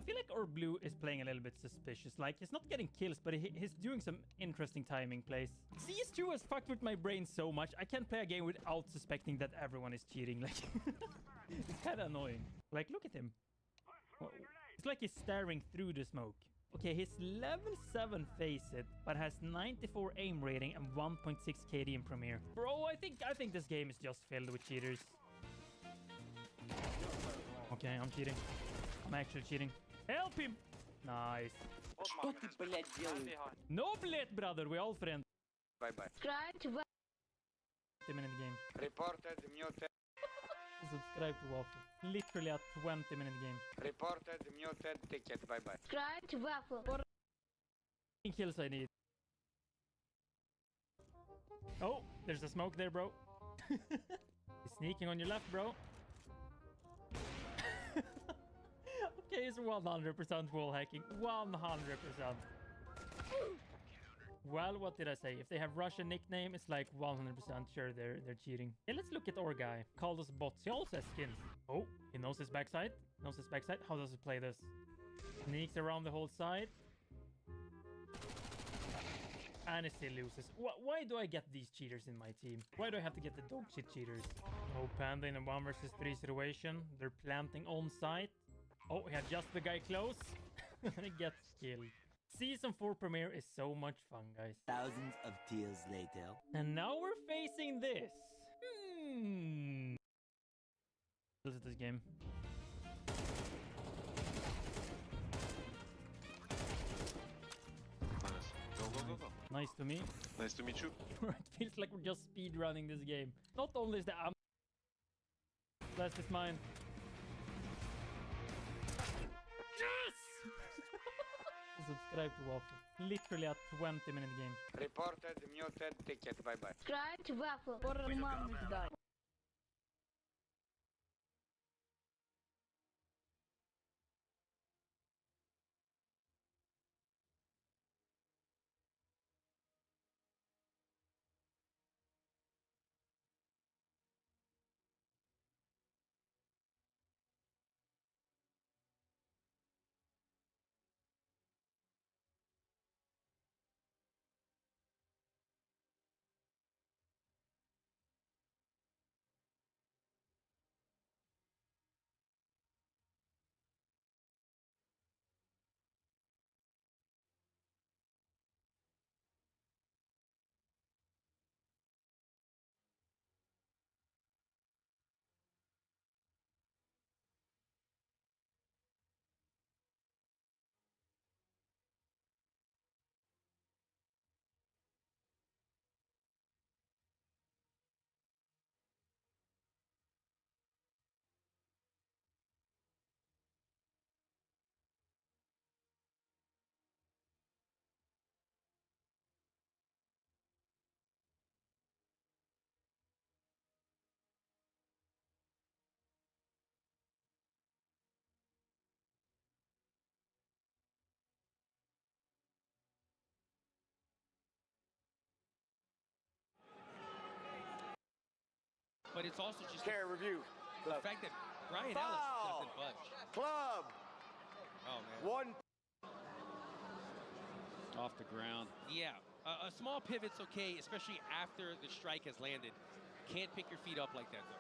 feel like our blue is playing a little bit suspicious. Like, he's not getting kills, but he's doing some interesting timing plays. CS2 has fucked with my brain so much, I can't play a game without suspecting that everyone is cheating. Like, it's kind of annoying. Like, look at him. It's like he's staring through the smoke. Okay, he's level 7 face it, but has 94 aim rating and 1.6 KD in Premiere. Bro, I think this game is just filled with cheaters. Okay, I'm cheating. I'm actually cheating. Help him! Nice. Что ты, блядь, делаешь? No, blade, brother. We all friends. Bye-bye. 20-minute game. Reported muted. Subscribe to Waffle. Literally a 20-minute game. Reported muted ticket. Bye-bye. Subscribe to Waffle. Kills I need. Oh, there's a smoke there, bro. He's sneaking on your left, bro. Okay, it's 100% wall hacking. 100%. Well, what did I say? If they have Russian nickname, it's like 100% sure they're cheating. Yeah, let's look at our guy. Called us bots. He also has skins. Oh, he knows his backside. Knows his backside. How does he play this? Sneaks around the whole side. And he still loses. Why do I get these cheaters in my team? Why do I have to get the dog shit cheaters? Oh, Panda in a 1 versus 3 situation. They're planting on site. Oh, he had just the guy close. And he gets killed. Season 4 premiere is so much fun, guys. Thousands of tears later. And now we're facing this. Look at this game. Nice to meet. Nice to meet you. It feels like we're just speedrunning this game. Not only is the last is mine. Yes! Subscribe to Waffle. Literally a 20-minute game. Reported muted ticket. Bye-bye. Subscribe to Waffle. But it's also just Care review. the fact that Brian Ellis doesn't budge. Club. Oh man. One. Off the ground. Yeah. A small pivot's okay, especially after the strike has landed. Can't pick your feet up like that though.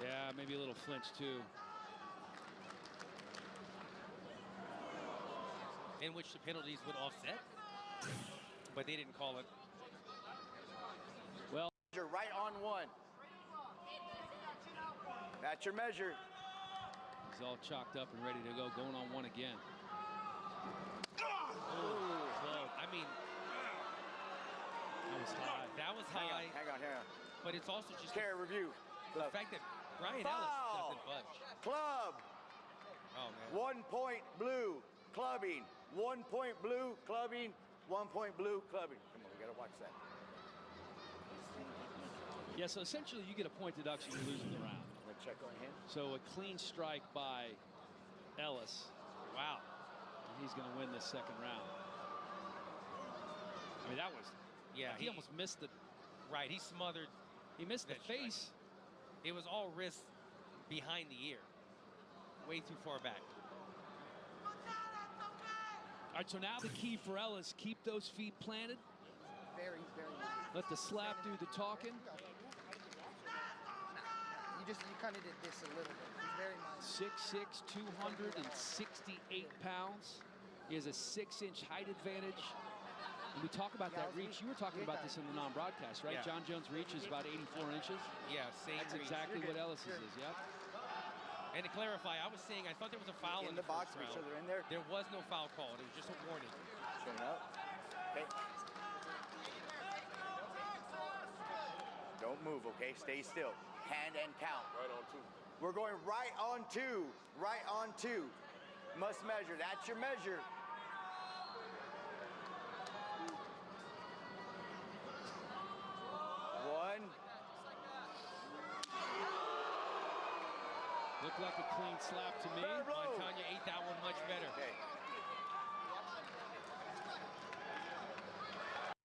Yeah, maybe a little flinch too. In which the penalties would offset, but they didn't call it. Well, You're right on one. That's your measure. he's all chalked up and ready to go, going on one again. Oh, close. I mean, That was high. that was high. Hang on. But it's also just Care review. the fact that Brian Ellis doesn't budge. Club. Oh man. 1 point blue. Clubbing. 1 point blue. Clubbing. 1 point blue. Clubbing. Come on, we gotta watch that. Yeah, so essentially you get a point deduction for losing the round. I'm gonna check on him. So a clean strike by Ellis. Wow. And he's going to win this second round. I mean, that was... Yeah, he almost missed the... Right, he smothered. He missed the that strike. face. It was all wrist. behind the ear. Way too far back. All right, so now the key for Ellis, keep those feet planted. Very, very nice. Let the slap do the talking. You kind of did this a little bit. He's very nice. 6'6", 268 pounds. He has a 6-inch height advantage. When we talk about that reach, you were talking about this in the non-broadcast, right? Yeah. John Jones' reach is about 84 inches. Yeah, same That's reach. exactly what Ellis's is, yep. And to clarify, I was saying I thought there was a foul in the box, first make round. sure they're in there. There was no foul called. It was just a warning. Straighten up. Okay. Don't move, okay? Stay still. Hand and count. Right on two. We're going right on two. Right on two. Must measure. That's your measure. One. Looked like a clean slap to me. Montana ate that one much better. Okay.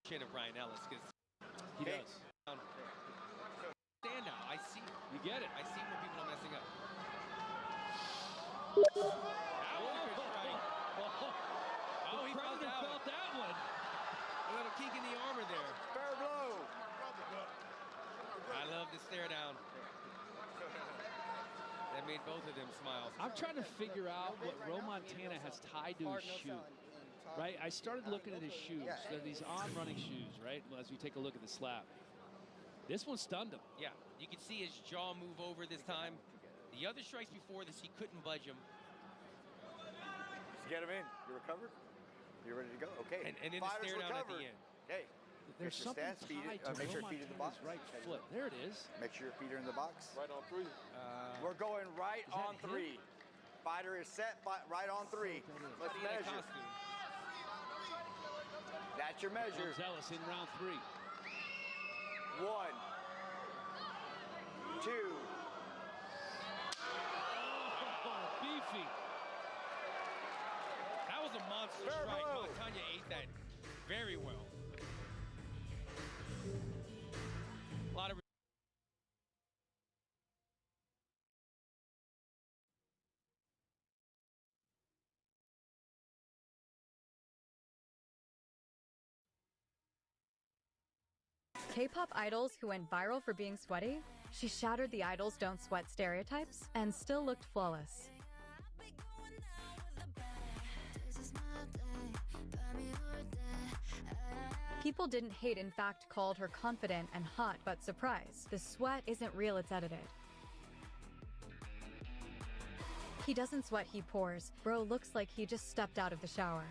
Chin of Ryan Ellis, because he does. Stand out. I see. You get it. I see where people are messing up. Oh, That was a good strike. Oh, he felt that one. A little kink in the armor there. Fair blow. I love the stare down. That made both of them smile. I'm trying to figure out what Ro Montana has tied to his shoe. Right? I started looking at his shoes. They're these on-running shoes, right? As we take a look at the slap. This one stunned him. Yeah, you can see his jaw move over this time. The other strikes before this, he couldn't budge him. Just get him in. You recovered? You ready to go? Okay. And then the Fighters stare down at recovered. the end. Okay. There's Get your something stance, feet, tied to make sure Ro your feet in the box. Montana's right foot. There it is. Make sure your feet are in the box. Right on three. We're going right Is that on him? three. Fighter is set, right on three. Let's In a measure. costume. That's your measure. Ellis in round 3. 1, 2. Oh, beefy. That was a monster Fair strike. blow. Montana ate that very well. A lot of K-pop idols who went viral for being sweaty? She shattered the idols don't sweat stereotypes and still looked flawless. People didn't hate, in fact called her confident and hot, but surprise, the sweat isn't real, it's edited. He doesn't sweat, he pours. Bro looks like he just stepped out of the shower.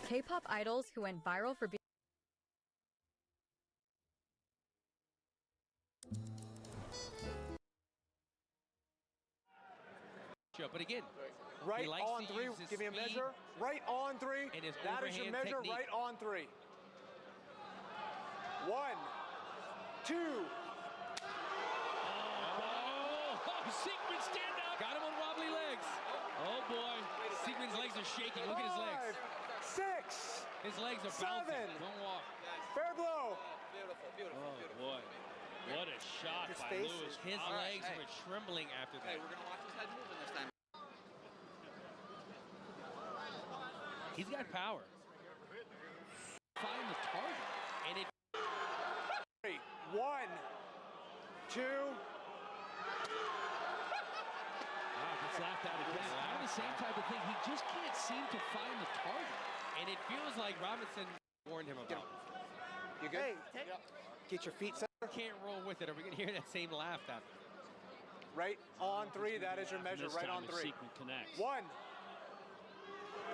K-pop idols who went viral for being but again, Right he likes on to three. use his Give me a speed measure. Right on three. and his That is your overhand measure. technique. Right on three. 1, 2. Sequin stand up. Got him on wobbly legs. Oh boy. Sequin's legs are shaking. Look at his legs. 6. His legs are 7. bouncing. Don't walk. Fair blow. Oh boy. What a shot His by face Lewis. is- His All right, legs were trembling after that. We're gonna watch his head moving this time. He's got power. Find the target. And it 1, 2. Wow, gets laughed out again. Kind of the same type of thing. He just can't seem to find the target. And it feels like Robinson warned him about. You good? Hey, get your feet set. Can't roll with it, or we're gonna hear that same laugh after. Right on three. That is your measure. This Right time on if three. Sequin connects. 1,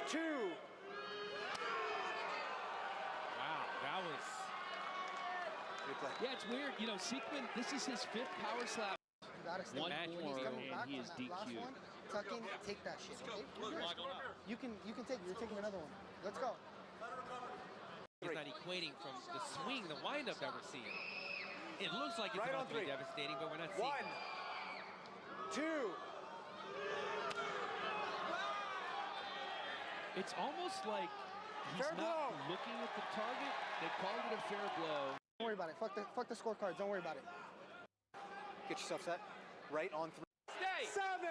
2. Wow, that was. Yeah, it's weird. You know, Sequin, this is his 5th power slap. You gotta stay One cool. more, He's coming and back he on is that last DQ'd. one. Tuck in, take that shit, okay? You're good. You can take it. You're taking another one. Let's go. He's not equating from the swing, the windup that we're seeing. It looks like it's Right about on to be three. devastating, but we're not 1, seeing it. 2. It's almost like he's Fair not blow. looking at the target. They called it a fair blow. Don't worry about it. Fuck the scorecards. Don't worry about it. Get yourself set. Right on 3. Stay. 7.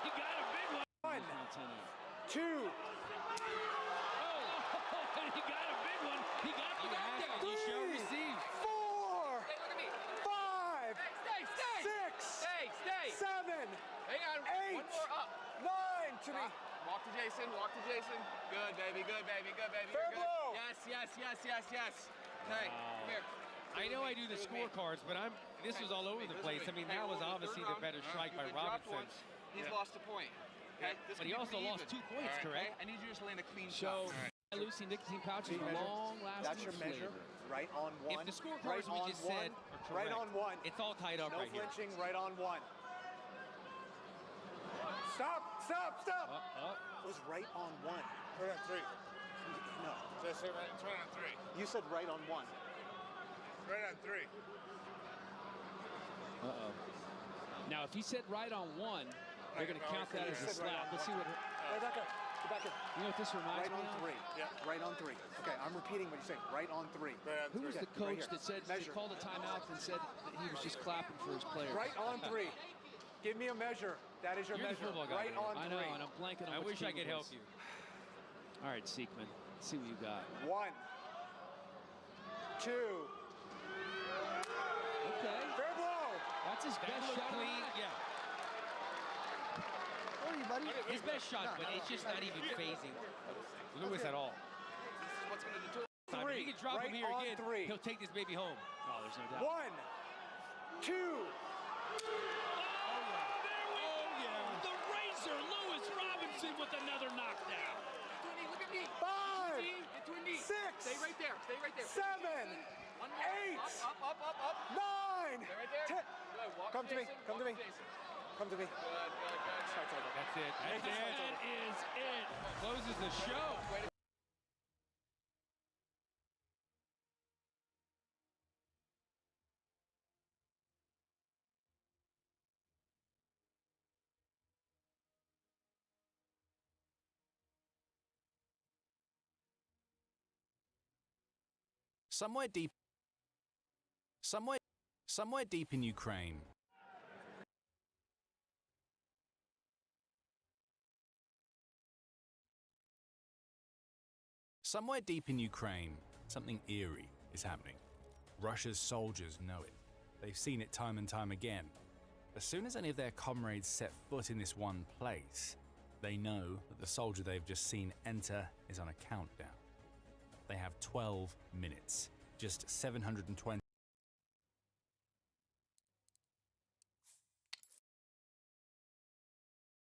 He got a big one. 1, 2. He got a big one. He got the knockdown. You shall receive. 4. Hey, look at me. 5. Hey, stay. 6. 7. Hang on. 8. One more up. 9 to me. Walk to Jason. Walk to Jason. Good, baby. Good, baby. Good, baby. Fair You're good. blow. Yes. Okay, come here. I know I do the scorecards, but this was all over the place. I mean, that was obviously the better strike by Robinson. He's lost a point. Okay? But he also lost 2 points, correct? I need you to just land a clean So, shot. Lucy nicotine pouches, long-lasting That's your measure. flavor. Right on 1. If the scorecards we just said are correct, right on 1. it's all tied up No right here. flinching. Right on 1. Stop. It was right on 1. Right on 3. No. Just say it's right on 3. You said right on 1. Right on 3. Uh-oh. Now, if he said right on 1, they're going to count that as a slap. Let's see what... Right back up. Go back up. You know what this reminds Right me on of? 3. Yeah. Right on 3. Okay, I'm repeating what you're saying. Right on 3. Who was the Right coach here. that said they called a timeout and said that he was just clapping for his players? Right on 3. Give me a measure. That is your You're measure. the football guy. Right on 3. I know, and I'm blanking on I which wish I team could it help was. you. All right, Seekman. Let's see what you got. 1, 2. Okay. Fair blow. That's his That best looked shot. clean. Yeah. What are you, buddy? His best shot, but it's just not even phasing Lewis at all. This is what's going to determine. If he can drop Right him here on again, 3. he'll take this baby home. Oh, there's no doubt. 1, 2. The Razor Lewis Robinson with another knockdown. Look at me. 5. 6. Stay right there. 7. 8. Up. 9. Stay right there. 10. Good. Walk Come to me. Jason, Come to walk me. Jason. Come to me. Good. Fight's over. That's it. That is it. Closes the show. Somewhere deep in Ukraine. Somewhere deep in Ukraine, something eerie is happening. Russia's soldiers know it. They've seen it time and time again. As soon as any of their comrades set foot in this one place, they know that the soldier they've just seen enter is on a countdown. They have 12 minutes, just 720